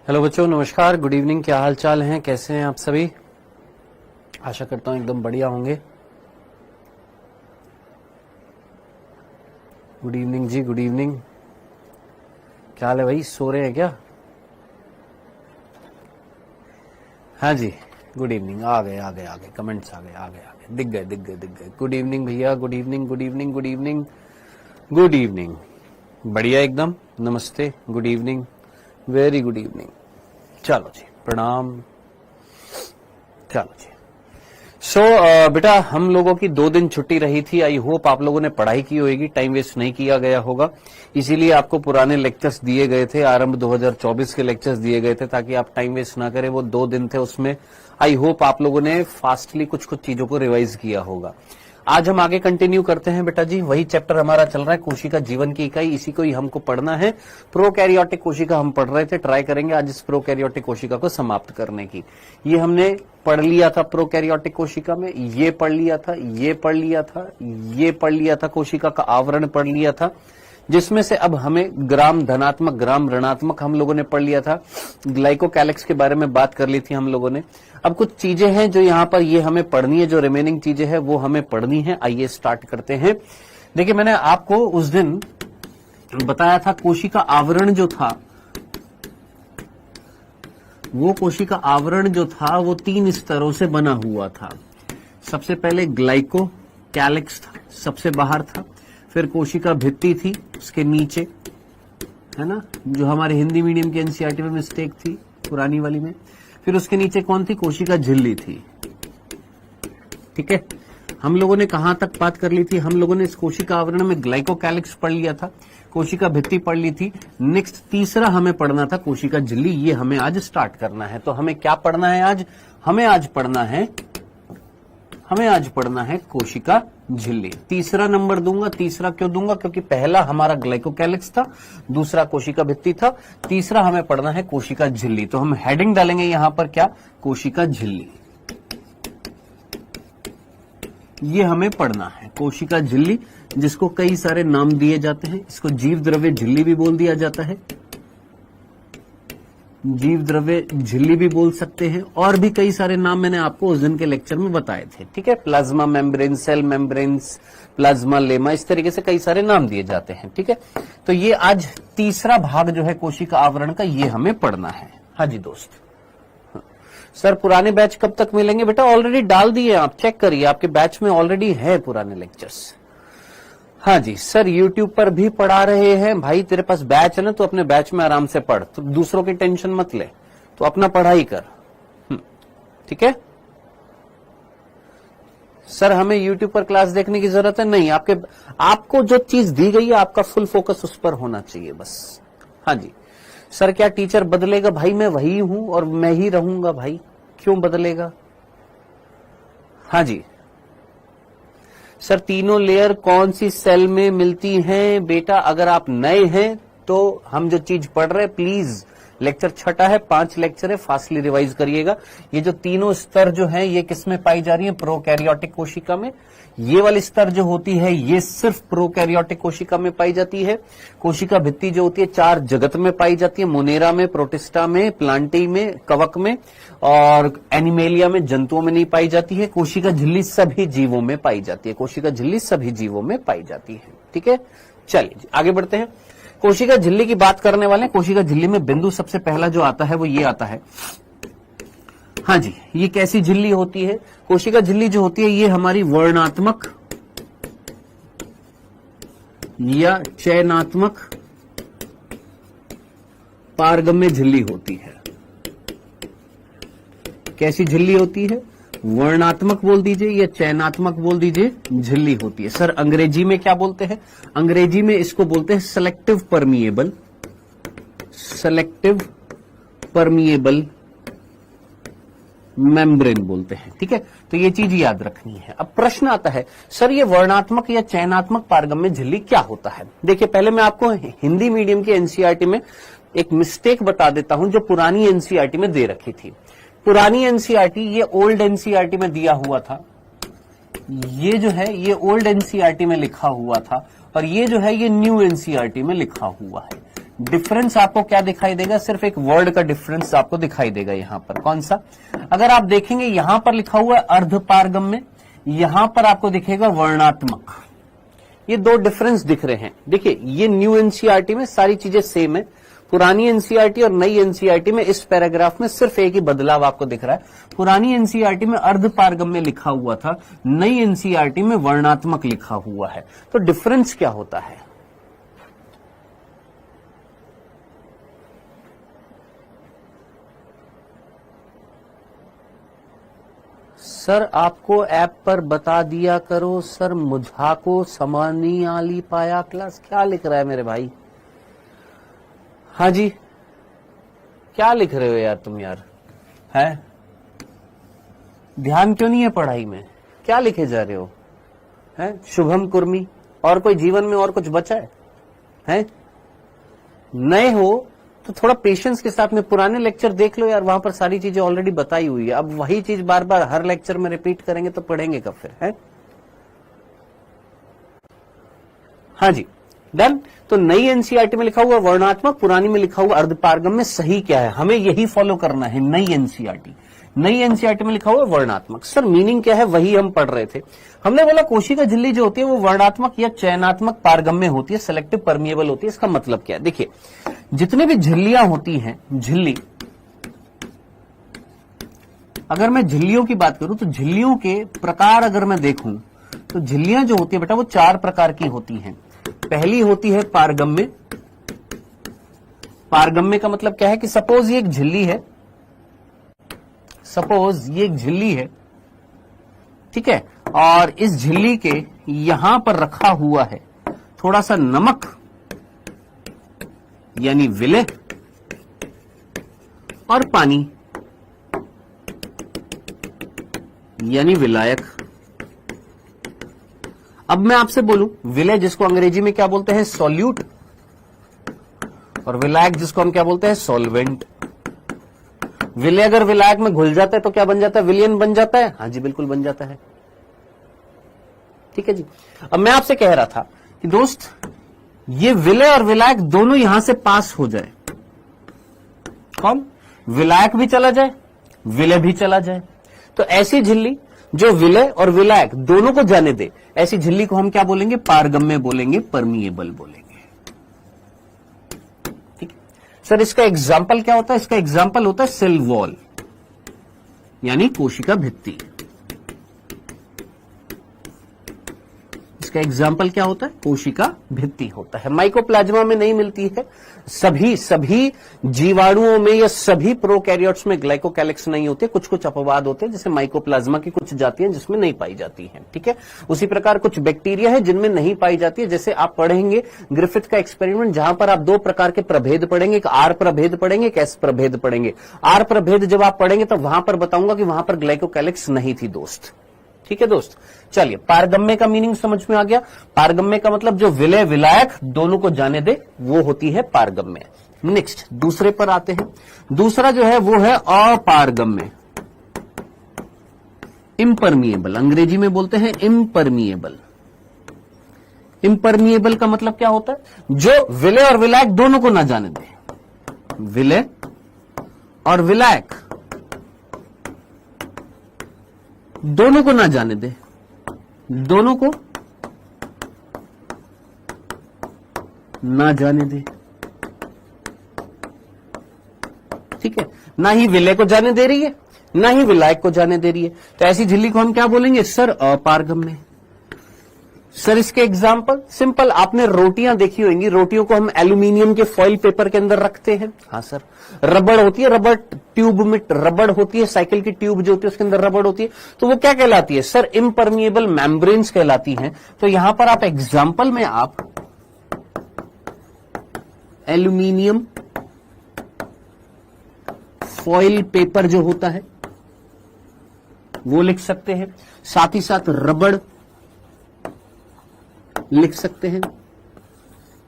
Hello बच्चों, नमस्कार, good evening. क्या हाल चाल हैं, कैसे हैं आप सभी? आशा करता हूं एकदम बढ़िया होंगे। गुड इवनिंग जी, गुड इवनिंग। क्या हाल है भाई, सो रहे हैं क्या? हाँ जी, गुड इवनिंग। आ गए कमेंट्स आ गए, दिख गए। गुड इवनिंग भैया, good evening, good evening, good evening, good evening. बढ़िया एकदम, नमस्ते, good evening, very good evening. चलो जी, प्रणाम। चलो जी। बेटा, हम लोगों की 2 दिन छुट्टी रही थी। आई होप आप लोगों ने पढ़ाई की होगी, टाइम वेस्ट नहीं किया गया होगा। इसीलिए आपको पुराने लेक्चर्स दिए गए थे, आरंभ 2024 के लेक्चर्स दिए गए थे, ताकि आप टाइम वेस्ट ना करें। वो 2 दिन थे, उसमें आई होप आप लोगों ने फास्टली कुछ चीजों को रिवाइज किया होगा। आज हम आगे कंटिन्यू करते हैं बेटा जी। वही चैप्टर हमारा चल रहा है, कोशिका जीवन की इकाई, इसी को ही हमको पढ़ना है। प्रोकैरियोटिक कोशिका हम पढ़ रहे थे, ट्राई करेंगे आज इस प्रोकैरियोटिक कोशिका को समाप्त करने की। ये हमने पढ़ लिया था प्रोकैरियोटिक कोशिका में, ये पढ़ लिया था, ये पढ़ लिया था, ये पढ़ लिया था, कोशिका का आवरण पढ़ लिया था, जिसमें से अब हमें ग्राम धनात्मक, ग्राम ऋणात्मक हम लोगों ने पढ़ लिया था। ग्लाइकोकैलिक्स के बारे में बात कर ली थी हम लोगों ने। अब कुछ चीजें हैं जो यहाँ पर ये हमें पढ़नी है, जो रिमेनिंग चीजें हैं वो हमें पढ़नी है। आइए स्टार्ट करते हैं। देखिए, मैंने आपको उस दिन बताया था कोशिका आवरण जो था, वो कोशिका आवरण जो था वो 3 स्तरों से बना हुआ था। सबसे पहले ग्लाइकोकैलिक्स था, सबसे बाहर था। फिर कोशिका भित्ति थी, उसके नीचे, है ना, जो हमारे हिंदी मीडियम के एनसीईआरटी में मिस्टेक थी पुरानी वाली में। फिर उसके नीचे कौन थी? कोशिका झिल्ली थी। ठीक है, हम लोगों ने कहां तक बात कर ली थी? हम लोगों ने इस कोशिका आवरण में ग्लाइकोकैलिक्स पढ़ लिया था, कोशिका भित्ति पढ़ ली थी। नेक्स्ट तीसरा हमें पढ़ना था कोशिका झिल्ली। ये हमें आज स्टार्ट करना है। तो हमें क्या पढ़ना है आज? हमें आज पढ़ना है कोशिका झिल्ली। तीसरा नंबर दूंगा। तीसरा क्यों दूंगा? क्योंकि पहला हमारा ग्लाइकोकैलिक्स था, दूसरा कोशिका भित्ति था, तीसरा हमें पढ़ना है कोशिका झिल्ली। तो हम हेडिंग डालेंगे यहां पर क्या? कोशिका झिल्ली। ये हमें पढ़ना है, कोशिका झिल्ली, जिसको कई सारे नाम दिए जाते हैं। इसको जीव द्रव्य झिल्ली भी बोल दिया जाता है, जीव द्रव्य झिल्ली भी बोल सकते हैं, और भी कई सारे नाम मैंने आपको उस दिन के लेक्चर में बताए थे। ठीक है, plasma membrane, cell membranes, plasmalemma, इस तरीके से कई सारे नाम दिए जाते हैं। ठीक है, तो ये आज तीसरा भाग जो है कोशिका आवरण का, ये हमें पढ़ना है। हाँ जी दोस्त। सर, पुराने बैच कब तक मिलेंगे? बेटा ऑलरेडी डाल दिए, आप चेक करिए, आपके बैच में ऑलरेडी है पुराने लेक्चर्स। हाँ जी सर, YouTube पर भी पढ़ा रहे हैं। भाई तेरे पास बैच है ना, तो अपने बैच में आराम से पढ़, तो दूसरों की टेंशन मत ले, तो अपना पढ़ाई कर। ठीक है सर, हमें YouTube पर क्लास देखने की जरूरत है नहीं। आपको जो चीज दी गई है, आपका फुल फोकस उस पर होना चाहिए बस। हाँ जी सर, क्या टीचर बदलेगा? भाई मैं वही हूं और मैं ही रहूंगा भाई, क्यों बदलेगा? हाँ जी सर, तीनों लेयर कौन सी सेल में मिलती हैं? बेटा अगर आप नए हैं तो हम जो चीज पढ़ रहे हैं, प्लीज, लेक्चर छठा है, 5 लेक्चर है, फास्टली रिवाइज करिएगा। ये जो तीनों स्तर जो हैं, ये किसमें पाई जा रही है? प्रोकैरियोटिक कोशिका में। ये वाली स्तर जो होती है, ये सिर्फ प्रोकैरियोटिक कोशिका में पाई जाती है। कोशिका भित्ति जो होती है 4 जगत में पाई जाती है, मोनेरा में, प्रोटिस्टा में, प्लांटी में, कवक में, और एनिमेलिया में, जंतुओं में नहीं पाई जाती है। कोशिका झिल्ली सभी जीवों में पाई जाती है, कोशिका झिल्ली सभी जीवों में पाई जाती है। ठीक है, चलिए जी आगे बढ़ते हैं। कोशिका झिल्ली की बात करने वाले हैं। कोशिका झिल्ली में बिंदु सबसे पहला जो आता है वो ये आता है। हाँ जी, ये कैसी झिल्ली होती है? कोशिका झिल्ली जो होती है, ये हमारी वर्णात्मक या चयनात्मक पारगम्य झिल्ली होती है। कैसी झिल्ली होती है? वर्णात्मक बोल दीजिए या चयनात्मक बोल दीजिए, झिल्ली होती है। सर अंग्रेजी में क्या बोलते हैं? अंग्रेजी में इसको बोलते हैं selective permeable, selective permeable membrane बोलते हैं। ठीक है, तो ये चीज याद रखनी है। अब प्रश्न आता है, सर ये वर्णात्मक या चयनात्मक पारगम्य झिल्ली क्या होता है? देखिए, पहले मैं आपको हिंदी मीडियम के एनसीईआरटी में एक मिस्टेक बता देता हूं, जो पुरानी एनसीईआरटी में दे रखी थी। पुरानी एनसीईआरटी, ये ओल्ड एनसीईआरटी में दिया हुआ था, ये जो है ये ओल्ड एनसीईआरटी में लिखा हुआ था, और ये जो है ये न्यू एनसीईआरटी में लिखा हुआ है। डिफरेंस आपको क्या दिखाई देगा, सिर्फ एक वर्ड का डिफरेंस आपको दिखाई देगा यहां पर। कौन सा? अगर आप देखेंगे यहां पर लिखा हुआ है अर्धपारगम्य, यहां पर आपको दिखेगा वर्णात्मक। ये दो डिफरेंस दिख रहे हैं। देखिए ये न्यू एनसीईआरटी में सारी चीजें सेम है, पुरानी एनसीईआरटी और नई एनसीईआरटी में इस पैराग्राफ में सिर्फ एक ही बदलाव आपको दिख रहा है। पुरानी एनसीईआरटी में अर्धपारगम्य लिखा हुआ था, नई एनसीईआरटी में वर्णात्मक लिखा हुआ है। तो डिफरेंस क्या होता है? सर आपको ऐप पर बता दिया करो सर, मुझा को समानी आली पाया क्लास। क्या लिख रहा है मेरे भाई? हाँ जी, क्या लिख रहे हो यार तुम यार? है ध्यान क्यों नहीं है पढ़ाई में? क्या लिखे जा रहे हो? है शुभम कुर्मी। और कोई जीवन में और कुछ बचा है? नए हो तो थोड़ा पेशेंस के साथ में पुराने लेक्चर देख लो यार, वहां पर सारी चीजें ऑलरेडी बताई हुई है। अब वही चीज बार बार हर लेक्चर में रिपीट करेंगे तो पढ़ेंगे कब फिर? है हाँ जी, डन। तो नई एनसीईआरटी में लिखा हुआ वर्णात्मक, पुरानी में लिखा हुआ अर्धपारगम्य। सही क्या है? हमें यही फॉलो करना है। नई एनसीईआरटी, नई एनसीईआरटी में लिखा हुआ वर्णात्मक। सर मीनिंग क्या है? वही हम पढ़ रहे थे। हमने बोला कोशिका झिल्ली जो होती है वो वर्णात्मक या चयनात्मक पारगम्य होती है, सेलेक्टिव परमिएबल होती है। इसका मतलब क्या है? देखिए जितने भी झिल्लियां होती हैं, झिल्ली, अगर मैं झिल्लियों की बात करूं तो झिल्लियों के प्रकार अगर मैं देखूं तो झिल्लियां जो होती है बेटा वो 4 प्रकार की होती हैं। पहली होती है पारगम्य। पारगम्य का मतलब क्या है कि सपोज ये एक झिल्ली है, सपोज ये एक झिल्ली है, ठीक है, और इस झिल्ली के यहां पर रखा हुआ है थोड़ा सा नमक यानी विलेय और पानी यानी विलायक। अब मैं आपसे बोलूं विलेय जिसको अंग्रेजी में क्या बोलते हैं? सॉल्यूट, और विलायक जिसको हम क्या बोलते हैं? सॉल्वेंट। विलेय अगर विलायक में घुल जाता है तो क्या बन जाता है? विलयन बन जाता है। हाँ जी बिल्कुल बन जाता है। ठीक है जी। अब मैं आपसे कह रहा था कि दोस्त ये विलेय और विलायक दोनों यहां से पास हो जाए। कौन? विलायक भी चला जाए, विलेय भी चला जाए। तो ऐसी झिल्ली जो विलेय और विलायक दोनों को जाने दे, ऐसी झिल्ली को हम क्या बोलेंगे? पारगम्य बोलेंगे, परमिएबल बोलेंगे। ठीक है सर, इसका एग्जाम्पल क्या होता है? इसका एग्जाम्पल होता है सेल वॉल यानी कोशिका भित्ति। इसका एग्जाम्पल क्या होता है? कोशिका भित्ति होता है। माइकोप्लाज्मा में नहीं मिलती है। सभी जीवाणुओं में या सभी प्रोकैरियोट्स में ग्लाइकोकैलिक्स नहीं होते। कुछ कुछ अपवाद होते हैं, जैसे माइकोप्लाज्मा की कुछ जातियां जिसमें नहीं पाई जाती हैं। ठीक है, उसी प्रकार कुछ बैक्टीरिया है जिनमें नहीं पाई जाती है। जैसे आप पढ़ेंगे ग्रिफिथ का एक्सपेरिमेंट, जहां पर आप 2 प्रकार के प्रभेद पढ़ेंगे, एक आर प्रभेद पढ़ेंगे, एक एस प्रभेद पढ़ेंगे। आर प्रभेद जब आप पढ़ेंगे तो वहां पर बताऊंगा कि वहां पर ग्लाइकोकैलिक्स नहीं थी दोस्त। ठीक है दोस्त, चलिए पारगम्य का मीनिंग समझ में आ गया। पारगम्य का मतलब जो विलेय विलायक दोनों को जाने दे वो होती है पारगम्य। नेक्स्ट दूसरे पर आते हैं। दूसरा जो है वो है अपारगम्य, इम्परमिएबल। अंग्रेजी में बोलते हैं इम्परमिएबल। इम्परमिएबल का मतलब क्या होता है? जो विलेय और विलायक दोनों को ना जाने दे। विलेय और विलायक दोनों को ना जाने दे, दोनों को ना जाने दे। ठीक है, ना ही विलेय को जाने दे रही है, ना ही विलायक को जाने दे रही है। तो ऐसी झिल्ली को हम क्या बोलेंगे? सर अपारगम्य। सर इसके एग्जाम्पल सिंपल, आपने रोटियां देखी होंगी। रोटियों को हम एल्यूमिनियम के फॉइल पेपर के अंदर रखते हैं। हाँ सर, रबड़ होती है, रबड़ ट्यूब में रबड़ होती है, साइकिल की ट्यूब जो होती है उसके अंदर रबड़ होती है, तो वो क्या कहलाती है? सर इम्परमिएबल मेम्ब्रेन्स कहलाती हैं। तो यहां पर आप एग्जाम्पल में आप एल्यूमिनियम फॉइल पेपर जो होता है वो लिख सकते हैं, साथ ही साथ रबड़ लिख सकते हैं।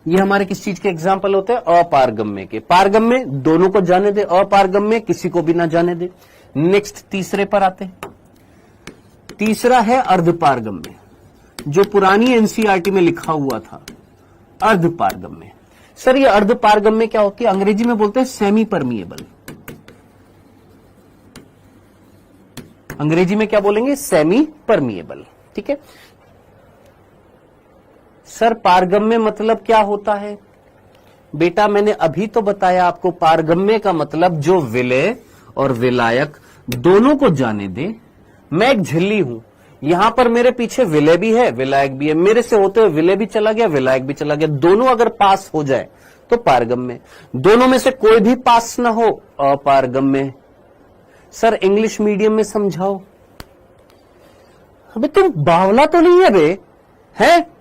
ये हमारे किस चीज के एग्जाम्पल होते हैं? अपारगम्य के। पारगम्य दोनों को जाने दे, अपारगम्य किसी को भी ना जाने दे। नेक्स्ट तीसरे पर आते हैं। तीसरा है अर्धपारगम्य, जो पुरानी एनसीईआरटी में लिखा हुआ था अर्धपारगम्य। सर ये अर्ध पारगम्य क्या होती है? अंग्रेजी में बोलते हैं सेमी परमिएबल। अंग्रेजी में क्या बोलेंगे? Semi permeable. ठीक है सर, पारगम्य मतलब क्या होता है? बेटा मैंने अभी तो बताया आपको, पारगम्य का मतलब जो विलेय और विलायक दोनों को जाने दे। मैं एक झिल्ली हूं, यहां पर मेरे पीछे विलेय भी है विलायक भी है, मेरे से होते हुए विलेय भी चला गया विलायक भी चला गया, दोनों अगर पास हो जाए तो पारगम्य। दोनों में से कोई भी पास ना हो, अपारगम्य। सर इंग्लिश मीडियम में समझाओ। अबे तुम बावला तो नहीं है बे? है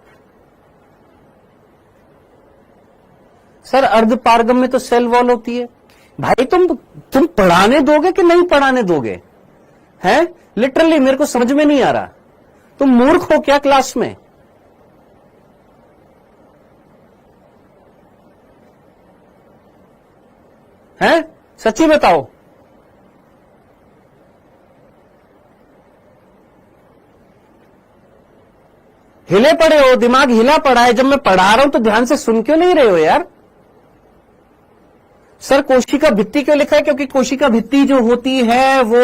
सर अर्ध पारगम्य तो सेल वॉल होती है। भाई तुम पढ़ाने दोगे कि नहीं पढ़ाने दोगे? हैं लिटरली मेरे को समझ में नहीं आ रहा। तुम मूर्ख हो क्या क्लास में? हैं सच्ची बताओ। हिले पड़े हो, दिमाग हिला पड़ा है। जब मैं पढ़ा रहा हूं तो ध्यान से सुन क्यों नहीं रहे हो यार? सर कोशिका भित्ति क्यों लिखा है? क्योंकि कोशिका भित्ति जो होती है वो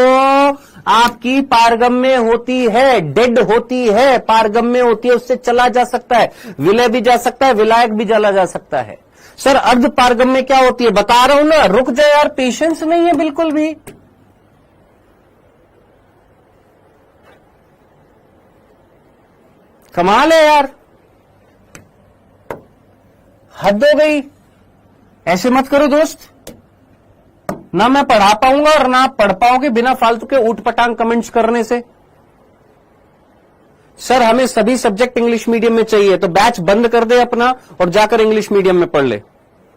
आपकी पारगम्य होती है, डेड होती है, पारगम्य होती है, उससे चला जा सकता है, विलय भी जा सकता है, विलायक भी चला जा सकता है। सर अर्ध पारगम्य क्या होती है? बता रहा हूं ना, रुक जाए यार, पेशेंस नहीं है बिल्कुल भी। कमाल है यार, हद हो गई। ऐसे मत करो दोस्त, ना मैं पढ़ा पाऊंगा और ना आप पढ़ पाओगे बिना फालतू के ऊटपटांग कमेंट्स करने से। सर हमें सभी सब्जेक्ट इंग्लिश मीडियम में चाहिए, तो बैच बंद कर दे अपना और जाकर इंग्लिश मीडियम में पढ़ ले। ये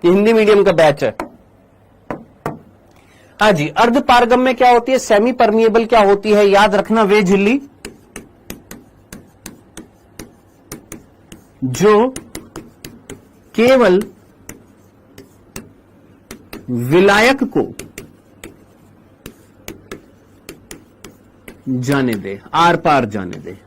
हिंदी मीडियम का बैच है। हाँ जी, अर्ध पारगम्य क्या होती है? सेमी परमिएबल क्या होती है? याद रखना, वे झिल्ली जो केवल विलायक को जाने दे, आर पार जाने दे।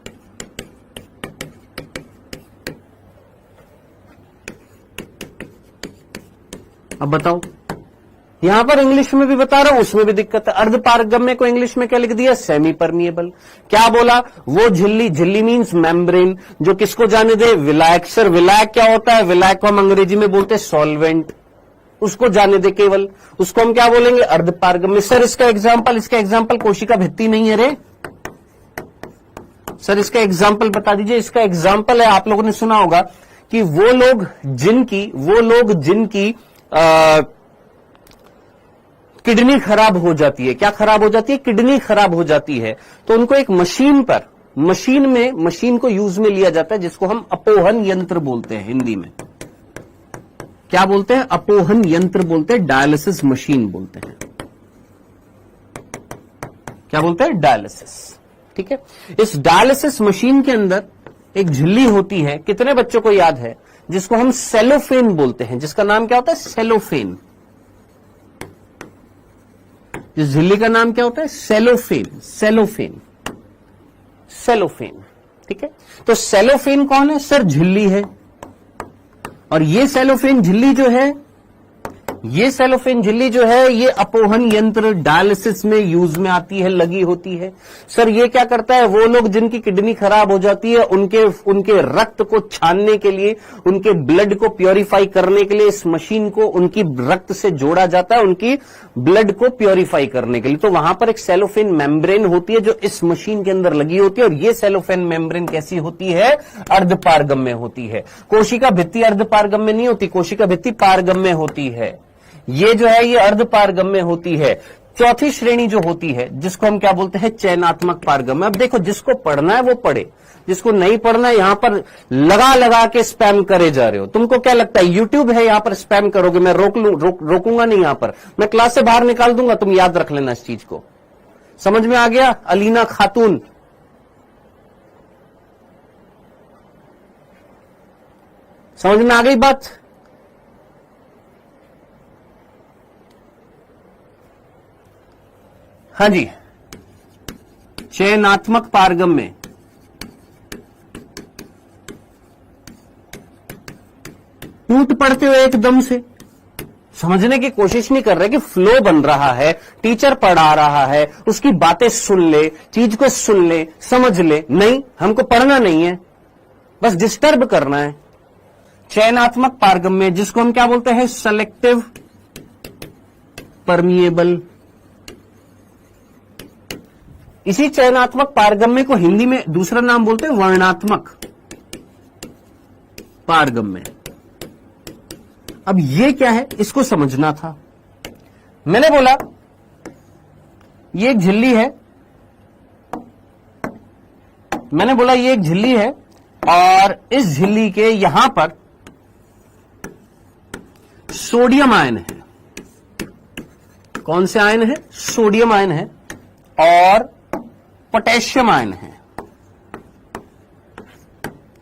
अब बताओ, यहां पर इंग्लिश में भी बता रहा हूं, उसमें भी दिक्कत है। अर्ध पारगम्य को इंग्लिश में क्या लिख दिया? Semi permeable. क्या बोला? वो झिल्ली, झिल्ली मींस मेम्ब्रेन, जो किसको जाने दे? विलायक। सर विलायक क्या होता है? विलायक को हम अंग्रेजी में बोलते हैं सॉल्वेंट, उसको जाने दे केवल, उसको हम क्या बोलेंगे? अर्ध पारगम्य। सर इसका एग्जांपल कोशिका भित्ति नहीं है रे सर, इसका एग्जांपल बता दीजिए। इसका एग्जांपल है, आप लोगों ने सुना होगा कि वो लोग जिनकी किडनी खराब हो जाती है। क्या खराब हो जाती है? किडनी खराब हो जाती है, तो उनको एक मशीन को यूज में लिया जाता है, जिसको हम अपोहन यंत्र बोलते हैं हिंदी में। क्या बोलते हैं? अपोहन यंत्र बोलते हैं, डायलिसिस मशीन बोलते हैं। क्या बोलते हैं? डायलिसिस। ठीक है, इस डायलिसिस मशीन के अंदर एक झिल्ली होती है, कितने बच्चों को याद है? जिसको हम सेलोफेन बोलते हैं, जिसका नाम क्या होता है? सेलोफेन। इस झिल्ली का नाम क्या होता है? सेलोफेन। ठीक है, तो सेलोफेन कौन है? सर झिल्ली है। और ये सेलोफेन झिल्ली जो है, ये अपोहन यंत्र डायलिसिस में यूज में आती है, लगी होती है। सर ये क्या करता है? वो लोग जिनकी किडनी खराब हो जाती है, उनके रक्त को छानने के लिए, उनके ब्लड को प्योरीफाई करने के लिए इस मशीन को उनकी रक्त से जोड़ा जाता है, उनकी ब्लड को प्योरीफाई करने के लिए। तो वहां पर एक सेलोफेन मेम्ब्रेन होती है जो इस मशीन के अंदर लगी होती है। और ये सेलोफेन मेम्ब्रेन कैसी होती है? अर्ध पारगम्य होती है। कोशिका भित्ति अर्ध पारगम्य नहीं होती, कोशिका भित्ति पारगम्य होती है। ये जो है ये अर्ध पारगम्य होती है। चौथी श्रेणी जो होती है, जिसको हम क्या बोलते हैं? चयनात्मक पारगम्य। अब देखो, जिसको पढ़ना है वो पढ़े, जिसको नहीं पढ़ना है यहां पर लगा के स्पैम करे जा रहे हो। तुमको क्या लगता है यूट्यूब है यहां पर स्पैम करोगे? मैं रोकूंगा नहीं, यहां पर मैं क्लास से बाहर निकाल दूंगा। तुम याद रख लेना इस चीज को। समझ में आ गया? अलीना खातून, समझ में आ गई बात? हाँ जी, चयनात्मक पारगम्य। टूट पड़ते हो एकदम से, समझने की कोशिश नहीं कर रहे कि फ्लो बन रहा है, टीचर पढ़ा रहा है, उसकी बातें सुन ले, चीज को सुन ले, समझ ले। नहीं, हमको पढ़ना नहीं है, बस डिस्टर्ब करना है। चयनात्मक पारगम्य, जिसको हम क्या बोलते हैं, सेलेक्टिव परमिएबल। इसी चयनात्मक पारगम्य को हिंदी में दूसरा नाम बोलते हैं वर्णात्मक पारगम्य। अब ये क्या है, इसको समझना था। मैंने बोला ये एक झिल्ली है, मैंने बोला ये एक झिल्ली है और इस झिल्ली के यहां पर सोडियम आयन है। कौन से आयन है? सोडियम आयन है और पोटेशियम आयन है।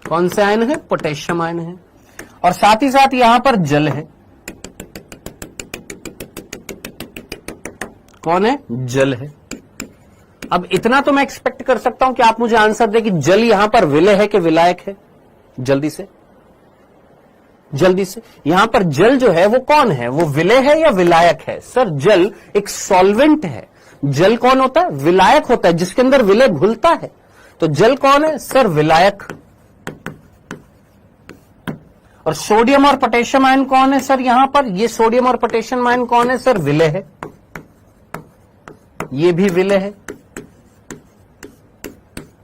कौन से आयन है? पोटेशियम आयन है। और साथ ही साथ यहां पर जल है। कौन है? जल है। अब इतना तो मैं एक्सपेक्ट कर सकता हूं कि आप मुझे आंसर दें कि जल यहां पर विलय है कि विलायक है। जल्दी से यहां पर जल जो है वो कौन है? वो विलय है या विलायक है? सर जल एक सॉल्वेंट है। जल कौन होता है? विलायक होता है, जिसके अंदर विलय घुलता है। तो जल कौन है? सर विलायक। और सोडियम और पोटेशियम आयन कौन है सर? यहां पर ये सोडियम और पोटेशियम आयन कौन है सर? विलय है। ये भी विलय है।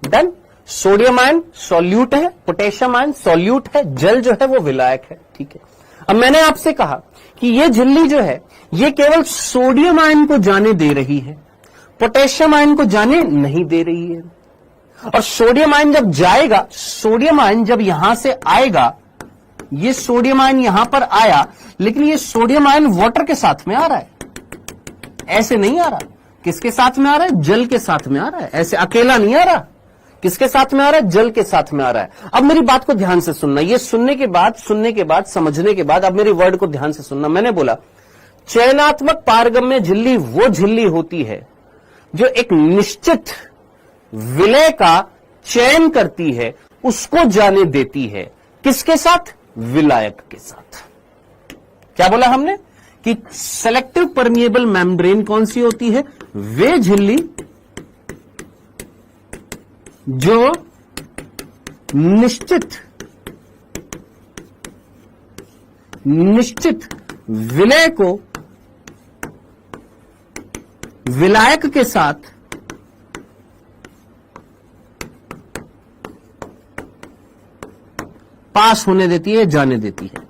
डन। सोडियम आयन सॉल्यूट है, पोटेशियम आयन सॉल्यूट है, जल जो है वो विलायक है। ठीक है। अब मैंने आपसे कहा कि ये झिल्ली जो है ये केवल सोडियम आयन को जाने दे रही है, पोटेशियम आयन को जाने नहीं दे रही है। और सोडियम आयन जब जाएगा, सोडियम आयन जब यहां से आएगा, ये सोडियम आयन यहां पर आया, लेकिन ये सोडियम आयन वाटर के साथ में आ रहा है, ऐसे नहीं आ रहा। किसके साथ में आ रहा है? जल के साथ में आ रहा है। ऐसे अकेला नहीं आ रहा। किसके साथ में आ रहा है? जल के साथ में आ रहा है। अब मेरी बात को ध्यान से सुनना। ये सुनने के बाद समझने के बाद अब मेरी वर्ड को ध्यान से सुनना। मैंने बोला चयनात्मक पारगम्य झिल्ली वो झिल्ली होती है जो एक निश्चित विलय का चयन करती है, उसको जाने देती है। किसके साथ? विलायक के साथ। क्या बोला हमने कि सेलेक्टिव परमिएबल मेम्ब्रेन कौन सी होती है? वे झिल्ली जो निश्चित विलय को विलायक के साथ पास होने देती है, जाने देती है।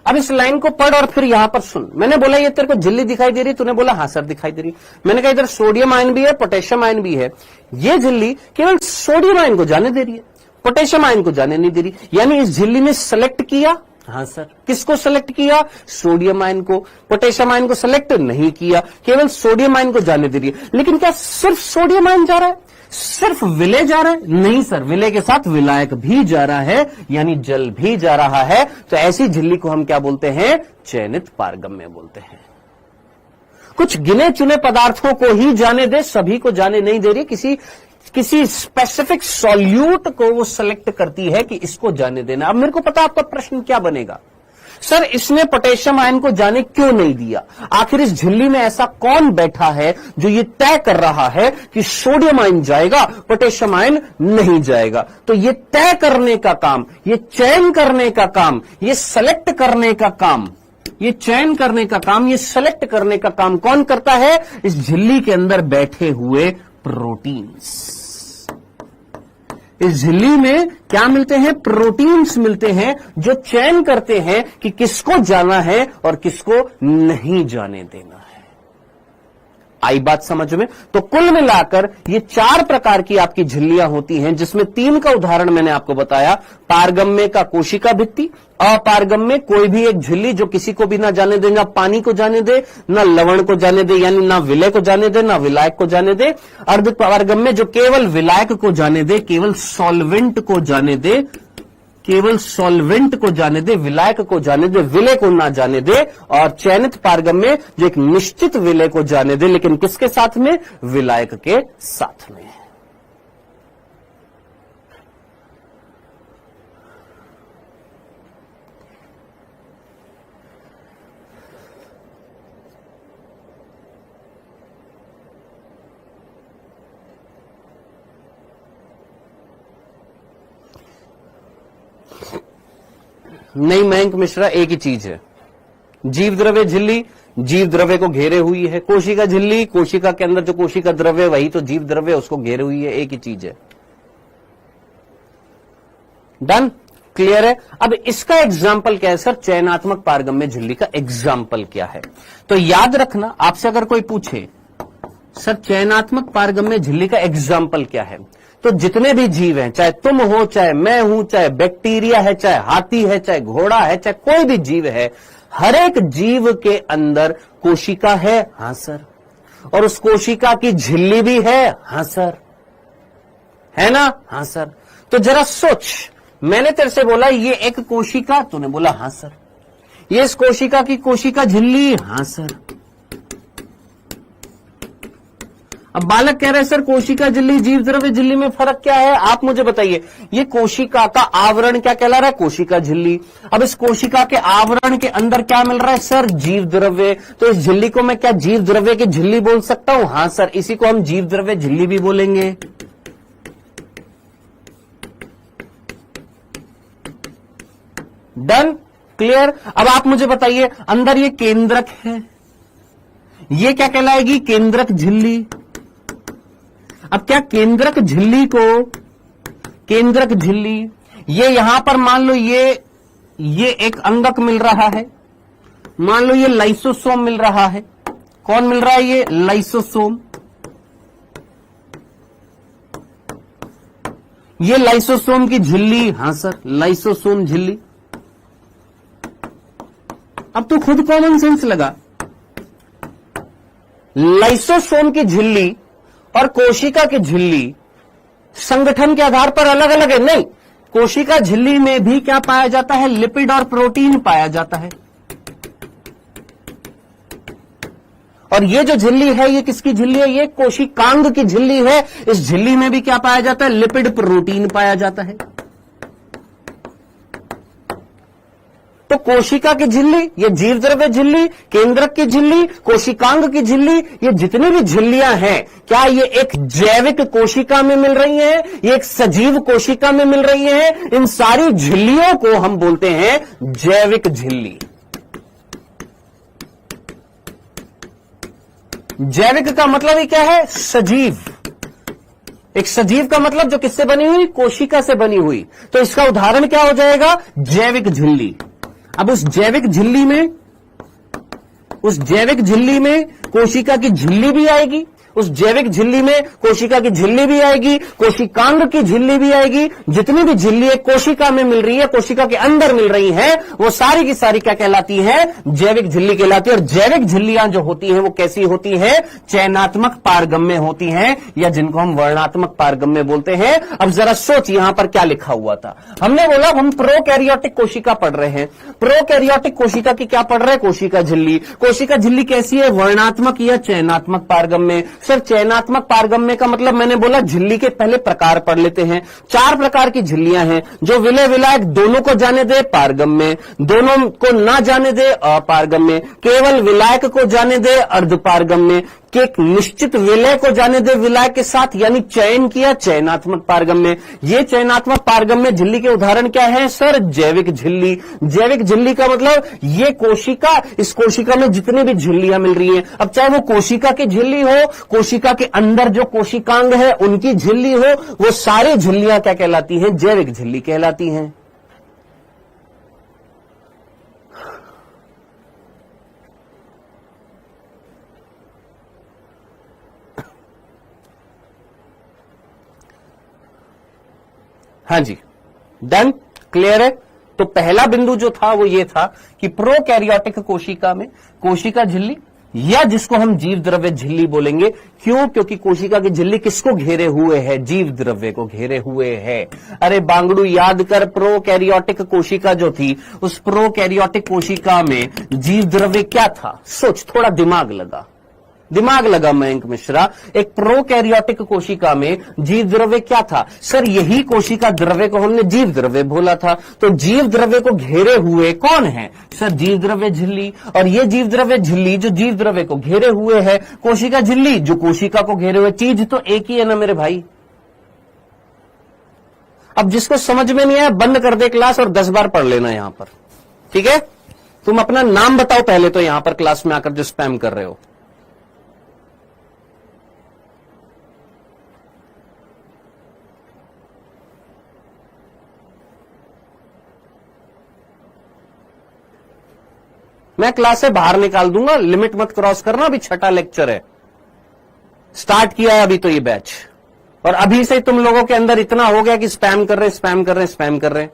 अब इस लाइन को पढ़ और फिर यहां पर सुन। मैंने बोला ये तेरे को झिल्ली दिखाई दे रही, तूने बोला हां सर दिखाई दे रही। मैंने कहा इधर सोडियम आयन भी है, पोटेशियम आयन भी है। ये झिल्ली केवल सोडियम आयन को जाने दे रही है, पोटेशियम आयन को जाने नहीं दे रही। यानी इस झिल्ली ने सेलेक्ट किया। हां सर। किसको सेलेक्ट किया? सोडियम आयन को। पोटेशियम आयन को सेलेक्ट नहीं किया, केवल सोडियम आयन को जाने दे रही है। लेकिन क्या सिर्फ सोडियम आयन जा रहा है? सिर्फ विलय जा रहा है? नहीं सर, विलय के साथ विलायक भी जा रहा है, यानी जल भी जा रहा है। तो ऐसी झिल्ली को हम क्या बोलते हैं? चयनित पारगम्य बोलते हैं। कुछ गिने चुने पदार्थों को ही जाने दे, सभी को जाने नहीं दे रही। किसी स्पेसिफिक सॉल्यूट को वो सेलेक्ट करती है कि इसको जाने देना। अब मेरे को पता आपका प्रश्न क्या बनेगा, सर इसने पोटेशियम आयन को जाने क्यों नहीं दिया? आखिर इस झिल्ली में ऐसा कौन बैठा है जो ये तय कर रहा है कि सोडियम आयन जाएगा, पोटेशियम आयन नहीं जाएगा? तो ये तय करने का काम, ये चयन करने का काम, ये सेलेक्ट करने का काम, ये चयन करने का काम, ये सेलेक्ट करने का काम कौन करता है? इस झिल्ली के अंदर बैठे हुए प्रोटीन्स। इस झिल्ली में क्या मिलते हैं? प्रोटीन्स मिलते हैं जो चयन करते हैं कि किसको जाना है और किसको नहीं जाने देना है। आई बात समझ में? तो कुल मिलाकर ये 4 प्रकार की आपकी झिल्लियां होती हैं, जिसमें 3 का उदाहरण मैंने आपको बताया। पारगम्य का कोशिका भित्ति, अपारगम्य कोई भी एक झिल्ली जो किसी को भी ना जाने दे, ना पानी को जाने दे, ना लवण को जाने दे, यानी ना विलय को जाने दे, ना विलायक को जाने दे। अर्धपारगम्य जो केवल विलायक को जाने दे, केवल सॉल्वेंट को जाने दे, केवल सॉल्वेंट को जाने दे, विलायक को जाने दे, विलय को ना जाने दे। और चयनित पारगम्य जो एक निश्चित विलय को जाने दे, लेकिन किसके साथ में? विलायक के साथ में। नहीं मयंक मिश्रा, एक ही चीज है। जीव द्रव्य झिल्ली जीव द्रव्य को घेरे हुई है, कोशिका झिल्ली कोशिका के अंदर जो कोशिका द्रव्य वही तो जीव द्रव्य उसको घेरे हुई है, एक ही चीज है। डन, क्लियर है। अब इसका एग्जाम्पल क्या है सर? चयनात्मक पारगम्य झिल्ली का एग्जाम्पल क्या है? तो याद रखना, आपसे अगर कोई पूछे सर चयनात्मक पारगम्य झिल्ली का एग्जाम्पल क्या है, तो जितने भी जीव हैं, चाहे तुम हो, चाहे मैं हूं, चाहे बैक्टीरिया है, चाहे हाथी है, चाहे घोड़ा है, चाहे कोई भी जीव है, हर एक जीव के अंदर कोशिका है, हां सर, और उस कोशिका की झिल्ली भी है, हां सर, है ना, हां सर। तो जरा सोच, मैंने तेरे से बोला ये एक कोशिका, तूने बोला हां सर, ये इस कोशिका की कोशिका झिल्ली, हां सर। अब बालक कह रहे हैं सर कोशिका झिल्ली जीव द्रव्य झिल्ली में फर्क क्या है? आप मुझे बताइए। ये कोशिका का आवरण क्या कहला रहा है? कोशिका झिल्ली। अब इस कोशिका के आवरण के अंदर क्या मिल रहा है सर? जीव द्रव्य। तो इस झिल्ली को मैं क्या जीव द्रव्य की झिल्ली बोल सकता हूं? हां सर, इसी को हम जीव द्रव्य झिल्ली भी बोलेंगे। Done, clear. अब आप मुझे बताइए, अंदर ये केंद्रक है, ये क्या कहलाएगी? केंद्रक झिल्ली। अब क्या केंद्रक झिल्ली को, केंद्रक झिल्ली, ये यहां पर मान लो ये एक अंगक मिल रहा है, मान लो ये लाइसोसोम मिल रहा है। कौन मिल रहा है? ये लाइसोसोम। ये लाइसोसोम की झिल्ली, हां सर, लाइसोसोम झिल्ली। अब तो खुद कॉमन सेंस लगा, लाइसोसोम की झिल्ली और कोशिका की झिल्ली संगठन के आधार पर अलग अलग है। नहीं, कोशिका झिल्ली में भी क्या पाया जाता है? लिपिड और प्रोटीन पाया जाता है। और ये जो झिल्ली है ये किसकी झिल्ली है? ये कोशिकांग की झिल्ली है। इस झिल्ली में भी क्या पाया जाता है? लिपिड प्रोटीन पाया जाता है। तो कोशिका की झिल्ली, ये जीव द्रव्य झिल्ली, केंद्रक की झिल्ली, कोशिकांग की झिल्ली, ये जितनी भी झिल्लियां हैं, क्या ये एक जैविक कोशिका में मिल रही हैं? ये एक सजीव कोशिका में मिल रही हैं? इन सारी झिल्लियों को हम बोलते हैं जैविक झिल्ली। जैविक का मतलब ही क्या है? सजीव। एक सजीव का मतलब जो किससे बनी हुई? कोशिका से बनी हुई। तो इसका उदाहरण क्या हो जाएगा? जैविक झिल्ली। अब उस जैविक झिल्ली में कोशिका की झिल्ली भी आएगी, उस जैविक झिल्ली में कोशिका की झिल्ली भी आएगी, कोशिकांग की झिल्ली भी आएगी। जितनी भी झिल्ली कोशिका में मिल रही है, कोशिका के अंदर मिल रही है, वो सारी की सारी क्या कहलाती है? जैविक झिल्ली कहलाती है। और जैविक झिल्लियां जो होती हैं वो कैसी होती हैं? चयनात्मक पारगम्य होती हैं, या जिनको हम वर्णात्मक पारगम्य बोलते हैं। अब जरा सोच, यहां पर क्या लिखा हुआ था? हमने बोला हम प्रोकैरियोटिक कोशिका पढ़ रहे हैं। प्रोकैरियोटिक कोशिका की क्या पढ़ रहे हैं? कोशिका झिल्ली। कोशिका झिल्ली कैसी है? वर्णात्मक या चयनात्मक पारगम्य? सर चयनात्मक पारगम्य का मतलब मैंने बोला झिल्ली के पहले प्रकार पढ़ लेते हैं। 4 प्रकार की झिल्लियां हैं। जो विलय विलायक दोनों को जाने दे पारगम्य, दोनों को ना जाने दे अपारगम्य, केवल विलायक को जाने दे अर्धपारगम्य, कि एक निश्चित विलय को जाने दे विलायक के साथ, यानी चयन किया, चयनात्मक पारगम्य। ये चयनात्मक पारगम्य झिल्ली के उदाहरण क्या है सर? जैविक झिल्ली। जैविक झिल्ली का मतलब ये कोशिका, इस कोशिका में जितनी भी झिल्लियां मिल रही हैं, अब चाहे वो कोशिका की झिल्ली हो, कोशिका के अंदर जो कोशिकांग है उनकी झिल्ली हो, वो सारी झिल्लियां क्या कहलाती हैं? जैविक झिल्ली कहलाती हैं। हाँ जी, डन, क्लियर है। तो पहला बिंदु जो था वो ये था कि प्रोकैरियोटिक कोशिका में कोशिका झिल्ली, या जिसको हम जीव द्रव्य झिल्ली बोलेंगे। क्यों? क्योंकि कोशिका की झिल्ली किसको घेरे हुए है? जीव द्रव्य को घेरे हुए है। अरे बांगड़ू याद कर, प्रोकैरियोटिक कोशिका जो थी, उस प्रोकैरियोटिक कोशिका में जीव द्रव्य क्या था? सोच, थोड़ा दिमाग लगा मयंक मिश्रा। एक प्रोकैरियोटिक कोशिका में जीव द्रव्य क्या था? सर यही कोशिका द्रव्य को हमने जीव द्रव्य बोला था। तो जीव द्रव्य को घेरे हुए कौन है? सर जीव द्रव्य झिल्ली। और ये जीव द्रव्य झिल्ली जो जीव द्रव्य को घेरे हुए है, कोशिका झिल्ली जो कोशिका को घेरे हुए, चीज तो एक ही है ना मेरे भाई। अब जिसको समझ में नहीं आया बंद कर दे क्लास और 10 बार पढ़ लेना यहां पर, ठीक है। तुम अपना नाम बताओ पहले तो यहां पर क्लास में आकर जो स्पैम कर रहे हो। मैं क्लास से बाहर निकाल दूंगा, लिमिट मत क्रॉस करना। अभी छठा लेक्चर है, स्टार्ट किया है अभी तो ये बैच, और अभी से तुम लोगों के अंदर इतना हो गया कि स्पैम कर रहे स्पैम कर रहे स्पैम कर रहे।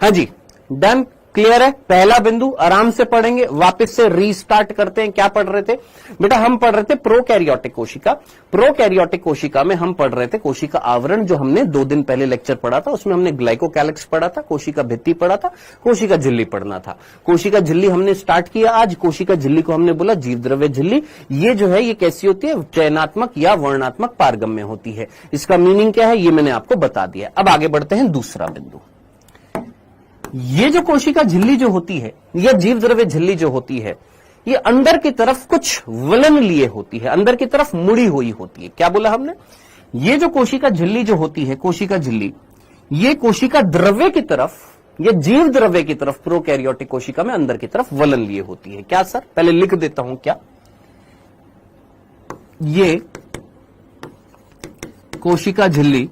हाँ जी, डन, क्लियर है। पहला बिंदु आराम से पढ़ेंगे, वापस से रीस्टार्ट करते हैं। क्या पढ़ रहे थे बेटा? हम पढ़ रहे थे प्रोकैरियोटिक कोशिका। प्रोकैरियोटिक कोशिका में हम पढ़ रहे थे कोशिका आवरण, जो हमने 2 दिन पहले लेक्चर पढ़ा था। उसमें हमने ग्लाइकोकैलिक्स पढ़ा था, कोशिका भित्ति पढ़ा था, कोशिका झिल्ली पढ़ना था। कोशिका झिल्ली हमने स्टार्ट किया आज। कोशिका झिल्ली को हमने बोला जीव द्रव्य झिल्ली। ये जो है ये कैसी होती है? चयनात्मक या वर्णात्मक पारगम्य होती है। इसका मीनिंग क्या है ये मैंने आपको बता दिया। अब आगे बढ़ते हैं दूसरा बिंदु। ये जो कोशिका झिल्ली जो होती है, यह जीव द्रव्य झिल्ली जो होती है, ये अंदर की तरफ कुछ वलन लिए होती है, अंदर की तरफ मुड़ी हुई होती है। क्या बोला हमने? ये जो कोशिका झिल्ली जो होती है, कोशिका झिल्ली, ये कोशिका द्रव्य की तरफ, ये जीव द्रव्य की तरफ प्रोकैरियोटिक कोशिका में अंदर की तरफ वलन लिए होती है। क्या सर? पहले लिख देता हूं। क्या ये कोशिका झिल्ली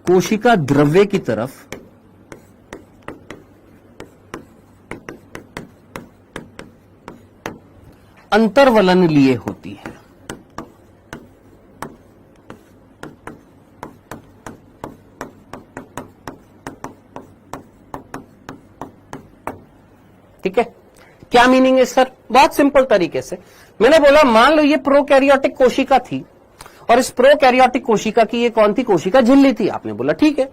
कोशिका द्रव्य की तरफ अंतर्वलन लिए होती है। ठीक है, क्या मीनिंग है सर? बहुत सिंपल तरीके से मैंने बोला, मान लो ये प्रोकैरियोटिक कोशिका थी और इस प्रोकैरियोटिक कोशिका की ये कौन थी? कोशिका झिल्ली थी। आपने बोला ठीक है।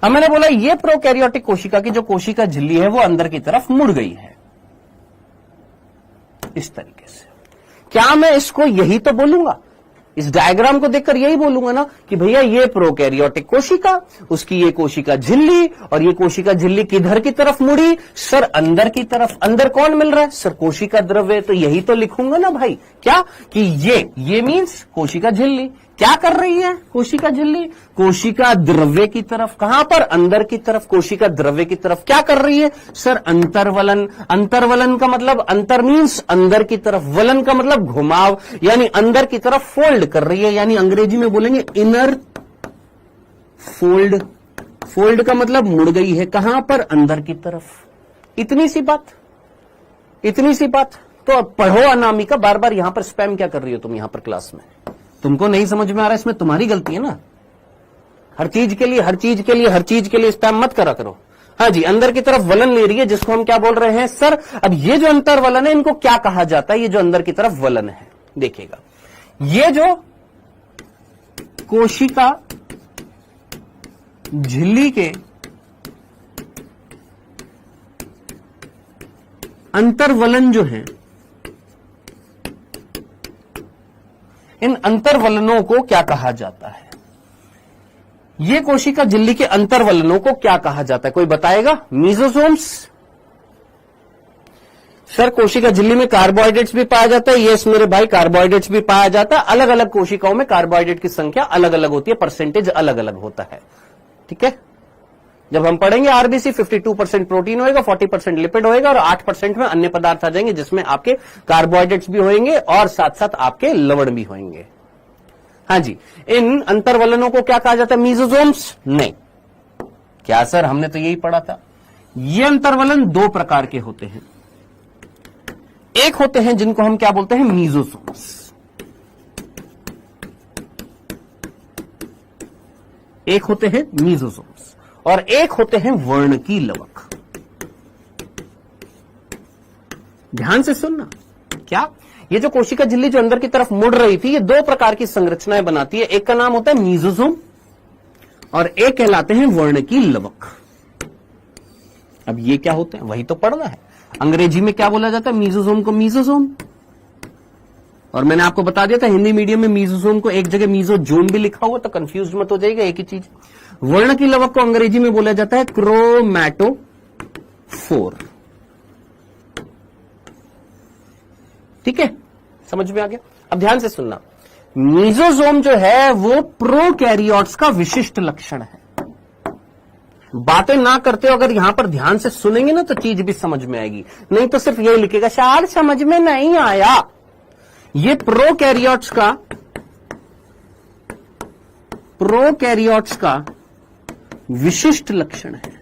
अब मैंने बोला ये प्रोकैरियोटिक कोशिका की जो कोशिका झिल्ली है वो अंदर की तरफ मुड़ गई है इस तरीके से। क्या मैं इसको यही तो बोलूंगा? इस डायग्राम को देखकर यही बोलूंगा ना कि भैया ये प्रोकैरियोटिक कोशिका, उसकी ये कोशिका झिल्ली, और ये कोशिका झिल्ली किधर की तरफ मुड़ी? सर अंदर की तरफ। अंदर कौन मिल रहा है? सर कोशिका द्रव्य। तो यही तो लिखूंगा ना भाई, क्या कि ये मीन्स कोशिका झिल्ली क्या कर रही है? कोशिका झिल्ली कोशिका द्रव्य की तरफ। कहां पर? अंदर की तरफ। कोशिका द्रव्य की तरफ क्या कर रही है? सर अंतर्वलन। अंतर्वलन का मतलब अंतर मीन्स अंदर की तरफ, वलन का मतलब घुमाव, यानी अंदर की तरफ फोल्ड कर रही है, यानी अंग्रेजी में बोलेंगे इनर फोल्ड। फोल्ड का मतलब मुड़ गई है। कहां पर? अंदर की तरफ। इतनी सी बात, इतनी सी बात। तो अब पढ़ो अनामिका, बार बार यहां पर स्पैम क्या कर रही हो तुम यहां पर क्लास में? तुमको नहीं समझ में आ रहा है, इसमें तुम्हारी गलती है ना। हर चीज के लिए स्पैम मत करा करो। हाँ जी, अंदर की तरफ वलन ले रही है, जिसको हम क्या बोल रहे हैं सर? अब ये जो अंतर वलन है इनको क्या कहा जाता है? ये जो अंदर की तरफ वलन है, देखिएगा, ये जो कोशिका झिल्ली के अंतर्वलन जो है, इन अंतर्वलनों को क्या कहा जाता है? ये कोशिका झिल्ली के अंतर्वलनों को क्या कहा जाता है? कोई बताएगा? मीजोसोम्स। सर कोशिका झिल्ली में कार्बोहाइड्रेट्स भी पाया जाता है। यस मेरे भाई, कार्बोहाइड्रेट्स भी पाया जाता है। अलग अलग कोशिकाओं में कार्बोहाइड्रेट की संख्या अलग अलग होती है, परसेंटेज अलग अलग होता है। ठीक है, जब हम पढ़ेंगे आरबीसी 52% प्रोटीन होएगा, 40% लिपिड होएगा और 8% में अन्य पदार्थ आ जाएंगे, जिसमें आपके कार्बोहाइड्रेट्स भी होंगे और साथ साथ आपके लवण भी होंगे। हाँ जी, इन अंतर्वलनों को क्या कहा जाता है? मीजोसोम्स। नहीं, क्या सर हमने तो यही पढ़ा था। ये अंतर्वलन 2 प्रकार के होते हैं। एक होते हैं जिनको हम क्या बोलते हैं? मीजोसोम्स। एक होते हैं मीजोसोम्स और एक होते हैं वर्णकी लवक। ध्यान से सुनना। क्या ये जो कोशिका झिल्ली जो अंदर की तरफ मुड़ रही थी, ये 2 प्रकार की संरचनाएं बनाती है। एक का नाम होता है मीजोसोम और एक कहलाते हैं वर्णकी लवक। अब ये क्या होते हैं वही तो पढ़ना है। अंग्रेजी में क्या बोला जाता है? मीजोसोम को मीजोसोम, और मैंने आपको बता दिया था हिंदी मीडियम में मीजोसोम को एक जगह मीजोजोम भी लिखा हुआ, तो कंफ्यूज मत हो जाएगा, एक ही चीज। वर्णकी लवक को अंग्रेजी में बोला जाता है क्रोमैटोफोर। ठीक है, समझ में आ गया। अब ध्यान से सुनना, मीजोसोम जो है वो प्रोकैरियोट्स का विशिष्ट लक्षण है। बातें ना करते हो अगर यहां पर ध्यान से सुनेंगे ना तो चीज भी समझ में आएगी, नहीं तो सिर्फ यही लिखेगा शायद समझ में नहीं आया। ये प्रोकैरियोट्स का विशिष्ट लक्षण है।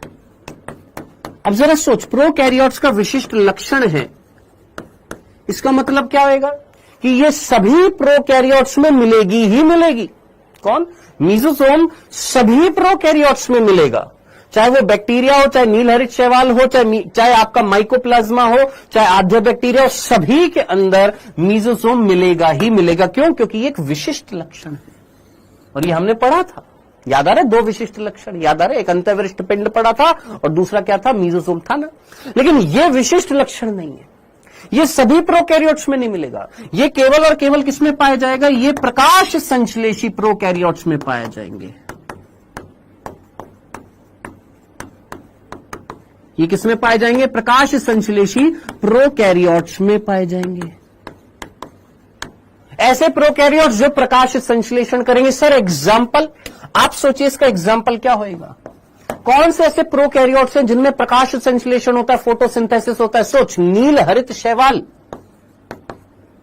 अब जरा सोच, प्रोकैरियोट्स का विशिष्ट लक्षण है, इसका मतलब क्या होगा कि ये सभी प्रोकैरियोट्स में मिलेगी ही मिलेगी। कौन? मीजोसोम सभी प्रोकैरियोट्स में मिलेगा, चाहे वो बैक्टीरिया हो, चाहे नीलहरित शैवाल हो, चाहे आपका माइकोप्लाज्मा हो, चाहे आध्य बैक्टीरिया हो, सभी के अंदर मीजोसोम मिलेगा ही मिलेगा। क्यों? क्योंकि ये एक विशिष्ट लक्षण है और ये हमने पढ़ा था, याद आ रहा है? 2 विशिष्ट लक्षण याद आ रहे? एक अंतःविशिष्ट पिंड पढ़ा था और दूसरा क्या था? मीजोसोम था ना। लेकिन ये विशिष्ट लक्षण नहीं है, ये सभी प्रोकैरियोट्स में नहीं मिलेगा। ये केवल और केवल किसमें पाया जाएगा? ये प्रकाश संश्लेषी प्रोकैरियोट्स में पाए जाएंगे। ये किसमें पाए जाएंगे? प्रकाश संश्लेषी प्रोकैरियोट्स में पाए जाएंगे। ऐसे प्रोकैरियोट्स जो प्रकाश संश्लेषण करेंगे। सर एग्जाम्पल, आप सोचिए इसका एग्जाम्पल क्या होएगा? कौन से ऐसे प्रोकैरियोट्स हैं जिनमें प्रकाश संश्लेषण होता है, फोटोसिंथेसिस होता है? सोच, नील हरित शैवाल,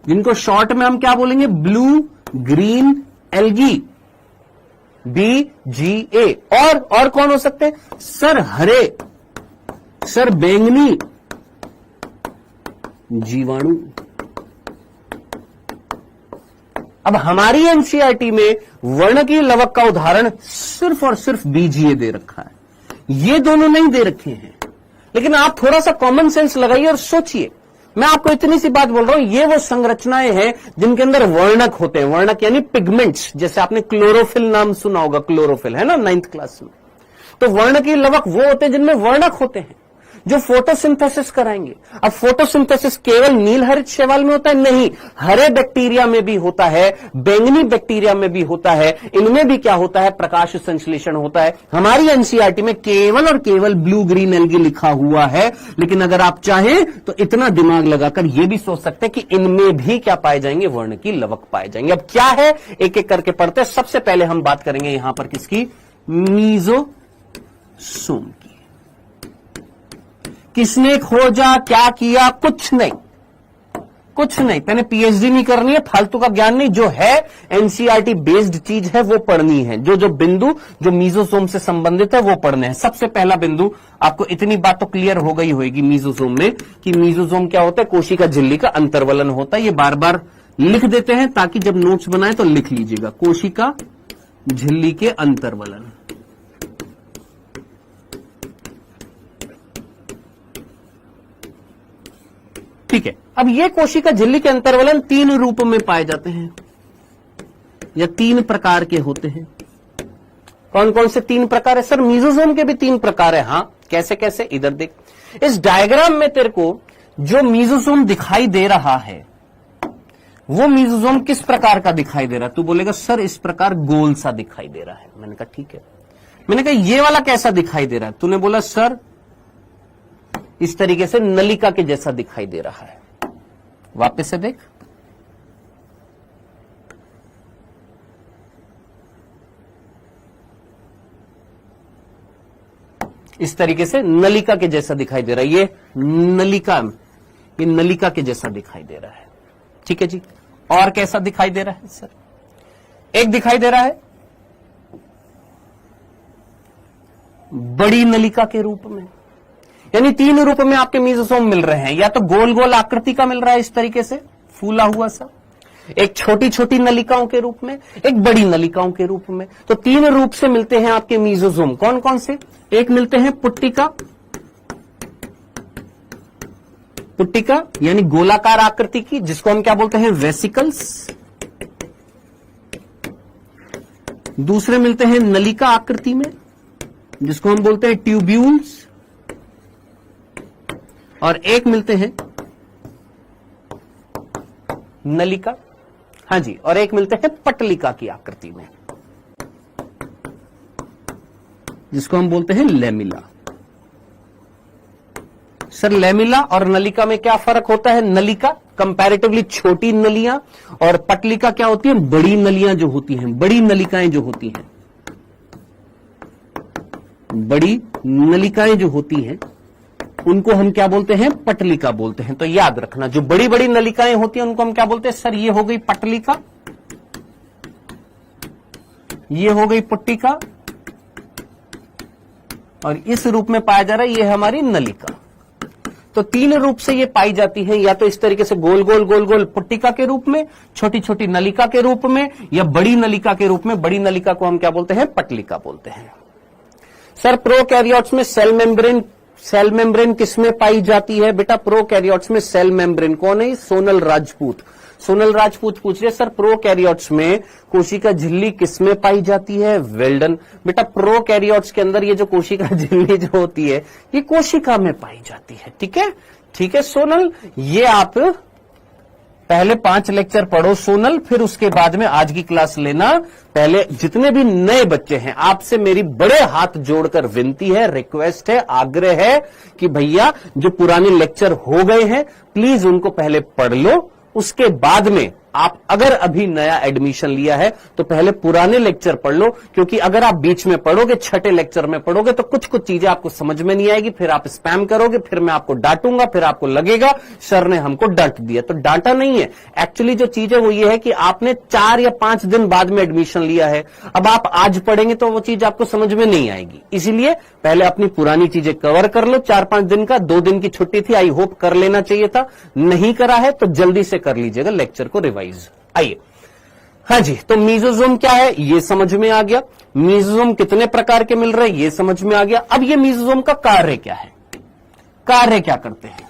जिनको शॉर्ट में हम क्या बोलेंगे? Blue green algae, BGA। और कौन हो सकते हैं? सर हरे, सर बैंगनी जीवाणु। अब हमारी एनसीईआरटी में वर्णकीय लवक का उदाहरण सिर्फ और सिर्फ BGA दे रखा है, ये दोनों नहीं दे रखे हैं। लेकिन आप थोड़ा सा कॉमन सेंस लगाइए और सोचिए, मैं आपको इतनी सी बात बोल रहा हूं, ये वो संरचनाएं हैं जिनके अंदर वर्णक होते हैं। वर्णक यानी पिगमेंट्स, जैसे आपने क्लोरोफिल नाम सुना होगा, क्लोरोफिल है ना 9th क्लास में। तो वर्णकीय लवक वो होते हैं जिनमें वर्णक होते हैं, जो फोटोसिंथेसिस कराएंगे। अब फोटोसिंथेसिस केवल नील हरित शैवाल में होता है? नहीं, हरे बैक्टीरिया में भी होता है, बैंगनी बैक्टीरिया में भी होता है। इनमें भी क्या होता है? प्रकाश संश्लेषण होता है। हमारी एनसीईआरटी में केवल और केवल ब्लू ग्रीन एल्गी लिखा हुआ है, लेकिन अगर आप चाहें तो इतना दिमाग लगाकर यह भी सोच सकते हैं कि इनमें भी क्या पाए जाएंगे? वर्णकीय लवक पाए जाएंगे। अब क्या है, एक एक करके पढ़ते हैं। सबसे पहले हम बात करेंगे यहां पर किसकी? मीजोसोम की। किसने खोजा, क्या किया? कुछ नहीं, कुछ नहीं। मैंने पीएचडी नहीं करनी है, फालतू का ज्ञान नहीं। जो है एनसीईआरटी बेस्ड चीज है वो पढ़नी है। जो बिंदु जो मीजोसोम से संबंधित है वो पढ़ने हैं। सबसे पहला बिंदु, आपको इतनी बात तो क्लियर हो गई होगी मीजोसोम में कि मीजोसोम क्या होता है? कोशिका झिल्ली का अंतर्वलन होता है। ये बार बार लिख देते हैं ताकि जब नोट्स बनाए तो लिख लीजिएगा, कोशिका झिल्ली के अंतर्वलन। ठीक है। अब ये कोशिका झिल्ली के अंतर्वलन 3 रूप में पाए जाते हैं या 3 प्रकार के होते हैं। कौन कौन से 3 प्रकार है? सर मीजोसोम के भी 3 प्रकार है। हाँ, कैसे कैसे? इधर देख, इस डायग्राम में तेरे को जो मीजोसोम दिखाई दे रहा है वो मीजोसोम किस प्रकार का दिखाई दे रहा है? तू बोलेगा सर इस प्रकार गोल सा दिखाई दे रहा है। मैंने कहा ठीक है। मैंने कहा ये वाला कैसा दिखाई दे रहा है? तूने बोला सर इस तरीके से नलिका के जैसा दिखाई दे रहा है। वापस से देख, इस तरीके से नलिका के जैसा दिखाई दे रहा है। ये नलिका के जैसा दिखाई दे रहा है। ठीक है जी। और कैसा दिखाई दे रहा है सर? एक दिखाई दे रहा है बड़ी नलिका के रूप में, यानी 3 रूप में आपके मीजोसोम मिल रहे हैं। या तो गोल गोल आकृति का मिल रहा है इस तरीके से फूला हुआ सा, एक छोटी छोटी नलिकाओं के रूप में, एक बड़ी नलिकाओं के रूप में। तो 3 रूप से मिलते हैं आपके मीजोसोम। कौन कौन से? एक मिलते हैं पुट्टिका यानी गोलाकार आकृति की, जिसको हम क्या बोलते हैं? वेसिकल्स। दूसरे मिलते हैं नलिका आकृति में, जिसको हम बोलते हैं ट्यूब्यूल्स। और एक मिलते हैं नलिका, हाँ जी, और एक मिलते हैं पटलिका की आकृति में, जिसको हम बोलते हैं लेमिला। सर लैमिला और नलिका में क्या फर्क होता है? नलिका कंपैरेटिवली छोटी नलियां और पटलिका क्या होती है? बड़ी नलियां जो होती हैं, बड़ी नलिकाएं जो होती हैं, बड़ी नलिकाएं जो होती हैं उनको हम क्या बोलते हैं? पटलिका बोलते हैं। तो याद रखना, जो बड़ी बड़ी नलिकाएं होती हैं उनको हम क्या बोलते हैं? सर ये हो गई पटलिका, ये हो गई पट्टिका, और इस रूप में पाया जा रहा है ये हमारी नलिका। तो तीन रूप से ये पाई जाती है, या तो इस तरीके से गोल गोल गोल गोल पट्टिका के रूप में, छोटी छोटी नलिका के रूप में, या बड़ी नलिका के रूप में। बड़ी नलिका को हम क्या बोलते हैं? पटलिका बोलते हैं। सर प्रोकैरियोट्स में सेल मेम्ब्रेन किसमें पाई जाती है? बेटा प्रोकैरियोट्स में सेल मेम्ब्रेन कौन है? सोनल राजपूत पूछ रहे सर प्रोकैरियोट्स में कोशिका झिल्ली किसमें पाई जाती है? वेल डन बेटा, प्रोकैरियोट्स के अंदर ये जो कोशिका झिल्ली जो होती है ये कोशिका में पाई जाती है। ठीक है, ठीक है सोनल, ये आप पहले 5 लेक्चर पढ़ो सोनल, फिर उसके बाद में आज की क्लास लेना। पहले जितने भी नए बच्चे हैं आपसे मेरी बड़े हाथ जोड़कर विनती है, रिक्वेस्ट है, आग्रह है कि भैया जो पुराने लेक्चर हो गए हैं प्लीज उनको पहले पढ़ लो। उसके बाद में आप अगर अभी नया एडमिशन लिया है तो पहले पुराने लेक्चर पढ़ लो, क्योंकि अगर आप बीच में पढ़ोगे, छठे लेक्चर में पढ़ोगे तो कुछ कुछ चीजें आपको समझ में नहीं आएगी, फिर आप स्पैम करोगे, फिर मैं आपको डांटूंगा, फिर आपको लगेगा सर ने हमको डांट दिया। तो डांटा नहीं है, एक्चुअली जो चीज है वो ये है कि आपने 4 या 5 दिन बाद में एडमिशन लिया है, अब आप आज पढ़ेंगे तो वो चीज आपको समझ में नहीं आएगी। इसीलिए पहले अपनी पुरानी चीजें कवर कर लो। 4-5 दिन का 2 दिन की छुट्टी थी, आई होप कर लेना चाहिए था, नहीं करा है तो जल्दी से कर लीजिएगा लेक्चर को रिवाइज। आइए, हाँ जी, तो मीजोजोम क्या है ये समझ में आ गया, मीजोजोम कितने प्रकार के मिल रहे हैं ये समझ में आ गया। अब ये मीजोजोम का कार्य क्या है, कार्य क्या करते हैं,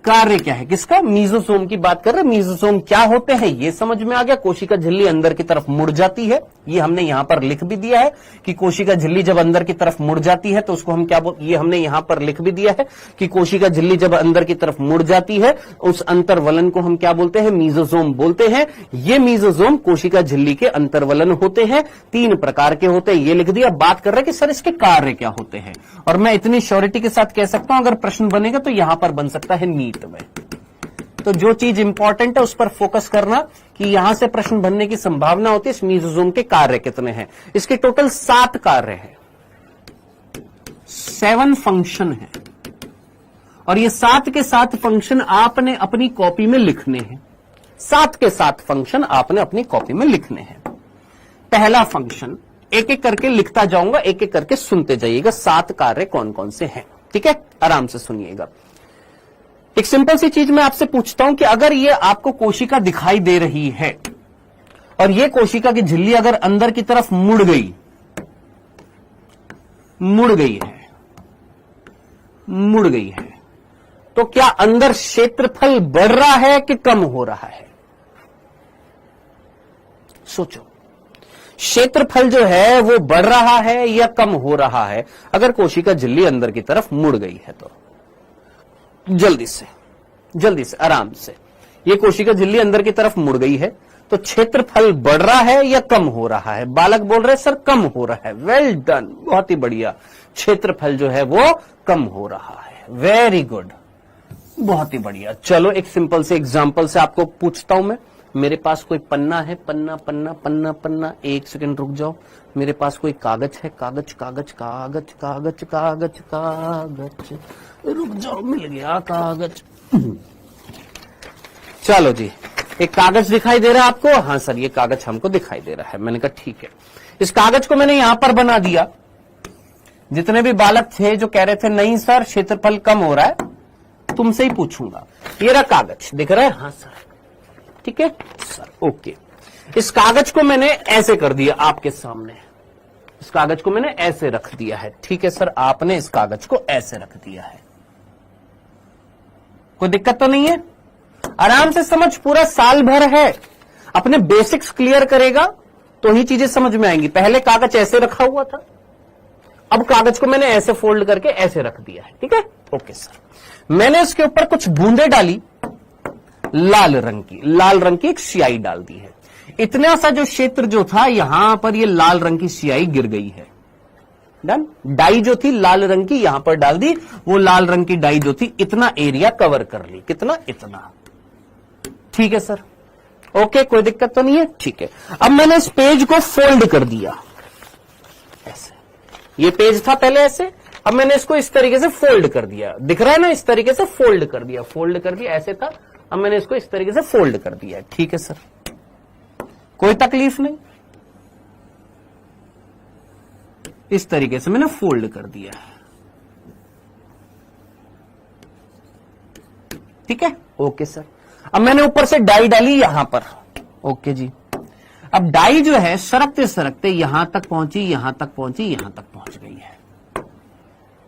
कार्य क्या है किसका? मीजोसोम की बात कर रहे हैं। मीजोसोम क्या होते हैं ये समझ में आ गया। कोशिका झिल्ली अंदर की तरफ मुड़ जाती है, ये हमने यहां पर लिख भी दिया है कि कोशिका झिल्ली जब अंदर की तरफ मुड़ जाती है तो उसको हम क्या ये हमने यहां पर लिख भी दिया है कि कोशिका झिल्ली जब अंदर की तरफ मुड़ जाती है उस अंतर्वलन को हम क्या बोलते हैं? मीजोसोम बोलते हैं। ये मीजोसोम कोशिका झिल्ली के अंतर्वलन होते हैं, 3 प्रकार के होते हैं, ये लिख दिया। बात कर रहे हैं कि सर इसके कार्य क्या होते हैं, और मैं इतनी श्योरिटी के साथ कह सकता हूं अगर प्रश्न बनेगा तो यहां पर बन सकता है नीट में। तो जो चीज इंपॉर्टेंट है उस पर फोकस करना कि यहां से प्रश्न बनने की संभावना होती है। इस मीजोसोम के कार्य कितने हैं? इसके टोटल 7 कार्य हैं, 7 फंक्शन है, और ये 7 के 7 फंक्शन आपने अपनी कॉपी में लिखने हैं। 7 के 7 फंक्शन आपने अपनी कॉपी में लिखने हैं। पहला फंक्शन एक एक करके लिखता जाऊंगा, एक एक करके सुनते जाइएगा 7 कार्य कौन कौन से हैं। ठीक है, आराम से सुनिएगा। एक सिंपल सी चीज मैं आपसे पूछता हूं कि अगर ये आपको कोशिका दिखाई दे रही है और ये कोशिका की झिल्ली अगर अंदर की तरफ मुड़ गई है, तो क्या अंदर क्षेत्रफल बढ़ रहा है कि कम हो रहा है? सोचो, क्षेत्रफल जो है वो बढ़ रहा है या कम हो रहा है अगर कोशिका झिल्ली अंदर की तरफ मुड़ गई है? तो जल्दी से आराम से, ये कोशिका झिल्ली अंदर की तरफ मुड़ गई है तो क्षेत्रफल बढ़ रहा है या कम हो रहा है? बालक बोल रहे सर कम हो रहा है। वेल डन, बहुत ही बढ़िया, क्षेत्रफल जो है वो कम हो रहा है। वेरी गुड, बहुत ही बढ़िया। चलो एक सिंपल से एग्जांपल से आपको पूछता हूं मैं। मेरे पास कोई पन्ना है, पन्ना, एक सेकंड रुक जाओ। मेरे पास कोई कागज है, कागज, रुक जाओ, मिल गया कागज। चलो जी, एक कागज दिखाई दे रहा है आपको? हाँ सर ये कागज हमको दिखाई दे रहा है। मैंने कहा ठीक है, इस कागज को मैंने यहां पर बना दिया। जितने भी बालक थे जो कह रहे थे नहीं सर क्षेत्रफल कम हो रहा है, तुमसे ही पूछूंगा। ये रहा कागज, दिख रहा है? हाँ सर, ठीक है सर, ओके। इस कागज को मैंने ऐसे कर दिया आपके सामने, इस कागज को मैंने ऐसे रख दिया है। ठीक है सर, आपने इस कागज को ऐसे रख दिया है, कोई दिक्कत तो नहीं है? आराम से समझ, पूरा साल भर है, अपने बेसिक्स क्लियर करेगा तो ही चीजें समझ में आएंगी। पहले कागज ऐसे रखा हुआ था, अब कागज को मैंने ऐसे फोल्ड करके ऐसे रख दिया है। ठीक है, ओके सर। मैंने इसके ऊपर कुछ बूंदे डाली लाल रंग की एक स्याही डाल दी है। इतना सा जो क्षेत्र जो था यहां पर ये लाल रंग की स्याही गिर गई है। डन। डाई जो थी लाल रंग की यहां पर डाल दी, वो लाल रंग की डाई जो थी इतना एरिया कवर कर ली, कितना, इतना। ठीक है सर, ओके, कोई दिक्कत तो नहीं है, ठीक है। अब मैंने इस पेज को फोल्ड कर दिया ऐसे, ये पेज था पहले ऐसे, अब मैंने इसको इस तरीके से फोल्ड कर दिया, दिख रहा है ना, इस तरीके से फोल्ड कर दिया, फोल्ड कर दिया, ऐसे था, अब मैंने इसको इस तरीके से फोल्ड कर दिया। ठीक है सर, कोई तकलीफ नहीं, इस तरीके से मैंने फोल्ड कर दिया। ठीक है, ओके सर। अब मैंने ऊपर से डाई डाली यहां पर, ओके जी। अब डाई जो है सरकते सरकते यहां तक पहुंची, यहां तक पहुंची, यहां तक पहुंच गई है।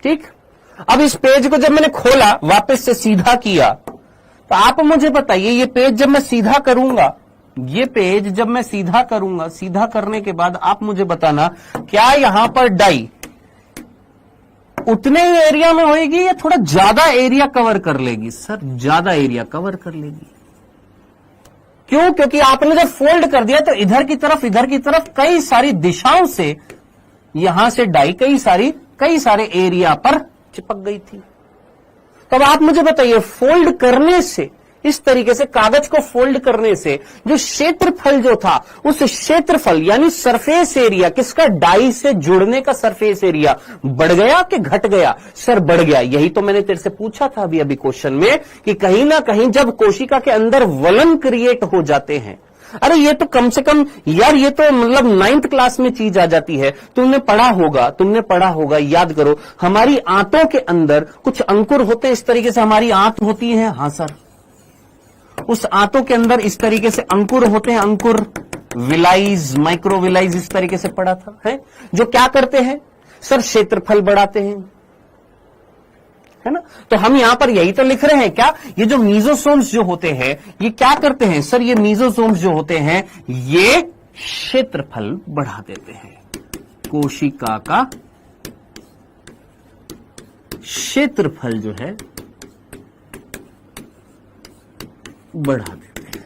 ठीक, अब इस पेज को जब मैंने खोला, वापस से सीधा किया, तो आप मुझे बताइए, ये पेज जब मैं सीधा करूंगा, ये पेज जब मैं सीधा करूंगा, सीधा करने के बाद आप मुझे बताना, क्या यहां पर डाई उतने ही एरिया में होएगी या थोड़ा ज्यादा एरिया कवर कर लेगी? सर ज्यादा एरिया कवर कर लेगी। क्यों? क्योंकि आपने जब फोल्ड कर दिया तो इधर की तरफ कई सारी दिशाओं से यहां से डाई कई सारे एरिया पर चिपक गई थी। तो अब आप मुझे बताइए, फोल्ड करने से, इस तरीके से कागज को फोल्ड करने से जो क्षेत्रफल जो था, उस क्षेत्रफल यानी सरफेस एरिया किसका, डाई से जुड़ने का सरफेस एरिया बढ़ गया कि घट गया? सर बढ़ गया। यही तो मैंने तेरे से पूछा था अभी क्वेश्चन में कि कहीं ना कहीं जब कोशिका के अंदर वलन क्रिएट हो जाते हैं, अरे ये तो कम से कम यार, ये तो मतलब 9th क्लास में चीज आ जाती है, तुमने पढ़ा होगा, याद करो, हमारी आंतों के अंदर कुछ अंकुर होते हैं, इस तरीके से हमारी आंत होती है। हाँ सर, उस आंतों के अंदर इस तरीके से अंकुर होते हैं, अंकुर, विलाइज, माइक्रोविलाइज, इस तरीके से पढ़ा था, है जो क्या करते हैं सर, क्षेत्रफल बढ़ाते हैं, है ना। तो हम यहां पर यही तो लिख रहे हैं क्या, ये जो मीजोसोम्स जो होते हैं ये क्या करते हैं सर, ये मीजोसोम्स जो होते हैं ये क्षेत्रफल बढ़ा देते हैं, कोशिका का क्षेत्रफल जो है बढ़ा देते हैं।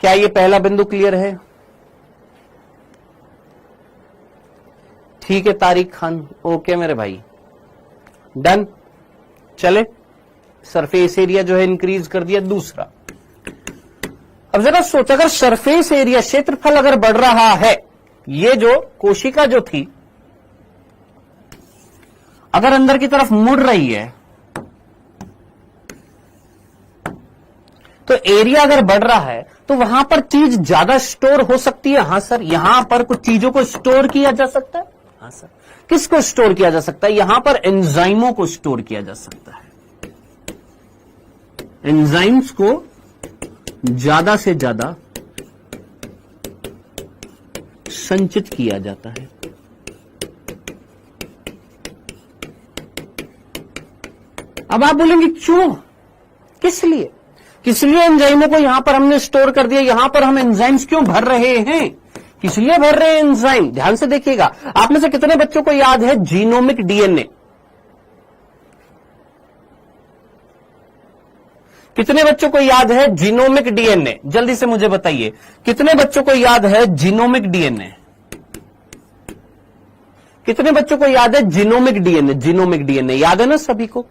क्या ये पहला बिंदु क्लियर है? ठीक है तारिक खान, ओके मेरे भाई, डन। चले, सरफेस एरिया जो है इंक्रीज कर दिया। दूसरा, अब जरा सोच, अगर सरफेस एरिया, क्षेत्रफल अगर बढ़ रहा है, ये जो कोशिका जो थी अगर अंदर की तरफ मुड़ रही है, तो एरिया अगर बढ़ रहा है तो वहां पर चीज ज्यादा स्टोर हो सकती है। हाँ सर, यहां पर कुछ चीजों को स्टोर किया जा सकता है। हाँ सर, किसको स्टोर किया जा सकता है? यहां पर एंजाइमों को स्टोर किया जा सकता है। एंजाइम्स को ज्यादा से ज्यादा संचित किया जाता है। अब आप बोलेंगे क्यों, किस लिए एंजाइमों को यहां पर हमने स्टोर कर दिया, यहां पर हम एंजाइम्स क्यों भर रहे हैं, किस लिए भर रहे हैं एंजाइम? ध्यान से देखिएगा, आप में से कितने बच्चों को याद है जीनोमिक डीएनए? कितने बच्चों को याद है जीनोमिक डीएनए? जल्दी से मुझे बताइए, कितने बच्चों को याद है जीनोमिक डीएनए? कितने बच्चों को याद है जीनोमिक डीएनए? जीनोमिक डीएनए याद है ना सभी को?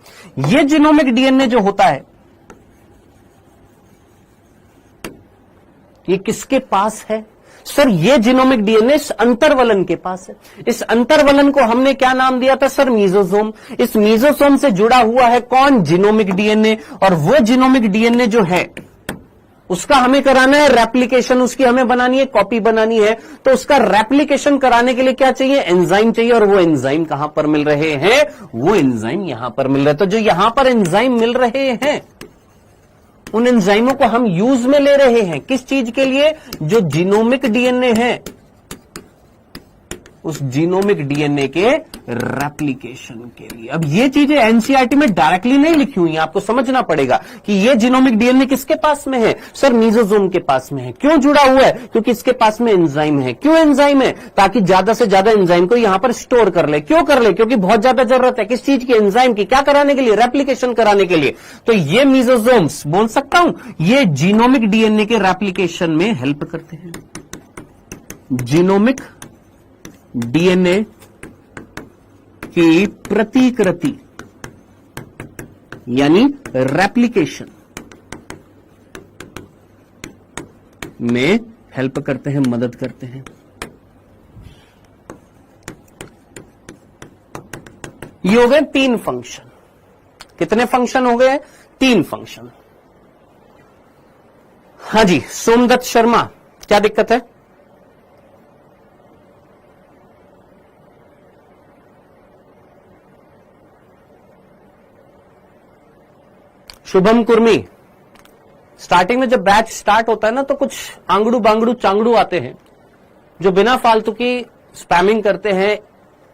ये जीनोमिक डीएनए जो होता है ये किसके पास है? सर ये जीनोमिक डीएनए इस अंतर्वलन के पास है। इस अंतर्वलन को हमने क्या नाम दिया था सर? मीजोसोम। इस मीजोसोम से जुड़ा हुआ है कौन? Genomic DNA. और वो जीनोमिक डीएनए जो है उसका हमें कराना है रेप्लिकेशन, उसकी हमें बनानी है कॉपी बनानी है। तो उसका रेप्लिकेशन कराने के लिए क्या चाहिए? एंजाइम चाहिए। और वो एंजाइम कहां पर मिल रहे हैं? वो एंजाइम यहां पर मिल रहे हैं। तो जो यहां पर एंजाइम मिल रहे हैं उन एंजाइमों को हम यूज में ले रहे हैं। किस चीज के लिए? जो जीनोमिक डीएनए है उस जीनोमिक डीएनए के रेप्लिकेशन के लिए। अब ये चीजें एनसीईआरटी में डायरेक्टली नहीं लिखी हुई हैं, आपको समझना पड़ेगा कि ये जीनोमिक डीएनए किसके पास में है? सर मीजोसोम के पास में है। क्यों जुड़ा हुआ है? क्योंकि इसके पास में एंजाइम है। क्यों एंजाइम है? ताकि ज्यादा से ज्यादा एंजाइम को यहां पर स्टोर कर ले। क्यों कर ले? क्योंकि बहुत ज्यादा जरूरत है। किस चीज की? एंजाइम की। क्या कराने के लिए? रेप्लिकेशन कराने के लिए। तो ये मीजोसोम्स, बोल सकता हूं, ये जीनोमिक डीएनए के रेप्लिकेशन में हेल्प करते हैं। जीनोमिक डीएनए की प्रतिकृति यानी रेप्लिकेशन में हेल्प करते हैं, मदद करते हैं। ये हो गए 3 फंक्शन। कितने फंक्शन हो गए? 3 फंक्शन। हाँ जी, सोमदत्त शर्मा, क्या दिक्कत है? शुभम कुर्मी, स्टार्टिंग में जब बैच स्टार्ट होता है ना तो कुछ आंगड़ू बांगड़ू चांगड़ू आते हैं जो बिना फालतू की स्पैमिंग करते हैं,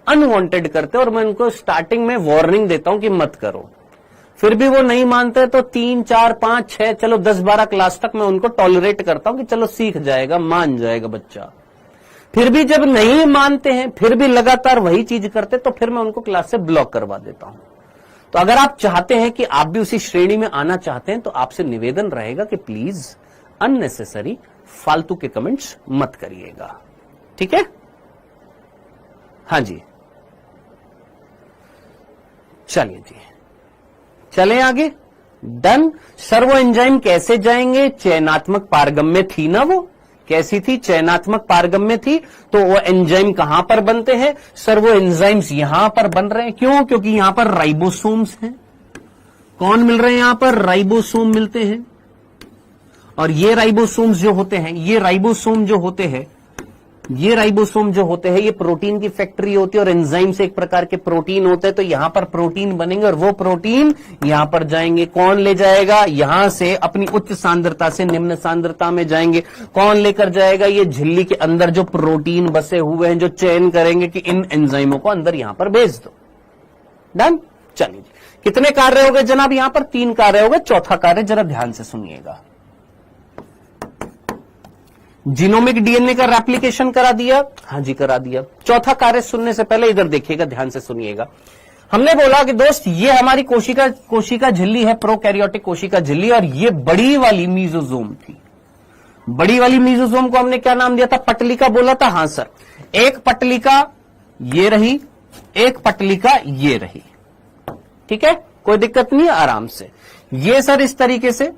अनवांटेड करते हैं, और मैं उनको स्टार्टिंग में वार्निंग देता हूं कि मत करो। फिर भी वो नहीं मानते तो 3, 4, 5, 6, चलो 10, 12 क्लास तक मैं उनको टॉलरेट करता हूं कि चलो सीख जाएगा, मान जाएगा बच्चा। फिर भी जब नहीं मानते हैं, फिर भी लगातार वही चीज करते, तो फिर मैं उनको क्लास से ब्लॉक करवा देता हूं। तो अगर आप चाहते हैं कि आप भी उसी श्रेणी में आना चाहते हैं तो आपसे निवेदन रहेगा कि प्लीज अननेसेसरी फालतू के कमेंट्स मत करिएगा, ठीक है? हाँ जी, चलिए जी, चलें आगे। डन। सर्वो एंजाइम कैसे जाएंगे? चयनात्मक पारगम्य थी ना वो? कैसी थी? चयनात्मक पारगम्य थी। तो वो एंजाइम कहां पर बनते हैं? सर्वो एंजाइम्स यहां पर बन रहे हैं। क्यों? क्योंकि यहां पर राइबोसोम्स हैं। कौन मिल रहे हैं यहां पर? राइबोसोम मिलते हैं। और ये राइबोसोम्स जो होते हैं, ये राइबोसोम जो होते हैं, ये राइबोसोम जो होते हैं, ये प्रोटीन की फैक्ट्री होती है और एंजाइम से एक प्रकार के प्रोटीन होते हैं। तो यहां पर प्रोटीन बनेंगे और वो प्रोटीन यहां पर जाएंगे। कौन ले जाएगा? यहां से अपनी उच्च सांद्रता से निम्न सांद्रता में जाएंगे। कौन लेकर जाएगा? ये झिल्ली के अंदर जो प्रोटीन बसे हुए हैं, जो चयन करेंगे कि इन एंजाइमों को अंदर यहां पर भेज दो। डन। चलिए, कितने कार्य हो गए जनाब? यहां पर 3 कार्य हो गए। चौथा कार्य जरा ध्यान से सुनिएगा। जीनोमिक डीएनए का रेप्लिकेशन करा दिया। हाँ जी, करा दिया। चौथा कार्य सुनने से पहले इधर देखिएगा, ध्यान से सुनिएगा। हमने बोला कि दोस्त ये हमारी कोशिका झिल्ली है, प्रोकैरियोटिक कोशिका झिल्ली, और ये बड़ी वाली मीजोजोम थी। बड़ी वाली मीजोजोम को हमने क्या नाम दिया था? पटलिका बोला था। हाँ सर, एक पटलिका ये रही, एक पटलिका ये रही, ठीक है, कोई दिक्कत नहीं है, आराम से। ये सर इस तरीके से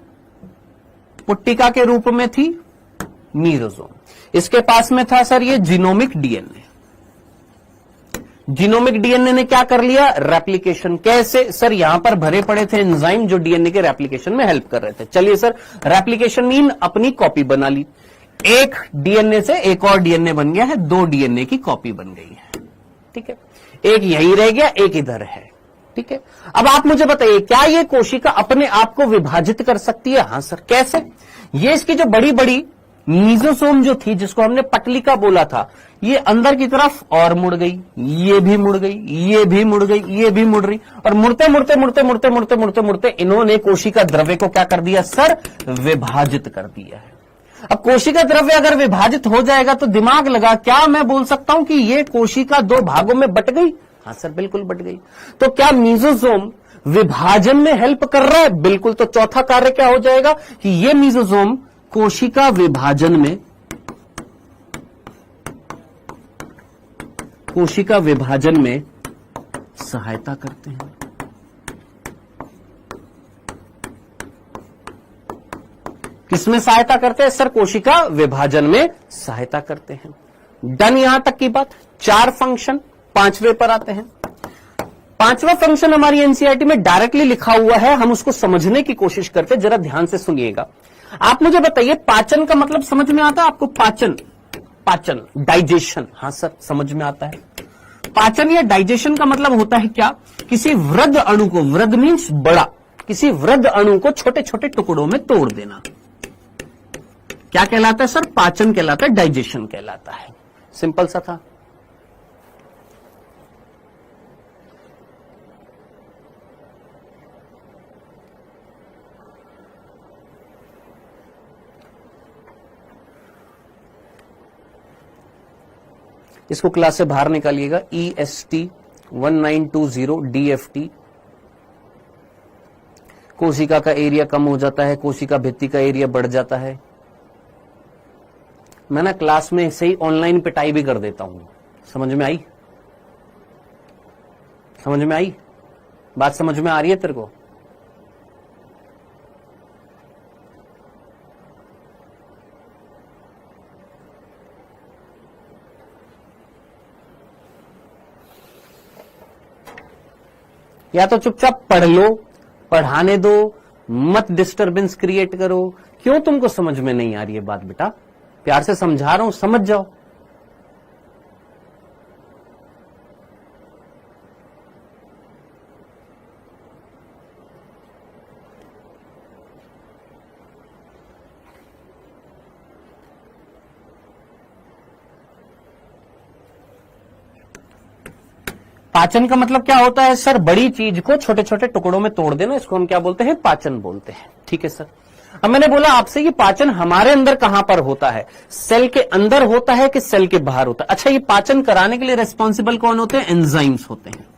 पुट्टिका के रूप में थी मीजोजोम। इसके पास में था सर ये जीनोमिक डीएनए। जीनोमिक डीएनए ने क्या कर लिया? रेप्लिकेशन। कैसे? सर यहां पर भरे पड़े थे एंजाइम जो डीएनए के रेप्लिकेशन में हेल्प कर रहे थे। चलिए सर, रेप्लिकेशन मीन अपनी कॉपी बना ली। एक डीएनए से एक और डीएनए बन गया है, 2 डीएनए की कॉपी बन गई है, ठीक है। एक यहीं रह गया, एक इधर है, ठीक है। अब आप मुझे बताइए, क्या ये कोशिका अपने आप को विभाजित कर सकती है? हां सर। कैसे? ये इसकी जो बड़ी बड़ी मीजोसोम जो थी, जिसको हमने पटलिका बोला था, ये अंदर की तरफ और मुड़ गई, ये भी मुड़ गई, ये भी मुड़ गई, ये भी मुड़ रही, और मुड़ते मुड़ते मुड़ते मुड़ते मुड़ते मुड़ते मुड़ते इन्होंने कोशिका द्रव्य को क्या कर दिया सर? विभाजित कर दिया है। अब कोशिका द्रव्य अगर विभाजित हो जाएगा तो दिमाग लगा, क्या मैं बोल सकता हूं कि ये कोशिका 2 भागों में बट गई? हाँ सर, बिल्कुल बट गई। तो क्या मीजोसोम विभाजन में हेल्प कर रहा है? बिल्कुल। तो चौथा कार्य क्या हो जाएगा कि ये मीजोसोम कोशिका विभाजन में सहायता करते हैं। किसमें सहायता करते हैं सर? कोशिका विभाजन में सहायता करते हैं। डन यहां तक की बात। 4 फंक्शन, 5वें पर आते हैं। 5वां फंक्शन हमारी एनसीईआरटी में डायरेक्टली लिखा हुआ है, हम उसको समझने की कोशिश करते हैं। जरा ध्यान से सुनिएगा। आप मुझे बताइए, पाचन का मतलब समझ में आता है आपको? पाचन, पाचन, डाइजेशन। हाँ सर, समझ में आता है। पाचन या डाइजेशन का मतलब होता है क्या? किसी वृद्ध अणु को, वृद्ध मीन्स बड़ा, किसी वृद्ध अणु को छोटे छोटे टुकड़ों में तोड़ देना। क्या कहलाता है सर? पाचन कहलाता है, डाइजेशन कहलाता है। सिंपल सा था। इसको क्लास से बाहर निकालिएगा। EST 1920 DFT। कोशिका का एरिया कम हो जाता है, कोशिका भित्ति का एरिया बढ़ जाता है। मैं ना क्लास में से ही ऑनलाइन पिटाई भी कर देता हूं। समझ में आई? समझ में आई? बात समझ में आ रही है तेरे को? या तो चुपचाप पढ़ लो, पढ़ाने दो, मत डिस्टरबेंस क्रिएट करो। क्यों तुमको समझ में नहीं आ रही है बात बेटा? प्यार से समझा रहा हूं, समझ जाओ। पाचन का मतलब क्या होता है सर? बड़ी चीज को छोटे छोटे टुकड़ों में तोड़ देना, इसको हम क्या बोलते हैं? पाचन बोलते हैं। ठीक है सर। अब मैंने बोला आपसे ये पाचन हमारे अंदर कहां पर होता है? सेल के अंदर होता है कि सेल के बाहर होता है? अच्छा, ये पाचन कराने के लिए रिस्पॉन्सिबल कौन होते हैं? एंजाइम्स होते हैं।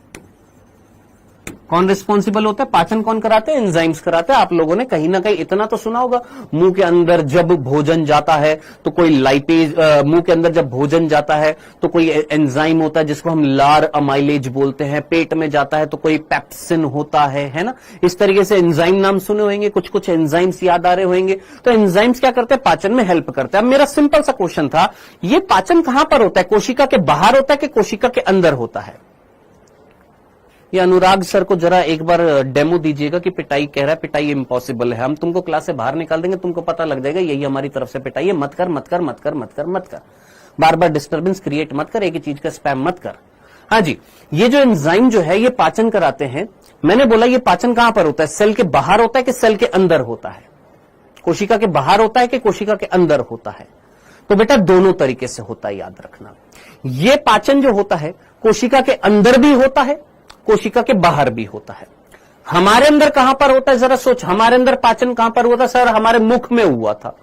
कौन रिस्पॉन्सिबल होता है? पाचन कौन कराते हैं? एंजाइम्स कराते हैं। आप लोगों ने कहीं ना कहीं इतना तो सुना होगा, मुंह के अंदर जब भोजन जाता है तो कोई लाइपेज, मुंह के अंदर जब भोजन जाता है तो कोई एंजाइम होता है जिसको हम लार अमाइलेज बोलते हैं। पेट में जाता है तो कोई पेप्सिन होता है ना? इस तरीके से एंजाइम नाम सुने होंगे, कुछ कुछ एंजाइम्स याद आ रहे होंगे। तो एंजाइम्स क्या करते हैं? पाचन में हेल्प करते हैं। अब मेरा सिंपल सा क्वेश्चन था, ये पाचन कहां पर होता है? कोशिका के बाहर होता है कि कोशिका के अंदर होता है? ये अनुराग सर को जरा एक बार डेमो दीजिएगा कि पिटाई कह रहा है, पिटाई इम्पॉसिबल है, हम तुमको क्लास से बाहर निकाल देंगे, तुमको पता लग जाएगा यही हमारी तरफ से पिटाई है। मत कर मत कर मत कर मत कर मत कर, बार बार डिस्टर्बेंस क्रिएट मत कर, एक ही चीज का स्पैम मत कर। हाँ जी, ये जो एंजाइम जो है ये पाचन कराते हैं। मैंने बोला ये पाचन कहां पर होता है? सेल के बाहर होता है कि सेल के अंदर होता है? कोशिका के बाहर होता है कि कोशिका के अंदर होता है? तो बेटा दोनों तरीके से होता है, याद रखना। ये पाचन जो होता है कोशिका के अंदर भी होता है, कोशिका के बाहर भी होता है। हमारे अंदर कहां पर होता है? जरा सोच, हमारे अंदर पाचन कहां पर हुआ था? सर हमारे मुख में हुआ था।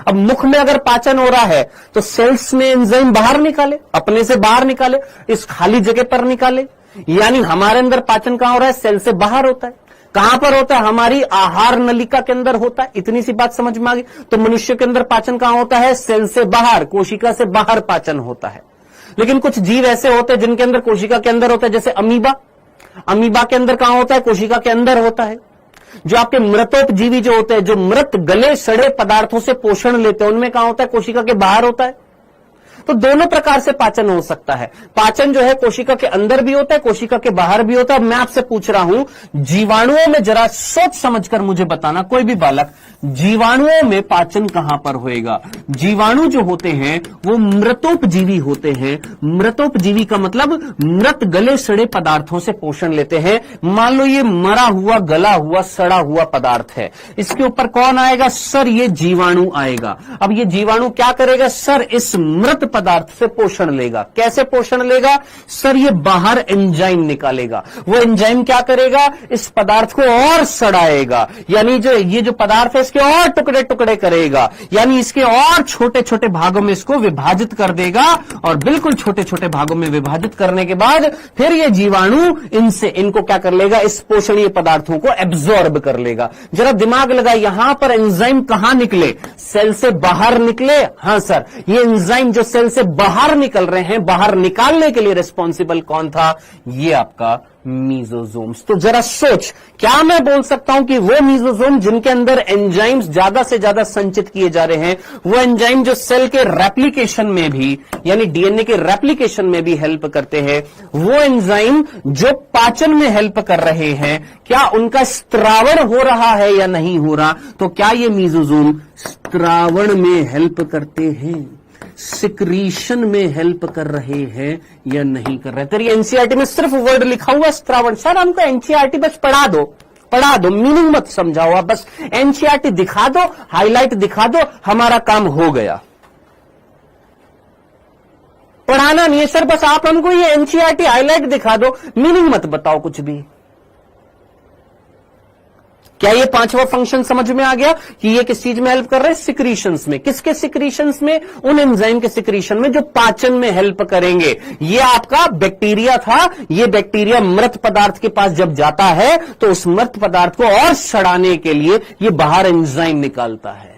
अब मुख में अगर पाचन हो रहा है तो सेल्स में एंजाइम बाहर निकाले, अपने से बाहर निकाले, इस खाली जगह पर निकाले। यानी हमारे अंदर पाचन कहां हो रहा है? सेल से बाहर होता है। कहां पर होता है? हमारी आहार नलिका के अंदर होता है। इतनी सी बात समझ में आ गई? तो मनुष्य के अंदर पाचन कहां होता है? सेल से बाहर, कोशिका से बाहर पाचन होता है। लेकिन कुछ जीव ऐसे होते हैं जिनके अंदर कोशिका के अंदर होता है, जैसे अमीबा। अमीबा के अंदर कहां होता है? कोशिका के अंदर होता है। जो आपके मृतोपजीवी जो होते हैं, जो मृत गले सड़े पदार्थों से पोषण लेते हैं, उनमें कहां होता है? कोशिका के बाहर होता है। तो दोनों प्रकार से पाचन हो सकता है। पाचन जो है कोशिका के अंदर भी होता है, कोशिका के बाहर भी होता है। मैं आपसे पूछ रहा हूं, जीवाणुओं में जरा सोच समझकर मुझे बताना, कोई भी बालक, जीवाणुओं में पाचन कहां पर होएगा? जीवाणु जो होते हैं वो मृतोपजीवी होते हैं। मृतोपजीवी का मतलब मृत गले सड़े पदार्थों से पोषण लेते हैं। मान लो ये मरा हुआ, गला हुआ, सड़ा हुआ पदार्थ है, इसके ऊपर कौन आएगा? सर ये जीवाणु आएगा। अब ये जीवाणु क्या करेगा? सर इस मृत पदार्थ से पोषण लेगा। कैसे पोषण लेगा? सर ये बाहर एंजाइम निकालेगा। वो एंजाइम क्या करेगा? इस पदार्थ को और सड़ाएगा, यानी जो ये जो पदार्थ है इसके और टुकड़े टुकड़े करेगा, यानी इसके और छोटे छोटे भागों में इसको विभाजित कर देगा। और बिल्कुल छोटे छोटे भागों में विभाजित करने के बाद फिर ये जीवाणु इनको क्या कर लेगा? इस पोषणीय पदार्थों को एब्जॉर्ब कर लेगा। जरा दिमाग लगा, यहां पर एंजाइम कहां निकले? सेल से बाहर निकले। हाँ सर, ये एंजाइम जो सेल से बाहर निकल रहे हैं, बाहर निकालने के लिए रिस्पॉन्सिबल कौन था? ये आपका मीजोजोम्स। तो जरा सोच, क्या मैं बोल सकता हूं कि वो मीजोजोम जिनके अंदर एंजाइम्स ज्यादा से ज्यादा संचित किए जा रहे हैं, वो एंजाइम जो सेल के रेप्लिकेशन में भी, यानी डीएनए के रेप्लिकेशन में भी हेल्प करते हैं, वो एंजाइम जो पाचन में हेल्प कर रहे हैं, क्या उनका स्त्रावण हो रहा है या नहीं हो रहा? तो क्या ये मीजोजोम स्त्रावण में हेल्प करते हैं, सिक्रीशन में हेल्प कर रहे हैं या नहीं कर रहे? तेरी एनसीईआरटी में सिर्फ वर्ड लिखा हुआ स्त्रावण। सर हमको एनसीईआरटी बस पढ़ा दो, मीनिंग मत समझाओ, आप बस एनसीईआरटी दिखा दो, हाईलाइट दिखा दो, हमारा काम हो गया। पढ़ाना नहीं है सर, बस आप हमको ये एनसीईआरटी हाईलाइट दिखा दो, मीनिंग मत बताओ कुछ भी। क्या ये पांचवा फंक्शन समझ में आ गया कि ये किस चीज में हेल्प कर रहे हैं? सिक्रीशंस में। किसके सिक्रीशंस में? उन एंजाइम के सिक्रीशन में जो पाचन में हेल्प करेंगे। ये आपका बैक्टीरिया था, ये बैक्टीरिया मृत पदार्थ के पास जब जाता है तो उस मृत पदार्थ को और सड़ाने के लिए ये बाहर एंजाइम निकालता है।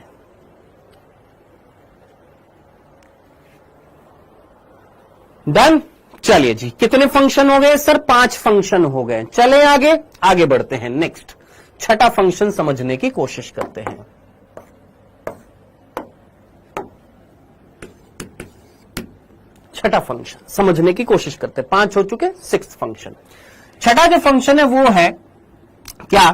डन। चलिए जी, कितने फंक्शन हो गए सर? 5 फंक्शन हो गए। चले आगे बढ़ते हैं। नेक्स्ट छठा फंक्शन समझने की कोशिश करते हैं। छठा फंक्शन समझने की कोशिश करते हैं। 5 हो चुके, 6th फंक्शन। छठा जो फंक्शन है वो है क्या?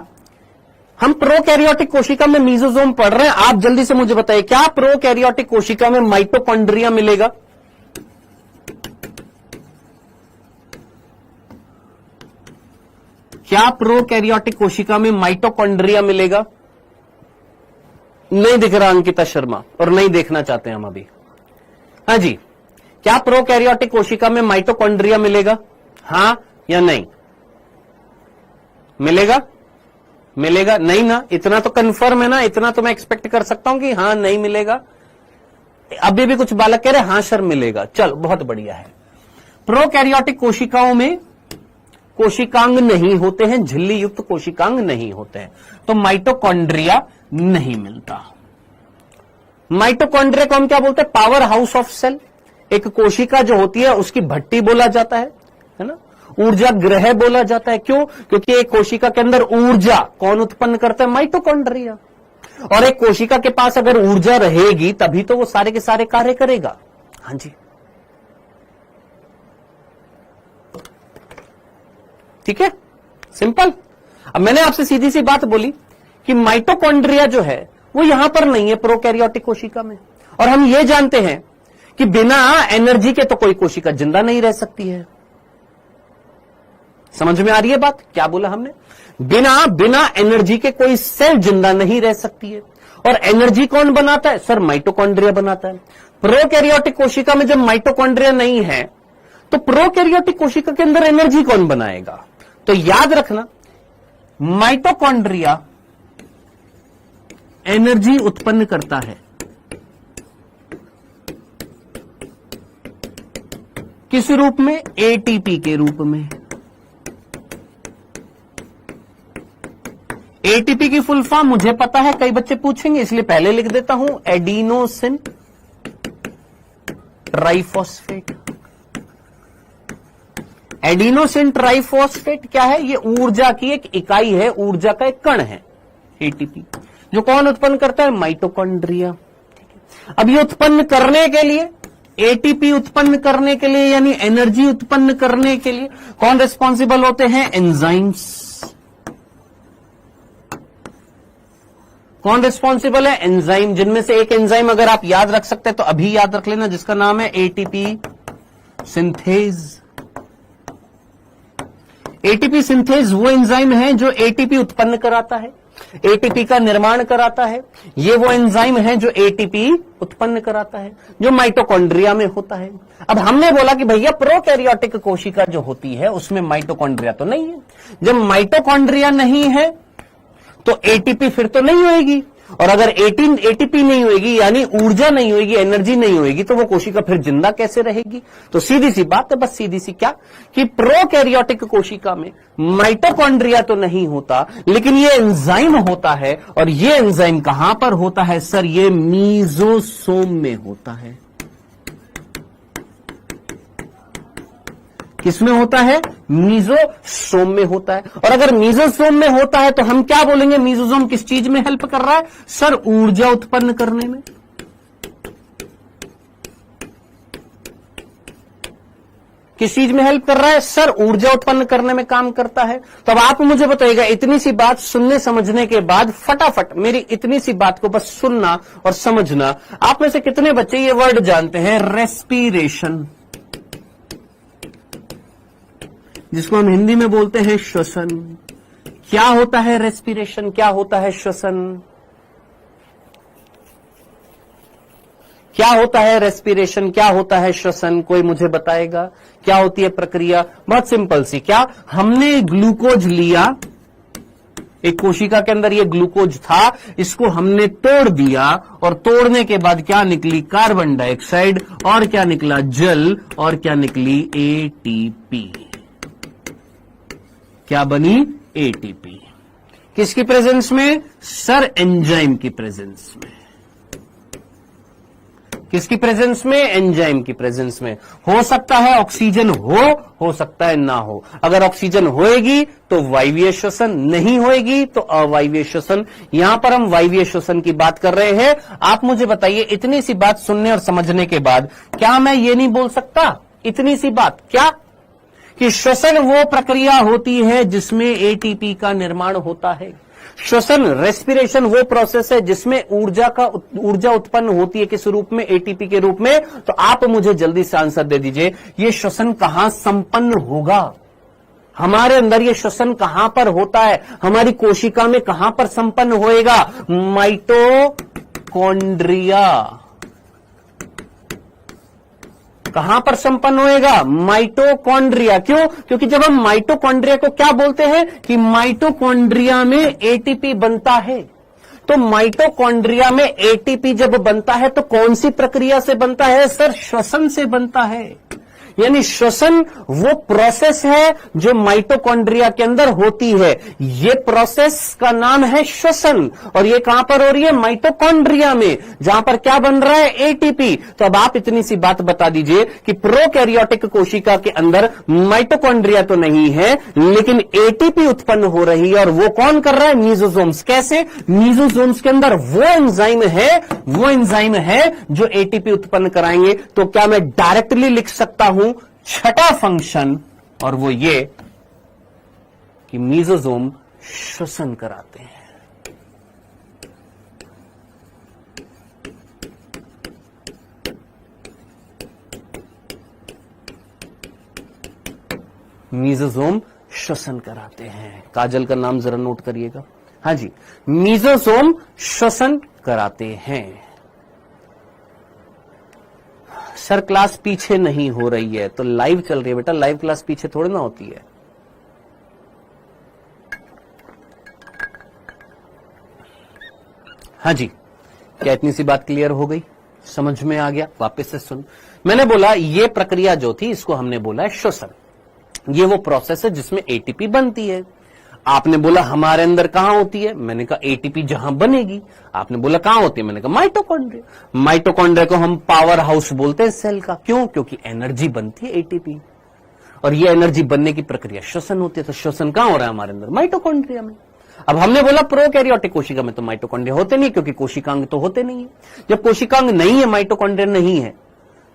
हम प्रोकैरियोटिक कोशिका में मीजोसोम पढ़ रहे हैं। आप जल्दी से मुझे बताइए, क्या प्रोकैरियोटिक कोशिका में माइटोकॉन्ड्रिया मिलेगा? क्या प्रोकैरियोटिक कोशिका में माइटोकॉन्ड्रिया मिलेगा? नहीं दिख रहा अंकिता शर्मा, और नहीं देखना चाहते हम अभी। हाँ जी, क्या प्रोकैरियोटिक कोशिका में माइटोकॉन्ड्रिया मिलेगा? हां या नहीं? मिलेगा? मिलेगा नहीं ना? इतना तो कंफर्म है ना? इतना तो मैं एक्सपेक्ट कर सकता हूं कि हां नहीं मिलेगा। अभी भी कुछ बालक कह रहे हां सर मिलेगा। चल, बहुत बढ़िया है। प्रोकैरियोटिक कोशिकाओं में कोशिकांग नहीं होते हैं, झिल्ली युक्त कोशिकांग नहीं होते हैं, तो माइटोकॉन्ड्रिया नहीं मिलता। माइटोकॉन्ड्रिया को हम क्या बोलते हैं? Power house of cell. एक कोशिका जो होती है उसकी भट्टी बोला जाता है ना? ऊर्जा ग्रह बोला जाता है। क्यों? क्योंकि एक कोशिका के अंदर ऊर्जा कौन उत्पन्न करता है? माइटोकॉन्ड्रिया। और एक कोशिका के पास अगर ऊर्जा रहेगी तभी तो वो सारे के सारे कार्य करेगा। हां जी, ठीक है, सिंपल। अब मैंने आपसे सीधी सी बात बोली कि माइटोकॉन्ड्रिया जो है वो यहां पर नहीं है प्रोकैरियोटिक कोशिका में। और हम ये जानते हैं कि बिना एनर्जी के तो कोई कोशिका जिंदा नहीं रह सकती है। समझ में आ रही है बात? क्या बोला हमने? बिना एनर्जी के कोई सेल जिंदा नहीं रह सकती है। और एनर्जी कौन बनाता है? सर माइटोकॉन्ड्रिया बनाता है। प्रोकैरियोटिक कोशिका में जब माइटोकॉन्ड्रिया नहीं है तो प्रोकैरियोटिक कोशिका के अंदर एनर्जी कौन बनाएगा? तो याद रखना, माइटोकॉन्ड्रिया एनर्जी उत्पन्न करता है। किस रूप में? एटीपी के रूप में। एटीपी की फुल फॉर्म मुझे पता है, कई बच्चे पूछेंगे इसलिए पहले लिख देता हूं, एडिनोसिन ट्राइफॉस्फेट। एडिनोसिन ट्राइफॉस्फेट क्या है? ये ऊर्जा की एक इकाई है, ऊर्जा का एक कण है एटीपी, जो कौन उत्पन्न करता है? माइटोकॉन्ड्रिया। अब ये उत्पन्न करने के लिए, एटीपी उत्पन्न करने के लिए यानी एनर्जी उत्पन्न करने के लिए कौन रिस्पॉन्सिबल होते हैं? एंजाइम्स। कौन रिस्पॉन्सिबल है? एंजाइम। जिनमें से एक एंजाइम अगर आप याद रख सकते हैं तो अभी याद रख लेना, जिसका नाम है एटीपी सिंथेज। एटीपी सिंथेज वो एंजाइम है जो एटीपी उत्पन्न कराता है, एटीपी का निर्माण कराता है। ये वो एंजाइम है जो एटीपी उत्पन्न कराता है, जो माइटोकॉन्ड्रिया में होता है। अब हमने बोला कि भैया प्रोकैरियोटिक कोशिका जो होती है उसमें माइटोकॉन्ड्रिया तो नहीं है। जब माइटोकॉन्ड्रिया नहीं है तो एटीपी फिर तो नहीं होएगी, और अगर एटीपी नहीं होएगी यानी ऊर्जा नहीं होएगी, एनर्जी नहीं होएगी, तो वो कोशिका फिर जिंदा कैसे रहेगी? तो सीधी सी बात है, बस सीधी सी क्या कि प्रोकैरियोटिक कोशिका में माइटोकॉन्ड्रिया तो नहीं होता, लेकिन ये एंजाइम होता है। और ये एंजाइम कहां पर होता है सर? ये मीजोसोम में होता है। किसमें होता है? मीजोसोम में होता है। और अगर मीजोसोम में होता है तो हम क्या बोलेंगे? मीजोसोम किस चीज में हेल्प कर रहा है? सर ऊर्जा उत्पन्न करने में। किस चीज में हेल्प कर रहा है? सर ऊर्जा उत्पन्न करने में काम करता है। तो अब आप मुझे बताइएगा, इतनी सी बात सुनने समझने के बाद फटाफट मेरी इतनी सी बात को बस सुनना और समझना। आप में से कितने बच्चे ये वर्ड जानते हैं? रेस्पिरेशन, जिसको हम हिंदी में बोलते हैं श्वसन। क्या होता है रेस्पिरेशन? क्या होता है श्वसन? क्या होता है रेस्पिरेशन? क्या होता है श्वसन? कोई मुझे बताएगा क्या होती है प्रक्रिया? बहुत सिंपल सी। क्या हमने ग्लूकोज लिया, एक कोशिका के अंदर ये ग्लूकोज था, इसको हमने तोड़ दिया, और तोड़ने के बाद क्या निकली? कार्बन डाइऑक्साइड, और क्या निकला? जल, और क्या निकली? एटीपी। क्या बनी? एटीपी। किसकी प्रेजेंस में? सर एंजाइम की प्रेजेंस में। किसकी प्रेजेंस में? एंजाइम की प्रेजेंस में। हो सकता है ऑक्सीजन हो सकता है ना हो। अगर ऑक्सीजन होएगी तो वायवीय श्वसन, नहीं होएगी तो अवायवीय श्वसन। यहां पर हम वायवीय श्वसन की बात कर रहे हैं। आप मुझे बताइए, इतनी सी बात सुनने और समझने के बाद क्या मैं ये नहीं बोल सकता, इतनी सी बात क्या, कि श्वसन वो प्रक्रिया होती है जिसमें एटीपी का निर्माण होता है। श्वसन, रेस्पिरेशन वो प्रोसेस है जिसमें ऊर्जा उत्पन्न होती है। किस रूप में? एटीपी के रूप में। तो आप मुझे जल्दी से आंसर दे दीजिए, ये श्वसन कहां संपन्न होगा? हमारे अंदर ये श्वसन कहां पर होता है? हमारी कोशिका में कहां पर संपन्न होएगा? माइटोकॉन्ड्रिया। कहां पर संपन्न होएगा? माइटोकॉन्ड्रिया। क्यों? क्योंकि जब हम माइटोकॉन्ड्रिया को क्या बोलते हैं कि माइटोकॉन्ड्रिया में एटीपी बनता है। तो माइटोकॉन्ड्रिया में एटीपी जब बनता है तो कौन सी प्रक्रिया से बनता है? सर, श्वसन से बनता है। यानी श्वसन वो प्रोसेस है जो माइटोकॉन्ड्रिया के अंदर होती है। ये प्रोसेस का नाम है श्वसन, और ये कहां पर हो रही है? माइटोकॉन्ड्रिया में, जहां पर क्या बन रहा है? एटीपी। तो अब आप इतनी सी बात बता दीजिए कि प्रोकैरियोटिक कोशिका के अंदर माइटोकॉन्ड्रिया तो नहीं है, लेकिन एटीपी उत्पन्न हो रही है, और वो कौन कर रहा है? मीजोसोम्स। कैसे? मीजोसोम्स के अंदर वो एंजाइम है जो एटीपी उत्पन्न कराएंगे। तो क्या मैं डायरेक्टली लिख सकता हूं छठा फंक्शन, और वो ये कि मीजोसोम श्वसन कराते हैं। मीजोसोम श्वसन कराते हैं। काजल का नाम जरा नोट करिएगा। हाँ जी, मीजोसोम श्वसन कराते हैं। सर, क्लास पीछे नहीं हो रही है। तो लाइव चल रही है बेटा, लाइव क्लास पीछे थोड़ी ना होती है। हाँ जी, क्या इतनी सी बात क्लियर हो गई? समझ में आ गया? वापस से सुन, मैंने बोला ये प्रक्रिया जो थी इसको हमने बोला है श्वसन। ये वो प्रोसेस है जिसमें एटीपी बनती है। आपने बोला हमारे अंदर कहां होती है? मैंने कहा एटीपी जहां बनेगी। आपने बोला कहां होती है? मैंने कहा माइटोकॉन्ड्रिया। माइटोकॉन्ड्रिया को हम पावर हाउस बोलते हैं सेल का। क्यों? क्योंकि एनर्जी बनती है एटीपी, और ये एनर्जी बनने की प्रक्रिया श्वसन होती है। तो श्वसन कहां हो रहा है हमारे अंदर? माइटोकॉन्ड्रिया में। अब हमने बोला प्रोकैरियोटिक कोशिका में तो माइटोकॉन्ड्रिया होते नहीं, क्योंकि कोशिकांग तो होते नहीं है। जब कोशिकांग नहीं है, माइटोकॉन्ड्रिया नहीं है,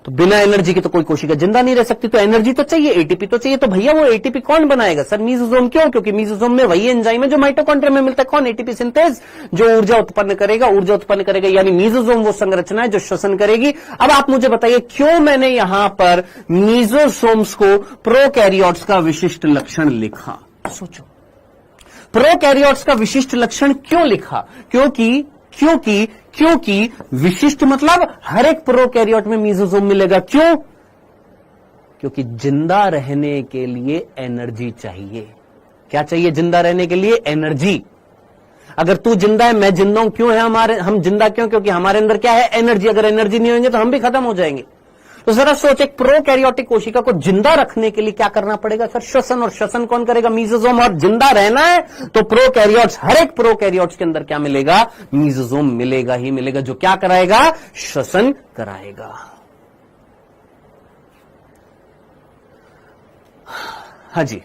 तो बिना एनर्जी के तो कोई कोशिका जिंदा नहीं रह सकती। तो एनर्जी तो चाहिए, एटीपी तो चाहिए। तो भैया वो एटीपी कौन बनाएगा? Sir, mesosome. क्यों? क्योंकि मीजोसोम में वही एंजाइम है जो माइटोकॉन्ड्रिया में मिलता है। कौन? एटीपी सिंथेज, जो ऊर्जा उत्पन्न करेगा। यानी मीजोसोम वो संरचना है जो श्वसन करेगी। अब आप मुझे बताइए, क्यों मैंने यहां पर मीजोसोम्स को प्रोकैरियोट्स का विशिष्ट लक्षण लिखा? सोचो, प्रोकैरियोट्स का विशिष्ट लक्षण क्यों लिखा? क्योंकि विशिष्ट मतलब हर एक प्रोकैरियोट में मीजोसोम मिलेगा। क्यों? क्योंकि जिंदा रहने के लिए एनर्जी चाहिए। क्या चाहिए जिंदा रहने के लिए? एनर्जी। अगर तू जिंदा है, मैं जिंदा हूं, क्यों है हम जिंदा? क्यों? क्योंकि हमारे अंदर क्या है? एनर्जी। अगर एनर्जी नहीं होंगे तो हम भी खत्म हो जाएंगे। तो जरा सोच, एक प्रोकैरियोटिक कोशिका को जिंदा रखने के लिए क्या करना पड़ेगा? सर, श्वसन। और श्वसन कौन करेगा? मीजोसोम। और जिंदा रहना है तो प्रोकैरियोट्स, हर एक प्रोकैरियोट्स के अंदर क्या मिलेगा? मीजोसोम मिलेगा ही मिलेगा, जो क्या कराएगा? श्वसन कराएगा। हाँ जी,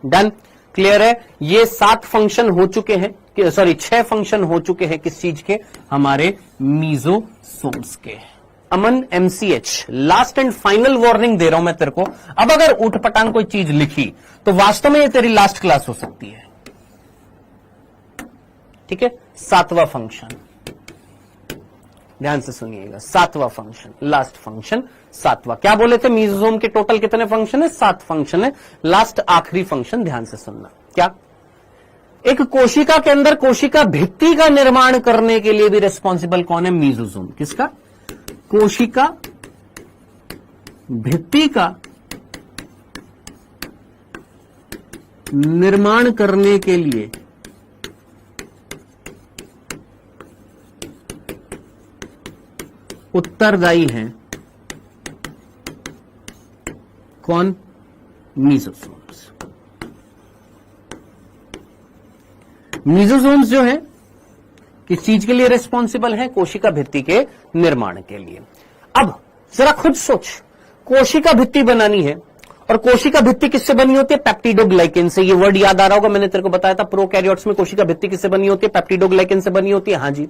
डन, क्लियर है। ये 7 फंक्शन हो चुके हैं, 6 फंक्शन हो चुके हैं। किस चीज के? हमारे मीजोसोम्स के। Aman MCH, last and final warning दे रहा हूं मैं तेरे को। अब अगर उठपटांग कोई चीज लिखी तो वास्तव में ये तेरी लास्ट क्लास हो सकती है। ठीक है, 7वां फंक्शन, ध्यान से सुनिएगा। 7वां फंक्शन, लास्ट फंक्शन 7वां। क्या बोले थे? मीजोसोम के टोटल कितने फंक्शन है? 7 फंक्शन है। लास्ट आखिरी फंक्शन ध्यान से सुनना। क्या? एक कोशिका के अंदर कोशिका भित्ति का निर्माण करने के लिए भी रिस्पॉन्सिबल कौन है? मीजोसोम। किसका? कोशिका भित्ति का निर्माण करने के लिए उत्तरदायी हैं कौन? मीजोसोम्स। मीजोसोम्स जो है किस चीज के लिए रिस्पॉन्सिबल है? कोशिका भित्ति के निर्माण के लिए। अब जरा खुद सोच, कोशिका भित्ति बनानी है और कोशिका भित्ति किससे बनी होती है? पेप्टिडोग्लाइकेन से। ये वर्ड याद आ रहा होगा, मैंने तेरे को बताया था प्रोकैरियोट्स में कोशिका भित्ति किससे बनी होती है? पेप्टिडोग्लाइकेन से बनी होती है। हाँ जी,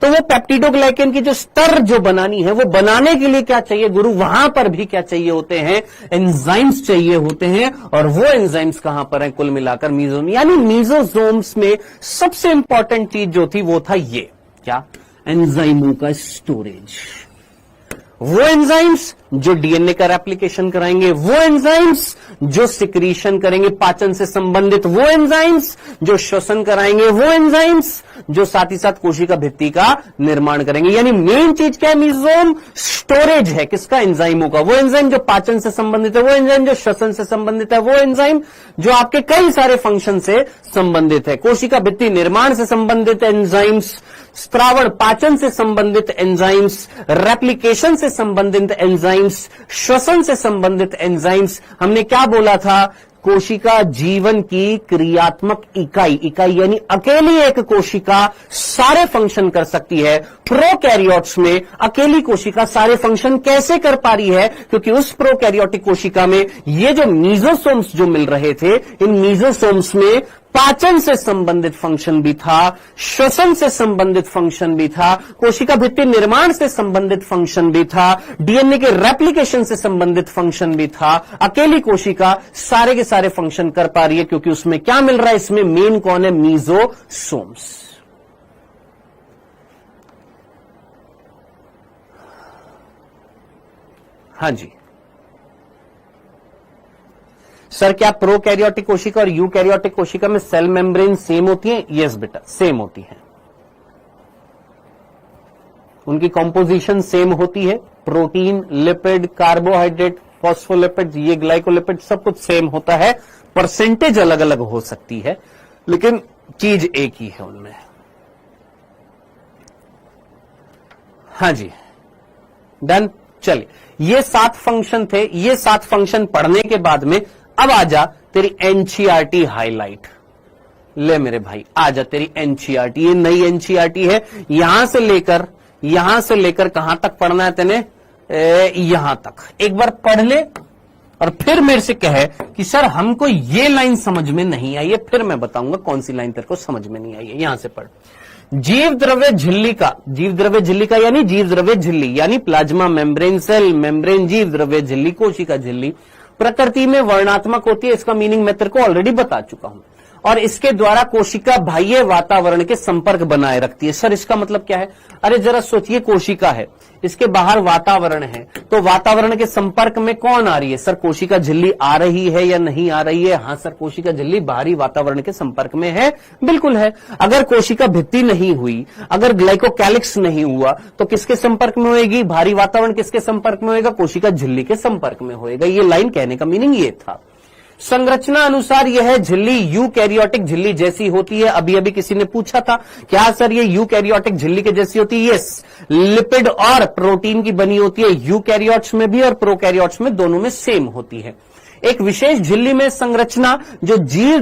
तो वो पेप्टिडोग्लाइकेन की जो स्तर जो बनानी है, वो बनाने के लिए क्या चाहिए गुरु? वहां पर भी क्या चाहिए होते हैं? एंजाइम्स चाहिए होते हैं। और वो एंजाइम्स कहां पर है? कुल मिलाकर मीजोम, यानी मीजोसोम्स में सबसे इंपॉर्टेंट चीज जो थी वो था ये क्या? एंजाइमों का स्टोरेज। वो एंजाइम्स जो डीएनए का रेप्लिकेशन कराएंगे, वो एंजाइम्स जो सिक्रीशन करेंगे पाचन से संबंधित, वो एंजाइम्स जो श्वसन कराएंगे, वो एंजाइम्स जो साथ ही साथ कोशिका भित्ति का निर्माण करेंगे। यानी मेन चीज क्या है? मीजोम स्टोरेज है किसका? एंजाइमों का। वो एंजाइम जो पाचन से संबंधित है, वो एंजाइम जो श्वसन से संबंधित है, वो एंजाइम जो आपके कई सारे फंक्शन से संबंधित है। कोशिका भित्ति निर्माण से संबंधित एंजाइम्स, स्त्रावण पाचन से संबंधित एंजाइम्स, रेप्लिकेशन से संबंधित एंजाइम्स, श्वसन से संबंधित एंजाइम्स। हमने क्या बोला था? कोशिका जीवन की क्रियात्मक इकाई यानी अकेली एक कोशिका सारे फंक्शन कर सकती है। प्रोकैरियोट्स में अकेली कोशिका सारे फंक्शन कैसे कर पा रही है? क्योंकि उस प्रोकैरियोटिक कोशिका में ये जो मीजोसोम्स जो मिल रहे थे, इन मीजोसोम्स में पाचन से संबंधित फंक्शन भी था, श्वसन से संबंधित फंक्शन भी था, कोशिका भित्ति निर्माण से संबंधित फंक्शन भी था, डीएनए के रेप्लिकेशन से संबंधित फंक्शन भी था। अकेली कोशिका सारे के सारे फंक्शन कर पा रही है क्योंकि उसमें क्या मिल रहा है? इसमें मेन कौन है? मीजोसोम्स। हां जी सर, क्या प्रोकैरियोटिक कोशिका और यूकैरियोटिक कोशिका में सेल मेम्ब्रेन सेम होती है? यस बेटा, सेम होती है। उनकी कॉम्पोजिशन सेम होती है। प्रोटीन, लिपिड, कार्बोहाइड्रेट, फॉस्फोलिपिड, ये ग्लाइकोलिपिड सब कुछ सेम होता है। परसेंटेज अलग अलग हो सकती है लेकिन चीज एक ही है उनमें। हां जी, डन। चलिए, ये 7 फंक्शन थे। ये 7 फंक्शन पढ़ने के बाद में अब आजा तेरी एनसीईआरटी हाईलाइट। ले मेरे भाई, आजा तेरी एनसीईआरटी। ये नई एनसीईआरटी है। यहां से लेकर कहां तक पढ़ना है तेने? यहां तक एक बार पढ़ ले और फिर मेरे से कहे कि सर हमको ये लाइन समझ में नहीं आई है। फिर मैं बताऊंगा कौन सी लाइन तेरे को समझ में नहीं आई है। यहां से पढ़। जीव द्रव्य झिल्ली का यानी जीव द्रव्य झिल्ली यानी प्लाज्मा मेम्ब्रेन सेल, मेम्ब्रेन जीव द्रव्य झिल्ली, कोशिका झिल्ली प्रकृति में वर्णात्मक होती है। इसका मीनिंग मैं तेरे को ऑलरेडी बता चुका हूं। और इसके द्वारा कोशिका बाह्य वातावरण के संपर्क बनाए रखती है। सर इसका मतलब क्या है? अरे जरा सोचिए, कोशिका है, इसके बाहर वातावरण है, तो वातावरण के संपर्क में कौन आ रही है? सर कोशिका झिल्ली आ रही है या नहीं आ रही है? हां सर, कोशिका झिल्ली बाहरी वातावरण के संपर्क में है, बिल्कुल है। अगर कोशिका भित्ति नहीं हुई, अगर ग्लाइकोकैलिक्स नहीं हुआ, तो किसके संपर्क में होएगी? बाहरी वातावरण किसके संपर्क में होएगा? कोशिका झिल्ली के संपर्क में होएगा। ये लाइन कहने का मीनिंग ये था। संरचना अनुसार यह झिल्ली यूकैरियोटिक झिल्ली जैसी होती है। अभी अभी किसी ने पूछा था, क्या सर ये यूकैरियोटिक झिल्ली के जैसी होती है? यस, लिपिड और प्रोटीन की बनी होती है। यूकैरियोट्स में भी और प्रोकैरियोट्स में, दोनों में सेम होती है। एक विशेष झिल्ली में संरचना जो जीव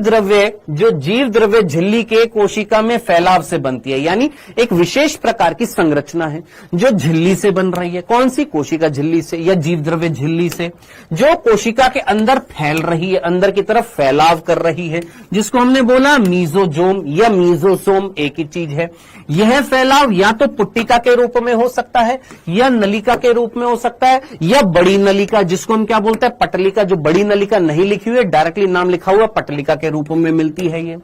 द्रव्य झिल्ली के कोशिका में फैलाव से बनती है, यानी एक विशेष प्रकार की संरचना है जो झिल्ली से बन रही है। कौन सी? कोशिका झिल्ली से या जीव द्रव्य झिल्ली से, जो कोशिका के अंदर फैल रही है, अंदर की तरफ फैलाव कर रही है, जिसको हमने बोला मीजोजोम या मीजोसोम, एक ही चीज है। यह फैलाव या तो पुट्टिका के रूप में हो सकता है, या नलिका के रूप में हो सकता है, या बड़ी नलिका, जिसको हम क्या बोलते हैं? पटलिका। जो बड़ी नलिका नहीं लिखी हुई है, डायरेक्टली नाम लिखा हुआ, पटलिका के रूप में मिलती है ये।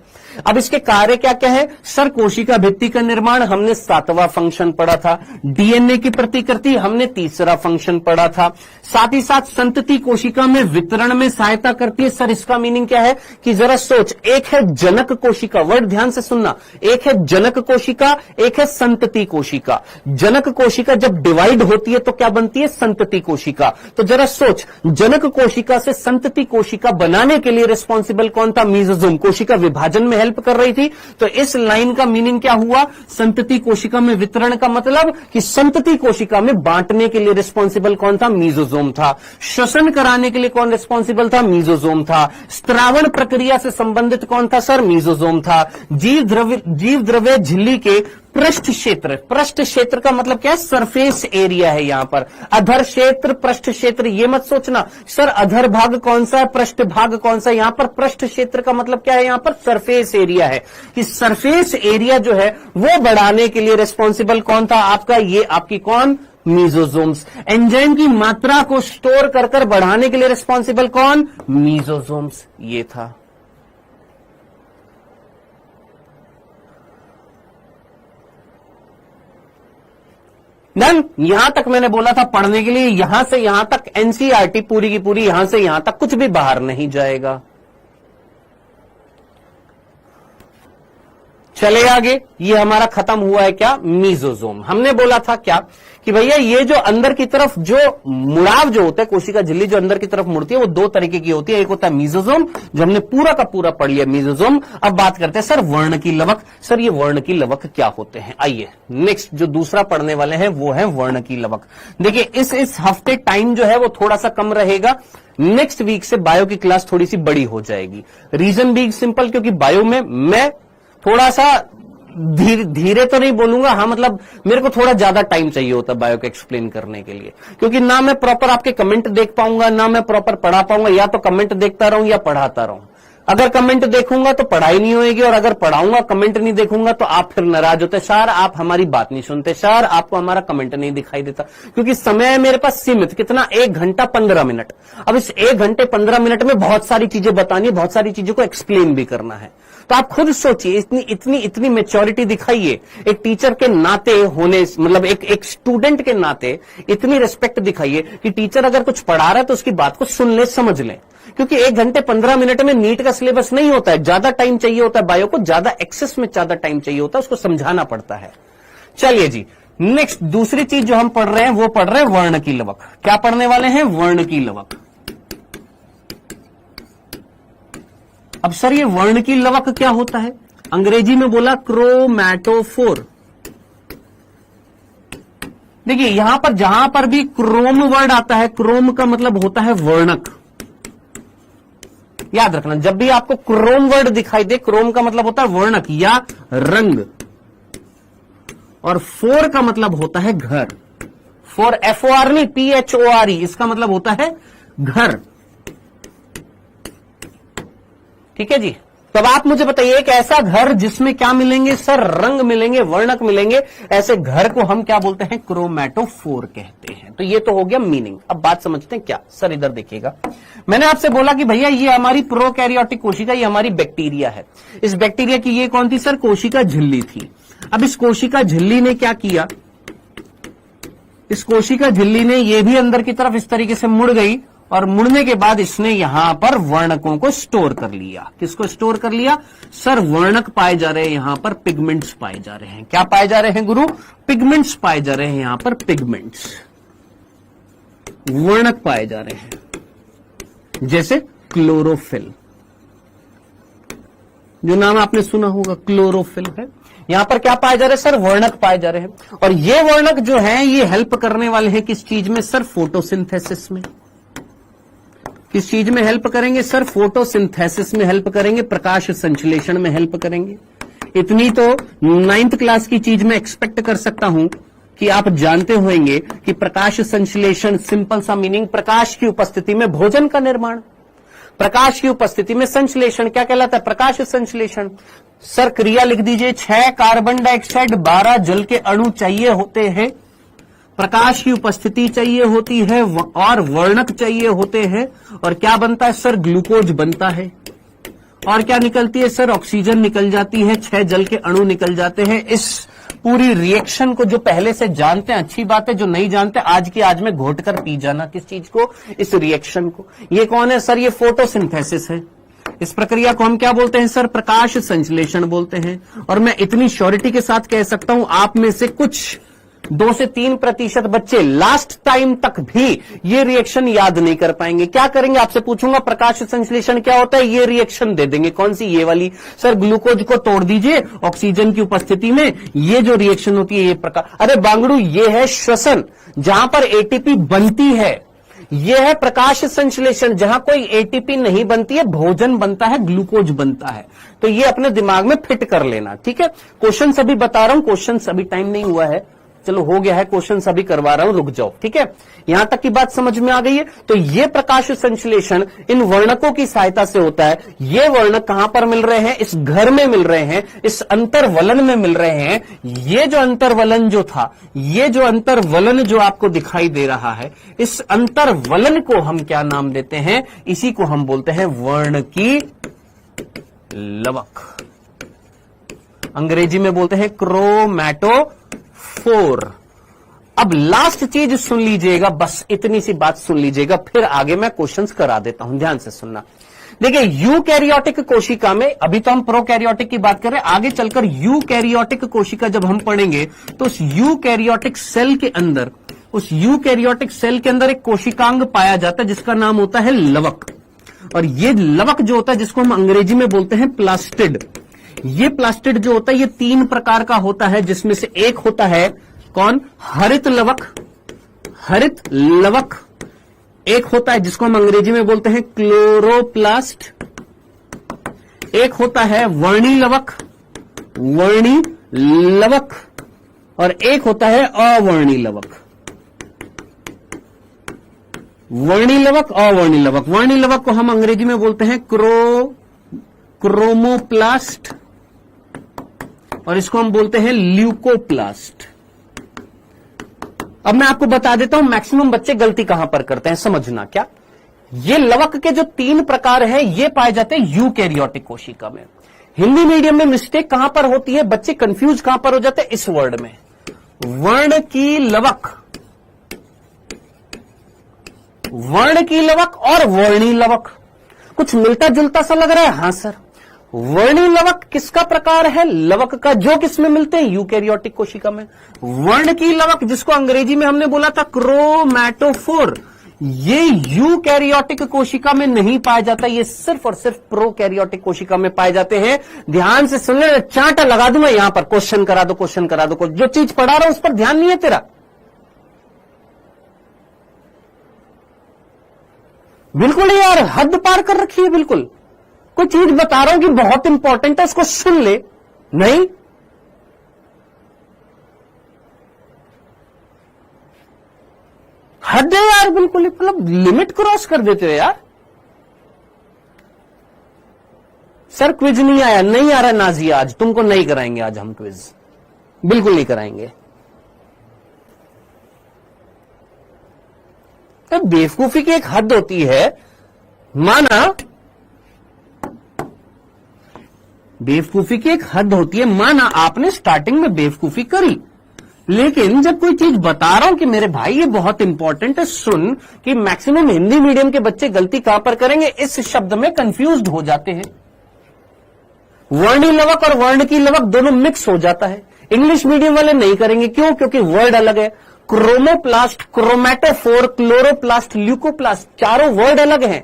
अब इसके कार्य क्या क्या है? सर कोशिका भित्ति का निर्माण हमने 7वां फंक्शन पढ़ा था। डीएनए की प्रतिकृति हमने 3रा फंक्शन पढ़ा था। साथ ही साथ संतति कोशिका में वितरण में सहायता करती है। सर इसका मीनिंग क्या है? कि जरा सोच, एक है जनक कोशिका, वर्ड ध्यान से सुनना, एक है जनक कोशिका, एक है संतति कोशिका। जनक कोशिका जब डिवाइड होती है तो क्या बनती है? संतति कोशिका। तो जरा सोच, जनक कोशिका से संतति कोशिका बनाने के लिए रिस्पॉन्सिबल कौन था? मीजोसोम। कोशिका विभाजन में हेल्प कर रही थी। तो इस लाइन का मीनिंग क्या हुआ? संतति कोशिका में वितरण का मतलब कि संतति कोशिका में बांटने के लिए रिस्पॉन्सिबल कौन था? मीजोसोम था। श्वसन कराने के लिए कौन रिस्पॉन्सिबल था? मीजोसोम था। स्त्रावण प्रक्रिया से संबंधित कौन था? सर मीजोसोम था। जीव द्रव्य झिल्ली के पृष्ठ क्षेत्र, पृष्ठ क्षेत्र का मतलब क्या है? सरफेस एरिया है यहां पर। अधर क्षेत्र, पृष्ठ क्षेत्र, ये मत सोचना सर अधर भाग कौन सा है, पृष्ठ भाग कौन सा है। यहां पर पृष्ठ क्षेत्र का मतलब क्या है? यहां पर सरफेस एरिया है। कि सरफेस एरिया जो है वो बढ़ाने के लिए रिस्पॉन्सिबल कौन था आपका? ये आपकी कौन? मीजोजोम्स। एंजाइम की मात्रा को स्टोर कर बढ़ाने के लिए रिस्पॉन्सिबल कौन? मीजोजोम्स। ये था। डन। यहां तक मैंने बोला था पढ़ने के लिए, यहां से यहां तक एनसीईआरटी पूरी की पूरी, यहां से यहां तक कुछ भी बाहर नहीं जाएगा। चले आगे, ये हमारा खत्म हुआ है क्या? मीजोजोम। हमने बोला था क्या कि भैया ये जो अंदर की तरफ जो मुड़ाव जो होता है, कोशिका झिल्ली जो अंदर की तरफ मुड़ती है वो दो तरीके की होती है। एक होता है मीजोजोम, जो हमने पूरा का पूरा पढ़ लिया मीजोजोम। अब बात करते हैं सर वर्ण की लवक। सर ये वर्ण की लवक क्या होते हैं? आइए नेक्स्ट जो दूसरा पढ़ने वाले हैं वो है वर्ण की लवक। देखिए इस हफ्ते टाइम जो है वो थोड़ा सा कम रहेगा। नेक्स्ट वीक से बायो की क्लास थोड़ी सी बड़ी हो जाएगी। रीजन भी सिंपल, क्योंकि बायो में मैं थोड़ा सा धीरे तो नहीं बोलूंगा, हाँ मतलब मेरे को थोड़ा ज्यादा टाइम चाहिए होता है बायो को एक्सप्लेन करने के लिए, क्योंकि ना मैं प्रॉपर आपके कमेंट देख पाऊंगा, ना मैं प्रॉपर पढ़ा पाऊंगा। या तो कमेंट देखता रहूं या पढ़ाता रहूं। अगर कमेंट देखूंगा तो पढ़ाई नहीं होगी, और अगर पढ़ाऊंगा कमेंट नहीं देखूंगा तो आप फिर नाराज होते, सर आप हमारी बात नहीं सुनते, सर आपको हमारा कमेंट नहीं दिखाई देता। क्योंकि समय है मेरे पास सीमित, कितना? 1 घंटा 15 मिनट। अब इस 1 घंटे 15 मिनट में बहुत सारी चीजें बतानी है, बहुत सारी चीजों को एक्सप्लेन भी करना है। तो आप खुद सोचिए, इतनी मैच्योरिटी दिखाइए एक टीचर के नाते होने, मतलब एक स्टूडेंट के नाते इतनी रिस्पेक्ट दिखाइए कि टीचर अगर कुछ पढ़ा रहा है तो उसकी बात को सुन ले, समझ ले। क्योंकि 1 घंटे 15 मिनट में नीट का सिलेबस नहीं होता है, ज्यादा टाइम चाहिए होता है बायो को, ज्यादा एक्सेस में ज्यादा टाइम चाहिए होता है, उसको समझाना पड़ता है। चलिए जी, नेक्स्ट दूसरी चीज जो हम पढ़ रहे हैं वो पढ़ रहे हैं वर्ण की लवक। क्या पढ़ने वाले हैं? वर्ण की लवक। अब सर ये वर्ण की लवक क्या होता है? अंग्रेजी में बोला क्रोमैटोफोर। देखिए यहां पर जहां पर भी क्रोम वर्ड आता है, क्रोम का मतलब होता है वर्णक। याद रखना, जब भी आपको क्रोम वर्ड दिखाई दे, क्रोम का मतलब होता है वर्णक या रंग, और फोर का मतलब होता है घर। फोर FOR नहीं, PHORE, इसका मतलब होता है घर। ठीक है जी। तो अब आप मुझे बताइए, एक ऐसा घर जिसमें क्या मिलेंगे सर? रंग मिलेंगे, वर्णक मिलेंगे, ऐसे घर को हम क्या बोलते हैं? क्रोमैटोफोर कहते हैं। तो ये तो हो गया मीनिंग। अब बात समझते हैं क्या? सर इधर देखिएगा, मैंने आपसे बोला कि भैया ये हमारी प्रोकैरियोटिक कोशिका, ये हमारी बैक्टीरिया है। इस बैक्टीरिया की ये कौन थी सर? कोशिका झिल्ली थी। अब इस कोशिका झिल्ली ने क्या किया? इस कोशिका झिल्ली ने ये भी अंदर की तरफ इस तरीके से मुड़ गई, और मुड़ने के बाद इसने यहां पर वर्णकों को स्टोर कर लिया। किसको स्टोर कर लिया सर? वर्णक पाए जा रहे हैं यहां पर, पिगमेंट्स पाए जा रहे हैं। क्या पाए जा रहे हैं गुरु? पिगमेंट्स पाए जा रहे हैं यहां पर, पिगमेंट्स, वर्णक पाए जा रहे हैं। जैसे क्लोरोफिल, जो नाम आपने सुना होगा, क्लोरोफिल है। यहां पर क्या पाए जा रहे हैं सर? वर्णक पाए जा रहे हैं। और ये वर्णक जो है ये हेल्प करने वाले हैं किस चीज में सर? फोटोसिंथेसिस में। किस चीज में हेल्प करेंगे सर? फोटोसिंथेसिस में हेल्प करेंगे, प्रकाश संश्लेषण में हेल्प करेंगे। इतनी तो 9th क्लास की चीज में एक्सपेक्ट कर सकता हूं कि आप जानते होंगे कि प्रकाश संश्लेषण, सिंपल सा मीनिंग, प्रकाश की उपस्थिति में भोजन का निर्माण, प्रकाश की उपस्थिति में संश्लेषण। क्या कहलाता है? प्रकाश संश्लेषण। सर क्रिया लिख दीजिए, 6 कार्बन डाइऑक्साइड 12 जल के अणु चाहिए होते हैं, प्रकाश की उपस्थिति चाहिए होती है, और वर्णक चाहिए होते हैं। और क्या बनता है सर? ग्लूकोज बनता है। और क्या निकलती है सर? ऑक्सीजन निकल जाती है, 6 जल के अणु निकल जाते हैं। इस पूरी रिएक्शन को जो पहले से जानते हैं अच्छी बात है, जो नहीं जानते आज की आज में घोट कर पी जाना। किस चीज को? इस रिएक्शन को। ये कौन है सर? ये फोटोसिंथेसिस है। इस प्रक्रिया को हम क्या बोलते हैं सर? प्रकाश संश्लेषण बोलते हैं। और मैं इतनी श्योरिटी के साथ कह सकता हूं, आप में से कुछ 2 से 3% बच्चे लास्ट टाइम तक भी ये रिएक्शन याद नहीं कर पाएंगे। क्या करेंगे? आपसे पूछूंगा प्रकाश संश्लेषण क्या होता है, ये रिएक्शन दे देंगे। कौन सी? ये वाली। सर ग्लूकोज को तोड़ दीजिए ऑक्सीजन की उपस्थिति में, ये जो रिएक्शन होती है ये प्रकाश। अरे बांगड़ू, ये है श्वसन, जहां पर ATP बनती है। यह है प्रकाश संश्लेषण, जहां कोई एटीपी नहीं बनती है, भोजन बनता है, ग्लूकोज बनता है। तो ये अपने दिमाग में फिट कर लेना, ठीक है। क्वेश्चन अभी बता रहा हूं, क्वेश्चन अभी टाइम नहीं हुआ है, चलो हो गया है, क्वेश्चन अभी करवा रहा हूं, रुक जाओ, ठीक है। यहां तक की बात समझ में आ गई है। तो ये प्रकाश संश्लेषण इन वर्णकों की सहायता से होता है। ये वर्णक कहां पर मिल रहे हैं? इस घर में मिल रहे हैं, इस अंतर्वलन में मिल रहे हैं। ये जो अंतर्वलन जो था, ये जो अंतर्वलन जो आपको दिखाई दे रहा है, इस अंतर्वलन को हम क्या नाम देते हैं? इसी को हम बोलते हैं वर्ण की लवक, अंग्रेजी में बोलते हैं क्रोमैटोफोर। अब लास्ट चीज सुन लीजिएगा, बस इतनी सी बात सुन लीजिएगा, फिर आगे मैं क्वेश्चंस करा देता हूं, ध्यान से सुनना। देखिए, यूकैरियोटिक कोशिका में, अभी तो हम प्रोकैरियोटिक की बात कर रहे हैं, आगे चलकर यूकैरियोटिक कोशिका जब हम पढ़ेंगे तो उस यूकैरियोटिक सेल के अंदर, उस यूकैरियोटिक सेल के अंदर एक कोशिकांग पाया जाता है जिसका नाम होता है लवक। और ये लवक जो होता है, जिसको हम अंग्रेजी में बोलते हैं प्लास्टिड, ये प्लास्टिड जो होता है ये 3 प्रकार का होता है, जिसमें से एक होता है कौन? हरित लवक, हरित लवक। एक होता है जिसको हम अंग्रेजी में बोलते हैं क्लोरोप्लास्ट, एक होता है वर्णी लवक, वर्णी लवक, और एक होता है अवर्णी लवक, वर्णी लवक, अवर्णी लवक। वर्णी लवक को हम अंग्रेजी में बोलते हैं क्रोमोप्लास्ट, और इसको हम बोलते हैं ल्यूकोप्लास्ट। अब मैं आपको बता देता हूं मैक्सिमम बच्चे गलती कहां पर करते हैं, समझना क्या। ये लवक के जो 3 प्रकार हैं, ये पाए जाते हैं यूकैरियोटिक कोशिका में। हिंदी मीडियम में मिस्टेक कहां पर होती है, बच्चे कंफ्यूज कहां पर हो जाते हैं? इस वर्ड में, वर्ण की लवक, वर्ण की लवक और वर्णी लवक। कुछ मिलता जुलता सा लग रहा है? हां सर। वर्णी लवक किसका प्रकार है? लवक का, जो किसमें मिलते हैं? यूकैरियोटिक कोशिका में। वर्ण की लवक, जिसको अंग्रेजी में हमने बोला था क्रोमैटोफोर, ये यूकैरियोटिक कोशिका में नहीं पाया जाता, ये सिर्फ और सिर्फ प्रोकैरियोटिक कोशिका में पाए जाते हैं। ध्यान से सुन ले, चांटा लगा दूंगा यहां पर, क्वेश्चन करा दो, क्वेश्चन करा दो। जो चीज पढ़ा रहा हूं उस पर ध्यान नहीं है तेरा, बिल्कुल यार, हद पार कर रखी है बिल्कुल। कोई चीज बता रहा हूं कि बहुत इंपॉर्टेंट है, उसको सुन ले, नहीं हद है यार, बिल्कुल मतलब लिमिट क्रॉस कर देते हो यार। सर क्विज नहीं आया, नहीं आ रहा नाजिया, आज तुमको नहीं कराएंगे, आज हम क्विज बिल्कुल नहीं कराएंगे। तो बेवकूफी की एक हद होती है, माना बेवकूफी की एक हद होती है, माना आपने स्टार्टिंग में बेवकूफी करी, लेकिन जब कोई चीज बता रहा हूं कि मेरे भाई ये बहुत इंपॉर्टेंट है, सुन, कि मैक्सिमम हिंदी मीडियम के बच्चे गलती कहां पर करेंगे? इस शब्द में कंफ्यूज्ड हो जाते हैं। वर्णी लवक और वर्ण की लवक दोनों मिक्स हो जाता है। इंग्लिश मीडियम वाले नहीं करेंगे, क्यों? क्योंकि वर्ड अलग है। क्रोमोप्लास्ट, क्रोमैटोफोर, क्लोरोप्लास्ट, ल्यूकोप्लास्ट, चारों वर्ड अलग हैं।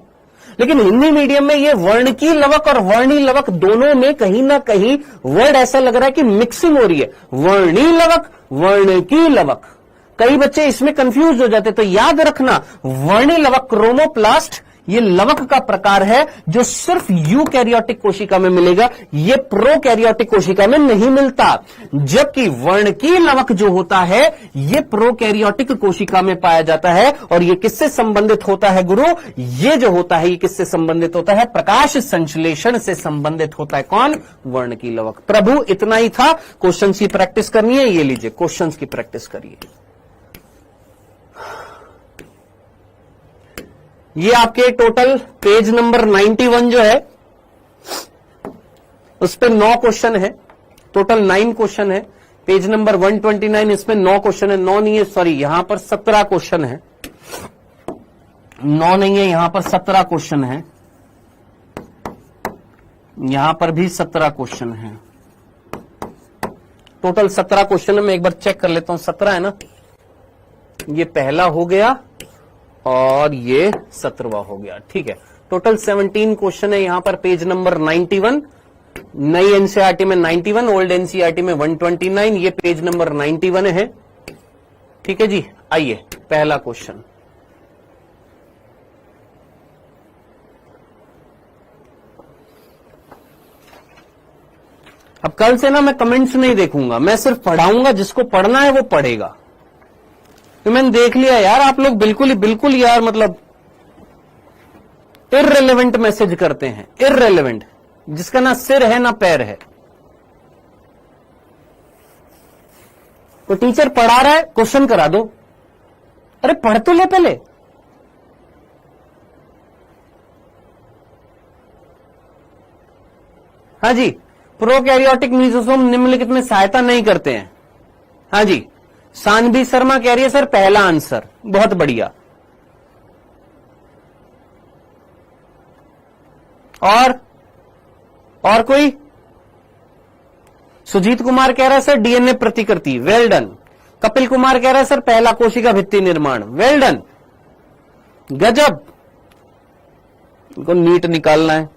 लेकिन हिंदी मीडियम में ये वर्ण की लवक और वर्णी लवक दोनों में कहीं ना कहीं वर्ड ऐसा लग रहा है कि मिक्सिंग हो रही है, वर्णी लवक, वर्ण की लवक। कई बच्चे इसमें कंफ्यूज हो जाते, तो याद रखना, वर्णी लवक क्रोमोप्लास्ट ये लवक का प्रकार है जो सिर्फ यूकैरियोटिक कोशिका में मिलेगा, ये प्रोकैरियोटिक कोशिका में नहीं मिलता। जबकि वर्ण की लवक जो होता है ये प्रोकैरियोटिक कोशिका में पाया जाता है। और ये किससे संबंधित होता है गुरु? ये जो होता है ये किससे संबंधित होता है? प्रकाश संश्लेषण से संबंधित होता है। कौन? वर्ण की लवक। प्रभु इतना ही था, क्वेश्चन की प्रैक्टिस करनी है, ये लीजिए क्वेश्चन की प्रैक्टिस करिए। ये आपके टोटल पेज नंबर 91 जो है उस पे 9 क्वेश्चन है, टोटल 9 क्वेश्चन है। पेज नंबर 129 इसमें 9 क्वेश्चन है, 9 नहीं है, सॉरी, यहां पर 17 क्वेश्चन है, 9 नहीं है, यहां पर 17 क्वेश्चन है, यहां पर भी 17 क्वेश्चन है। टोटल 17 क्वेश्चन है। मैं एक बार चेक कर लेता हूं, 17 है ना, ये पहला हो गया और ये 17वां हो गया, ठीक है। टोटल 17 क्वेश्चन है यहां पर पेज नंबर 91, नई एनसीईआरटी में 91, ओल्ड एनसीईआरटी में 129, ये पेज नंबर 91 है, ठीक है जी। आइए पहला क्वेश्चन, अब कल से ना मैं कमेंट्स नहीं देखूंगा, मैं सिर्फ पढ़ाऊंगा, जिसको पढ़ना है वो पढ़ेगा। तो मैंने देख लिया यार, आप लोग बिल्कुल यार मतलब इररिलेवेंट मैसेज करते हैं, इररिलेवेंट, जिसका ना सिर है ना पैर है। तो टीचर पढ़ा रहा है, क्वेश्चन करा दो। अरे पढ़ तो ले पहले। हाँ जी, प्रोकैरियोटिक मीजोसोम निम्नलिखित में सहायता नहीं करते हैं। हाँ जी, सानवी शर्मा कह रही है सर पहला आंसर, बहुत बढ़िया। और कोई? सुजीत कुमार कह रहा है सर डीएनए प्रतिकृति, वेल डन। कपिल कुमार कह रहा है सर पहला कोशिका भित्ति निर्माण, वेल डन, गजब। इनको नीट निकालना है।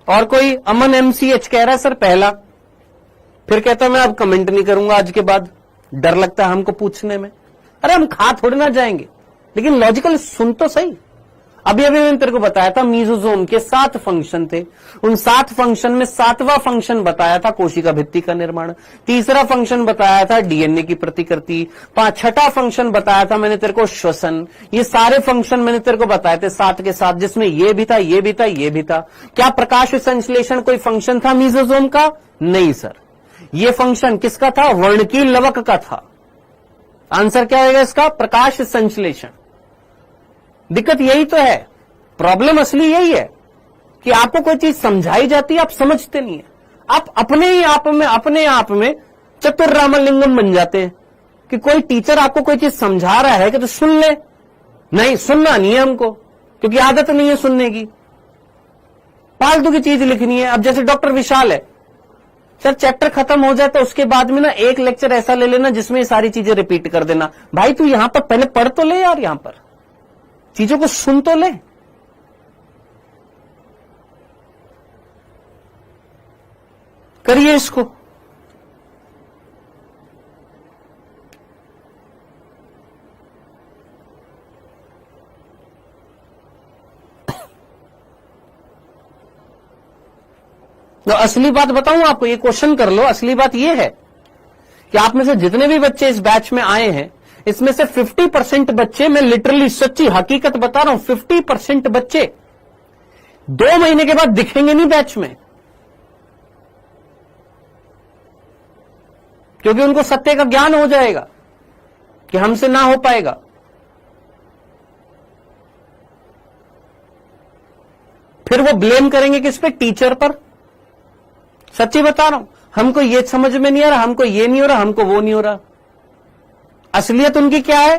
और कोई? अमन एमसीएच कह रहा है सर पहला। फिर कहता मैं अब कमेंट नहीं करूंगा आज के बाद, डर लगता है हमको पूछने में। अरे हम खा थोड़े ना जाएंगे, लेकिन लॉजिकल सुन तो सही। अभी मैंने तेरे को बताया था मीजोसोम के 7 फंक्शन थे, उन 7 फंक्शन में 7वां फंक्शन बताया था कोशिका भित्ति का निर्माण, तीसरा फंक्शन बताया था डीएनए की प्रतिकृति, 6ठा फंक्शन बताया था मैंने तेरे को श्वसन। ये सारे फंक्शन मैंने तेरे को बताए थे 7 के 7, जिसमें ये भी था, ये भी था, ये भी था। क्या प्रकाश संश्लेषण कोई फंक्शन था मीजोसोम का? नहीं सर। ये फंक्शन किसका था? वर्णकीय लवक का था। आंसर क्या होगा इसका? प्रकाश संश्लेषण। दिक्कत यही तो है, प्रॉब्लम असली यही है कि आपको कोई चीज समझाई जाती है, आप समझते नहीं है। आप अपने आप में चतुर रामलिंगम बन जाते हैं कि कोई टीचर आपको कोई चीज समझा रहा है कि तो सुन ले। नहीं, सुनना नहीं है हमको, क्योंकि आदत नहीं है सुनने की, फालतू की चीज लिखनी है। अब जैसे डॉक्टर विशाल है सर, चैप्टर खत्म हो जाए तो उसके बाद में ना एक लेक्चर ऐसा ले लेना जिसमें ये सारी चीजें रिपीट कर देना। भाई तू यहां पर पहले पढ़ तो ले यार, यहां पर चीजों को सुन तो ले। करिए इसको। तो असली बात बताऊं आपको, ये क्वेश्चन कर लो। असली बात ये है कि आप में से जितने भी बच्चे इस बैच में आए हैं, इसमें से 50% बच्चे, मैं लिटरली सच्ची हकीकत बता रहा हूं, 50% बच्चे 2 महीने के बाद दिखेंगे नहीं बैच में, क्योंकि उनको सत्य का ज्ञान हो जाएगा कि हमसे ना हो पाएगा। फिर वो ब्लेम करेंगे किस पे? टीचर पर। सच्ची बता रहा हूं, हमको ये समझ में नहीं आ रहा, हमको ये नहीं हो रहा, हमको वो नहीं हो रहा। असलियत उनकी क्या है?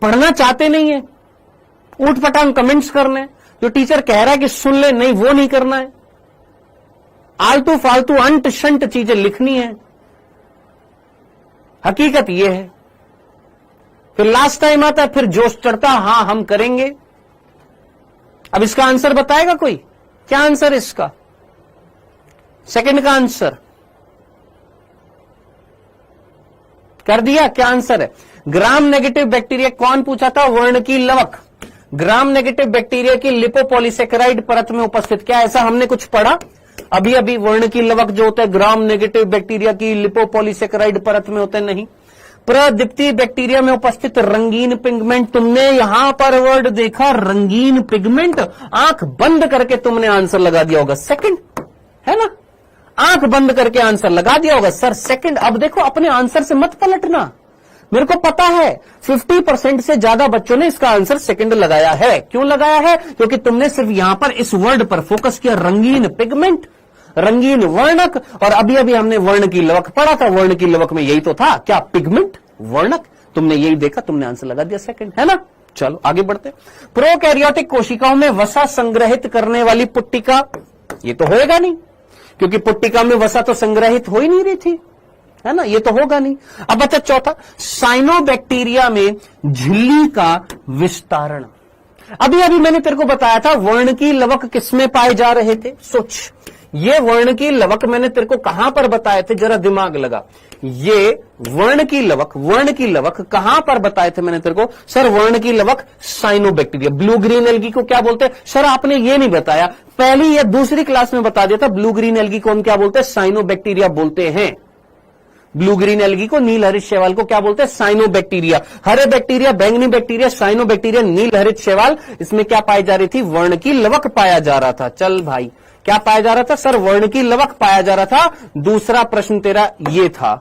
पढ़ना चाहते नहीं है, ऊट पटांग कमेंट्स करने। जो टीचर कह रहा है कि सुन ले, नहीं वो नहीं करना है, आलतू फालतू अंट शंट चीजें लिखनी है। हकीकत ये है। फिर लास्ट टाइम आता है, फिर जोश चढ़ता, हां हम करेंगे। अब इसका आंसर बताएगा कोई? क्या आंसर है इसका? सेकंड का आंसर कर दिया। क्या आंसर है? Gram negative bacteria. कौन पूछा था? वर्णकीय लवक। ग्राम नेगेटिव बैक्टीरिया की लिपोपॉलीसेकेराइड परत में उपस्थित। क्या ऐसा हमने कुछ पढ़ा? अभी वर्णकीय लवक जो होता है ग्राम नेगेटिव बैक्टीरिया की लिपोपॉलीसेकेराइड परत में होता है। नहीं। प्रदीप्ति बैक्टीरिया में उपस्थित रंगीन पिगमेंट। तुमने यहां पर वर्ड देखा रंगीन पिगमेंट, आंख बंद करके तुमने आंसर लगा दिया होगा सेकंड, है ना? आंख बंद करके आंसर लगा दिया होगा सर सेकंड। अब देखो, अपने आंसर से मत पलटना। मेरे को पता है 50% से ज्यादा बच्चों ने इसका आंसर सेकंड लगाया है। क्यों लगाया है? क्योंकि तुमने सिर्फ यहां पर इस वर्ड पर फोकस किया, रंगीन पिगमेंट, रंगीन वर्णक। और अभी हमने वर्ण की लवक पढ़ा था, वर्ण की लवक में यही तो था, क्या? पिगमेंट, वर्णक। तुमने यही देखा, तुमने आंसर लगा दिया सेकंड, है ना? चलो आगे बढ़ते। प्रोकैरियोटिक कोशिकाओं में वसा संग्रहित करने वाली पुट्टिका, ये तो होएगा नहीं, क्योंकि पुट्टिका में वसा तो संग्रहित हो ही नहीं रही थी, है ना? ये तो होगा नहीं। अब बचा चौथा, साइनोबैक्टीरिया में झिल्ली का विस्तारण। अभी मैंने तेरे को बताया था वर्ण की लवक किसमें पाए जा रहे थे। सोच, ये वर्ण की लवक मैंने तेरे को कहां पर बताए थे, जरा दिमाग लगा। ये वर्ण की लवक कहां पर बताए थे मैंने तेरे को? सर वर्ण की लवक साइनोबैक्टीरिया, ब्लू ग्रीन एल्गी को क्या बोलते हैं? सर आपने ये नहीं बताया, पहली या दूसरी क्लास में बता दिया था, ब्लू ग्रीन एल्गी को हम क्या बोलते हैं? साइनोबैक्टीरिया बोलते हैं। ब्लू ग्रीन एल्गी को, नील हरित शैवाल को क्या बोलते हैं? साइनोबैक्टीरिया। हरे बैक्टीरिया, बैंगनी बैक्टीरिया, साइनोबैक्टीरिया, नील हरित शैवाल, इसमें क्या पाई जा रही थी? वर्ण की लवक पाया जा रहा था। चल भाई, क्या पाया जा रहा था? सर वर्ण की लवक पाया जा रहा था। दूसरा प्रश्न तेरा ये था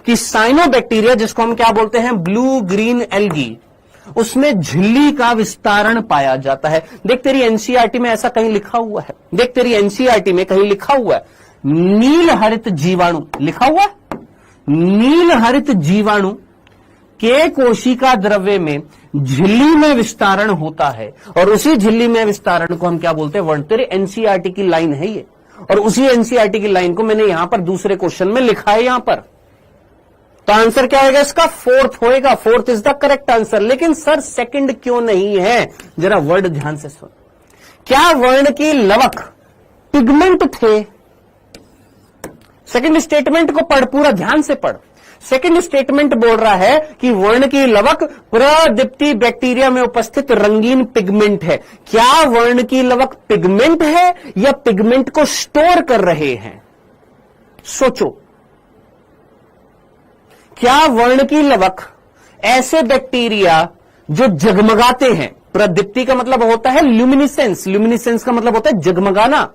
कि साइनोबैक्टीरिया, जिसको हम क्या बोलते हैं? ब्लू ग्रीन एल्गी, उसमें झिल्ली का विस्तारण पाया जाता है। देख तेरी एनसीईआरटी में ऐसा कहीं लिखा हुआ है, देख तेरी एनसीईआरटी में कहीं लिखा हुआ है, नील हरित जीवाणु लिखा हुआ है। नील हरित जीवाणु के कोशिका द्रव्य में झिल्ली में विस्तारण होता है, और उसी झिल्ली में विस्तारण को हम क्या बोलते हैं? वर्ण। तेरे एनसीईआरटी की लाइन है ये, और उसी एनसीईआरटी की लाइन को मैंने यहां पर दूसरे क्वेश्चन में लिखा है यहां पर। तो आंसर क्या होगा इसका? फोर्थ होएगा। Fourth is the correct answer. लेकिन सर सेकंड क्यों नहीं है? जरा वर्ड ध्यान से सुन। क्या वर्ण की लवक पिगमेंट थे? सेकंड स्टेटमेंट को पढ़, पूरा ध्यान से पढ़। सेकंड स्टेटमेंट बोल रहा है कि वर्ण की लवक प्रदीप्ति बैक्टीरिया में उपस्थित रंगीन पिगमेंट है। क्या वर्ण की लवक पिगमेंट है या पिगमेंट को स्टोर कर रहे हैं? सोचो। क्या वर्ण की लवक ऐसे बैक्टीरिया जो जगमगाते हैं, प्रदीप्ति का मतलब होता है ल्यूमिनिसेंस, ल्यूमिनिसेंस का मतलब होता है जगमगाना,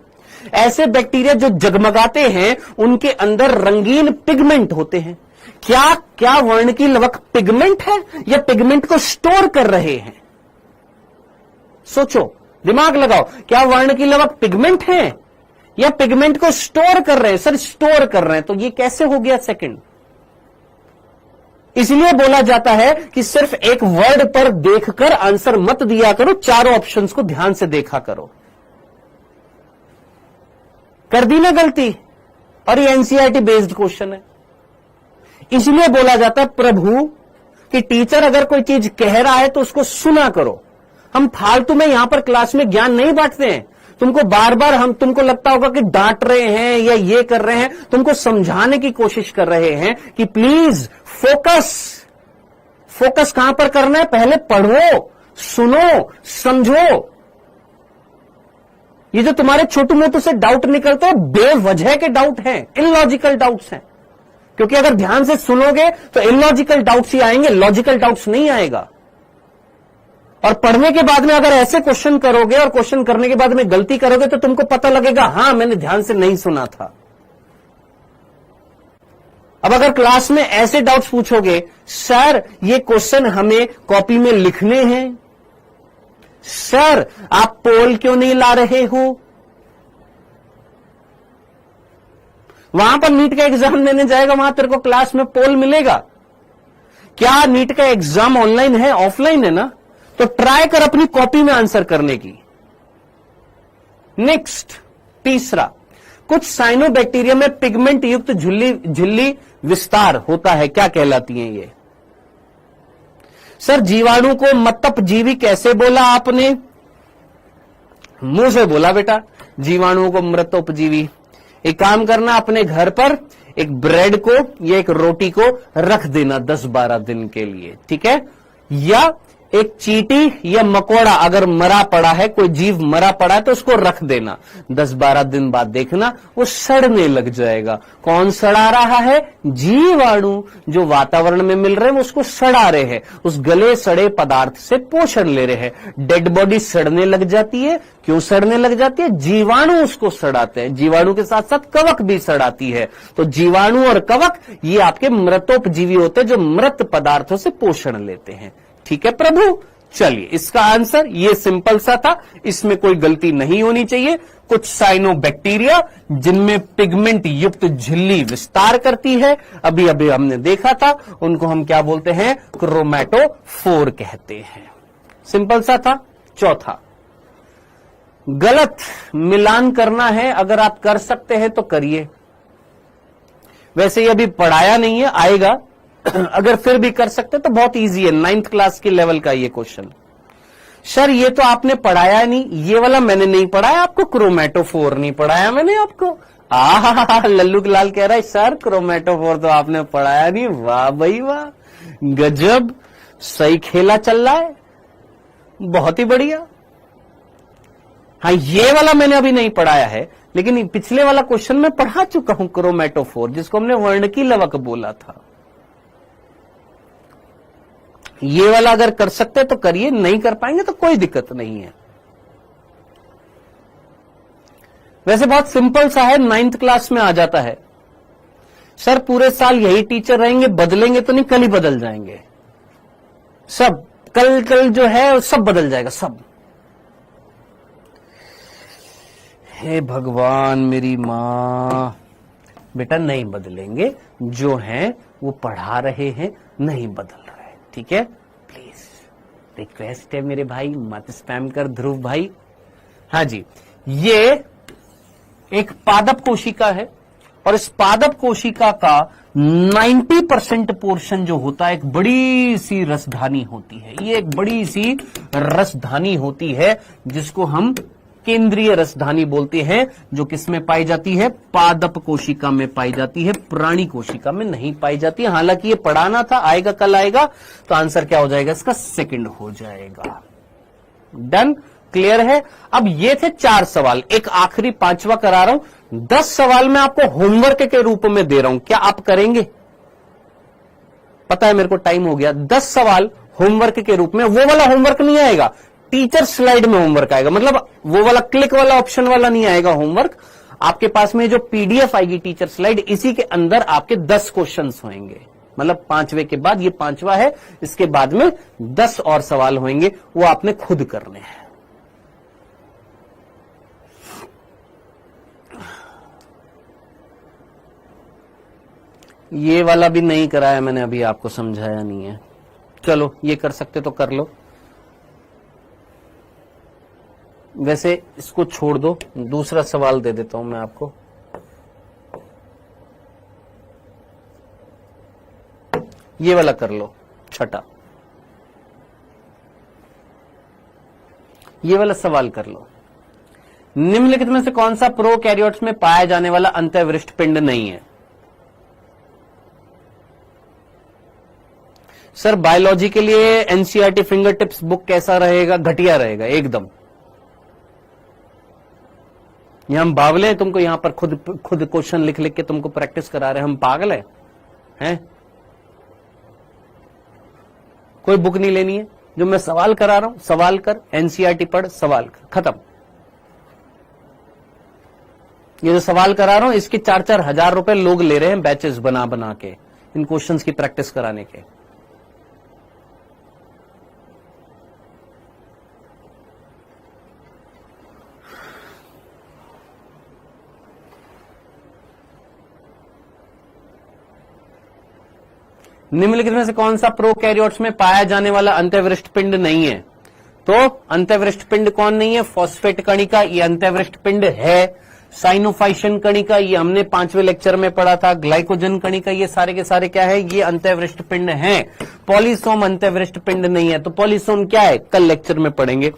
ऐसे बैक्टीरिया जो जगमगाते हैं उनके अंदर रंगीन पिगमेंट होते हैं। क्या वर्ण की लवक पिगमेंट है या पिगमेंट को स्टोर कर रहे हैं? सोचो, दिमाग लगाओ। क्या वर्ण की लवक पिगमेंट है या पिगमेंट को स्टोर कर रहे हैं? सर स्टोर कर रहे हैं, तो ये कैसे हो गया सेकंड? इसलिए बोला जाता है कि सिर्फ एक वर्ड पर देखकर आंसर मत दिया करो, चारों ऑप्शंस को ध्यान से देखा करो। कर दी ना गलती? और ये एनसीईआरटी बेस्ड क्वेश्चन है। इसलिए बोला जाता है प्रभु कि टीचर अगर कोई चीज कह रहा है तो उसको सुना करो। हम फालतू में यहां पर क्लास में ज्ञान नहीं बांटते हैं। तुमको बार बार हम, तुमको लगता होगा कि डांट रहे हैं या ये कर रहे हैं, तुमको समझाने की कोशिश कर रहे हैं कि प्लीज फोकस कहां पर करना है? पहले पढ़ो, सुनो, समझो। ये जो तुम्हारे छोटे मोटों से डाउट निकलते हैं, बेवजह के डाउट हैं, इलॉजिकल डाउट्स हैं। क्योंकि अगर ध्यान से सुनोगे तो इलॉजिकल डाउट्स ही आएंगे, लॉजिकल डाउट्स नहीं आएगा। और पढ़ने के बाद में अगर ऐसे क्वेश्चन करोगे और क्वेश्चन करने के बाद में गलती करोगे तो तुमको पता लगेगा हां मैंने ध्यान से नहीं सुना था। अब अगर क्लास में ऐसे डाउट्स पूछोगे, सर ये क्वेश्चन हमें कॉपी में लिखने हैं, सर आप पोल क्यों नहीं ला रहे हो? वहां पर नीट का एग्जाम देने जाएगा, वहां तेरे को क्लास में पोल मिलेगा। क्या नीट का एग्जाम ऑनलाइन है, ऑफलाइन है ना? तो ट्राई कर अपनी कॉपी में आंसर करने की। नेक्स्ट, तीसरा, कुछ साइनोबैक्टीरिया में पिगमेंट युक्त झिल्ली विस्तार होता है, क्या कहलाती हैं ये? सर जीवाणु को मतपजीवी कैसे बोला आपने? मुंह से बोला बेटा, जीवाणुओं को मृतोपजीवी। एक काम करना, अपने घर पर एक ब्रेड को या एक रोटी को रख देना 10-12 दिन के लिए, ठीक है? या एक चींटी या मकोड़ा अगर मरा पड़ा है, कोई जीव मरा पड़ा है तो उसको रख देना। 10-12 दिन बाद देखना वो सड़ने लग जाएगा। कौन सड़ा रहा है? जीवाणु जो वातावरण में मिल रहे हैं वो उसको सड़ा रहे हैं, उस गले सड़े पदार्थ से पोषण ले रहे हैं। डेड बॉडी सड़ने लग जाती है। क्यों सड़ने लग जाती है? जीवाणु उसको सड़ाते हैं। जीवाणु के साथ साथ कवक भी सड़ाती है। तो जीवाणु और कवक ये आपके मृतोपजीवी होते हैं जो मृत पदार्थों से पोषण लेते हैं। ठीक है प्रभु? चलिए, इसका आंसर ये सिंपल सा था, इसमें कोई गलती नहीं होनी चाहिए। कुछ साइनोबैक्टीरिया जिनमें पिगमेंट युक्त झिल्ली विस्तार करती है, अभी अभी हमने देखा था, उनको हम क्या बोलते हैं? क्रोमैटोफोर कहते हैं। सिंपल सा था। चौथा, गलत मिलान करना है, अगर आप कर सकते हैं तो करिए। वैसे ये अभी पढ़ाया नहीं है, आएगा। अगर फिर भी कर सकते तो बहुत इजी है, 9th क्लास के लेवल का ये क्वेश्चन। सर ये तो आपने पढ़ाया नहीं, ये वाला मैंने नहीं पढ़ाया आपको, क्रोमेटोफोर नहीं पढ़ाया मैंने आपको। लल्लू लाल कह रहा है सर क्रोमेटोफोर तो आपने पढ़ाया नहीं। वाह भाई वाह, गजब, सही खेला चल रहा है, बहुत ही बढ़िया। हाँ ये वाला मैंने अभी नहीं पढ़ाया है, लेकिन पिछले वाला क्वेश्चन में पढ़ा चुका हूं, क्रोमेटोफोर, जिसको हमने वर्ण की लवक बोला था। ये वाला अगर कर सकते तो करिए, नहीं कर पाएंगे तो कोई दिक्कत नहीं है। वैसे बहुत सिंपल सा है, 9th क्लास में आ जाता है। सर पूरे साल यही टीचर रहेंगे, बदलेंगे तो नहीं, कल ही बदल जाएंगे सब, कल जो है सब बदल जाएगा सब। हे भगवान मेरी मां, बेटा नहीं बदलेंगे, जो हैं वो पढ़ा रहे हैं, नहीं बदल रहे, ठीक है, प्लीज रिक्वेस्ट है मेरे भाई, मत स्पैम कर ध्रुव भाई। हाँ जी, ये एक पादप कोशिका है और इस पादप कोशिका का 90% पोर्शन जो होता है एक बड़ी सी रसधानी होती है। ये एक बड़ी सी रसधानी होती है जिसको हम केंद्रीय रसधानी बोलते हैं, जो किसमें पाई जाती है, पादप कोशिका में पाई जाती है, प्राणी कोशिका में नहीं पाई जाती है। हालांकि ये पढ़ाना था, आएगा कल आएगा, तो आंसर क्या हो जाएगा इसका, सेकंड हो जाएगा। डन, क्लियर है। अब ये थे 4 सवाल, एक आखिरी 5वां करा रहा हूं। 10 सवाल मैं आपको होमवर्क के रूप में दे रहा हूं, क्या आप करेंगे? पता है मेरे को टाइम हो गया। 10 सवाल होमवर्क के रूप में, वो वाला होमवर्क नहीं आएगा, टीचर स्लाइड में होमवर्क आएगा, मतलब वो वाला क्लिक वाला ऑप्शन वाला नहीं आएगा होमवर्क। आपके पास में जो पीडीएफ आएगी टीचर स्लाइड, इसी के अंदर आपके 10 क्वेश्चंस होंगे, मतलब 5वें के बाद, ये 5वां है, इसके बाद में 10 और सवाल होंगे, वो आपने खुद करने हैं। ये वाला भी नहीं कराया मैंने, अभी आपको समझाया नहीं है। चलो ये कर सकते तो कर लो, वैसे इसको छोड़ दो, दूसरा सवाल दे देता हूं मैं आपको। ये वाला कर लो, छठा, ये वाला सवाल कर लो। निम्नलिखित में से कौन सा प्रोकैरियोट्स में पाया जाने वाला अंतःविशिष्ट पिंड नहीं है? सर बायोलॉजी के लिए एनसीईआरटी फिंगर टिप्स बुक कैसा रहेगा? घटिया रहेगा एकदम। ये हम बावले हैं, तुमको यहां पर खुद क्वेश्चन लिख लिख के तुमको प्रैक्टिस करा रहे हैं, हम पागल हैं? कोई बुक नहीं लेनी है, जो मैं सवाल करा रहा हूं सवाल कर, एनसीईआरटी पढ़, सवाल कर, खत्म। ये जो सवाल करा रहा हूं इसके 4-4 हजार रुपए लोग ले रहे हैं बैचेस बना बना के इन क्वेश्चंस की प्रैक्टिस कराने के। निम्नलिखित में से कौन सा प्रोकैरियोट्स में पाया जाने वाला अंतःविशिष्ट पिंड नहीं है? तो अंतःविशिष्ट पिंड कौन नहीं है? फॉस्फेट कणिका, ये अंतःविशिष्ट पिंड है। साइनोफाइशियन कणिका, ये हमने 5वें लेक्चर में पढ़ा था। ग्लाइकोजन कणिका, ये सारे के सारे क्या है? ये अंतःविशिष्ट पिंड हैं। पॉलीसोम अंतःविशिष्ट पिंड नहीं है। तो पॉलीसोम क्या है, कल लेक्चर में पढ़ेंगे।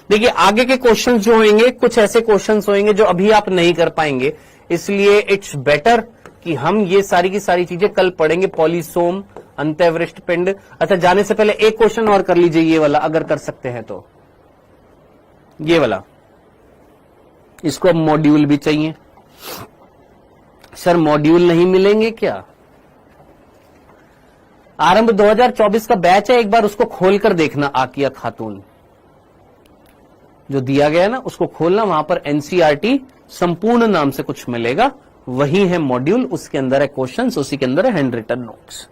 देखिए आगे के क्वेश्चन जो होंगे, कुछ ऐसे क्वेश्चन होंगे जो अभी आप नहीं कर पाएंगे, इसलिए इट्स बेटर कि हम ये सारी की सारी चीजें कल पढ़ेंगे। पॉलीसोम, अंतःविशिष्ट पिंड। अच्छा जाने से पहले एक क्वेश्चन और कर लीजिए, ये वाला अगर कर सकते हैं तो। ये वाला, इसको अब मॉड्यूल भी चाहिए। सर मॉड्यूल नहीं मिलेंगे क्या? आरंभ 2024 का बैच है, एक बार उसको खोलकर देखना। आकिया खातून जो दिया गया है ना, उसको खोलना, वहां पर एनसीईआरटी संपूर्ण नाम से कुछ मिलेगा, वही है मॉड्यूल, उसके अंदर है क्वेश्चंस, उसी के अंदर है हैंड रिटन नोट्स।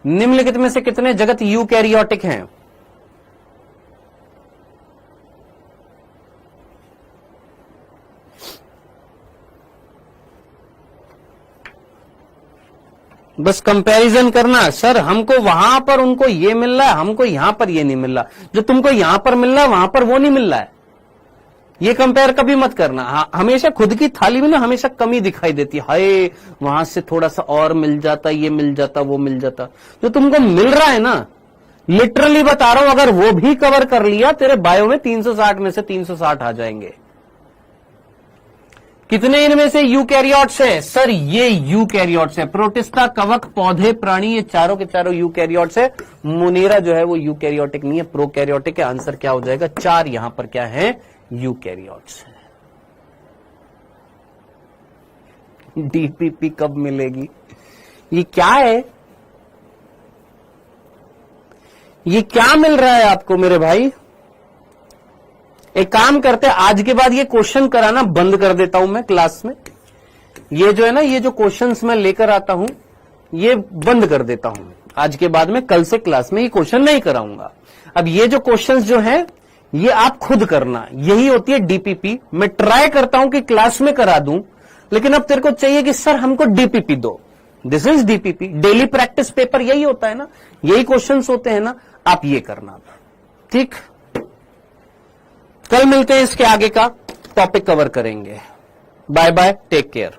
निम्नलिखित में से कितने जगत यूकैरियोटिक हैं? बस कंपैरिजन करना। सर हमको वहां पर उनको ये मिल रहा है, हमको यहां पर ये नहीं मिल रहा, जो तुमको यहां पर मिल रहा है वहां पर वो नहीं मिल रहा है। ये कंपेयर कभी मत करना। हमेशा खुद की थाली में ना हमेशा कमी दिखाई देती है, हाय वहां से थोड़ा सा और मिल जाता, ये मिल जाता, वो मिल जाता। जो तुमको मिल रहा है ना, लिटरली बता रहा हूं, अगर वो भी कवर कर लिया तेरे बायो में 360 में से 360 आ जाएंगे। कितने इनमें से यूकैरियोट्स है? सर ये यूकैरियोट्स है। प्रोटिस्टा, कवक, पौधे, प्राणी, ये चारों के चारों यूकैरियोट्स है। मुनीरा जो है वो यूकैरियोटिक नहीं है, प्रोकैरियोटिक है। आंसर क्या हो जाएगा? 4 यहां पर क्या है? यूकैरियोट्स है। डीपीपी कब मिलेगी? ये क्या है? ये क्या मिल रहा है आपको मेरे भाई? एक काम करते हैं, आज के बाद ये क्वेश्चन कराना बंद कर देता हूं मैं क्लास में। ये जो है ना, ये जो क्वेश्चंस मैं लेकर आता हूं ये बंद कर देता हूं आज के बाद में। कल से क्लास में ये क्वेश्चन नहीं कराऊंगा। अब ये जो क्वेश्चंस जो हैं ये आप खुद करना, यही होती है डीपीपी। मैं ट्राई करता हूं कि क्लास में करा दूं, लेकिन अब तेरे को चाहिए कि सर हमको डीपीपी दो। This is DPP, daily practice paper यही होता है ना, यही क्वेश्चंस होते हैं ना। आप ये करना, ठीक? कल मिलते हैं, इसके आगे का टॉपिक कवर करेंगे। Bye bye, take care.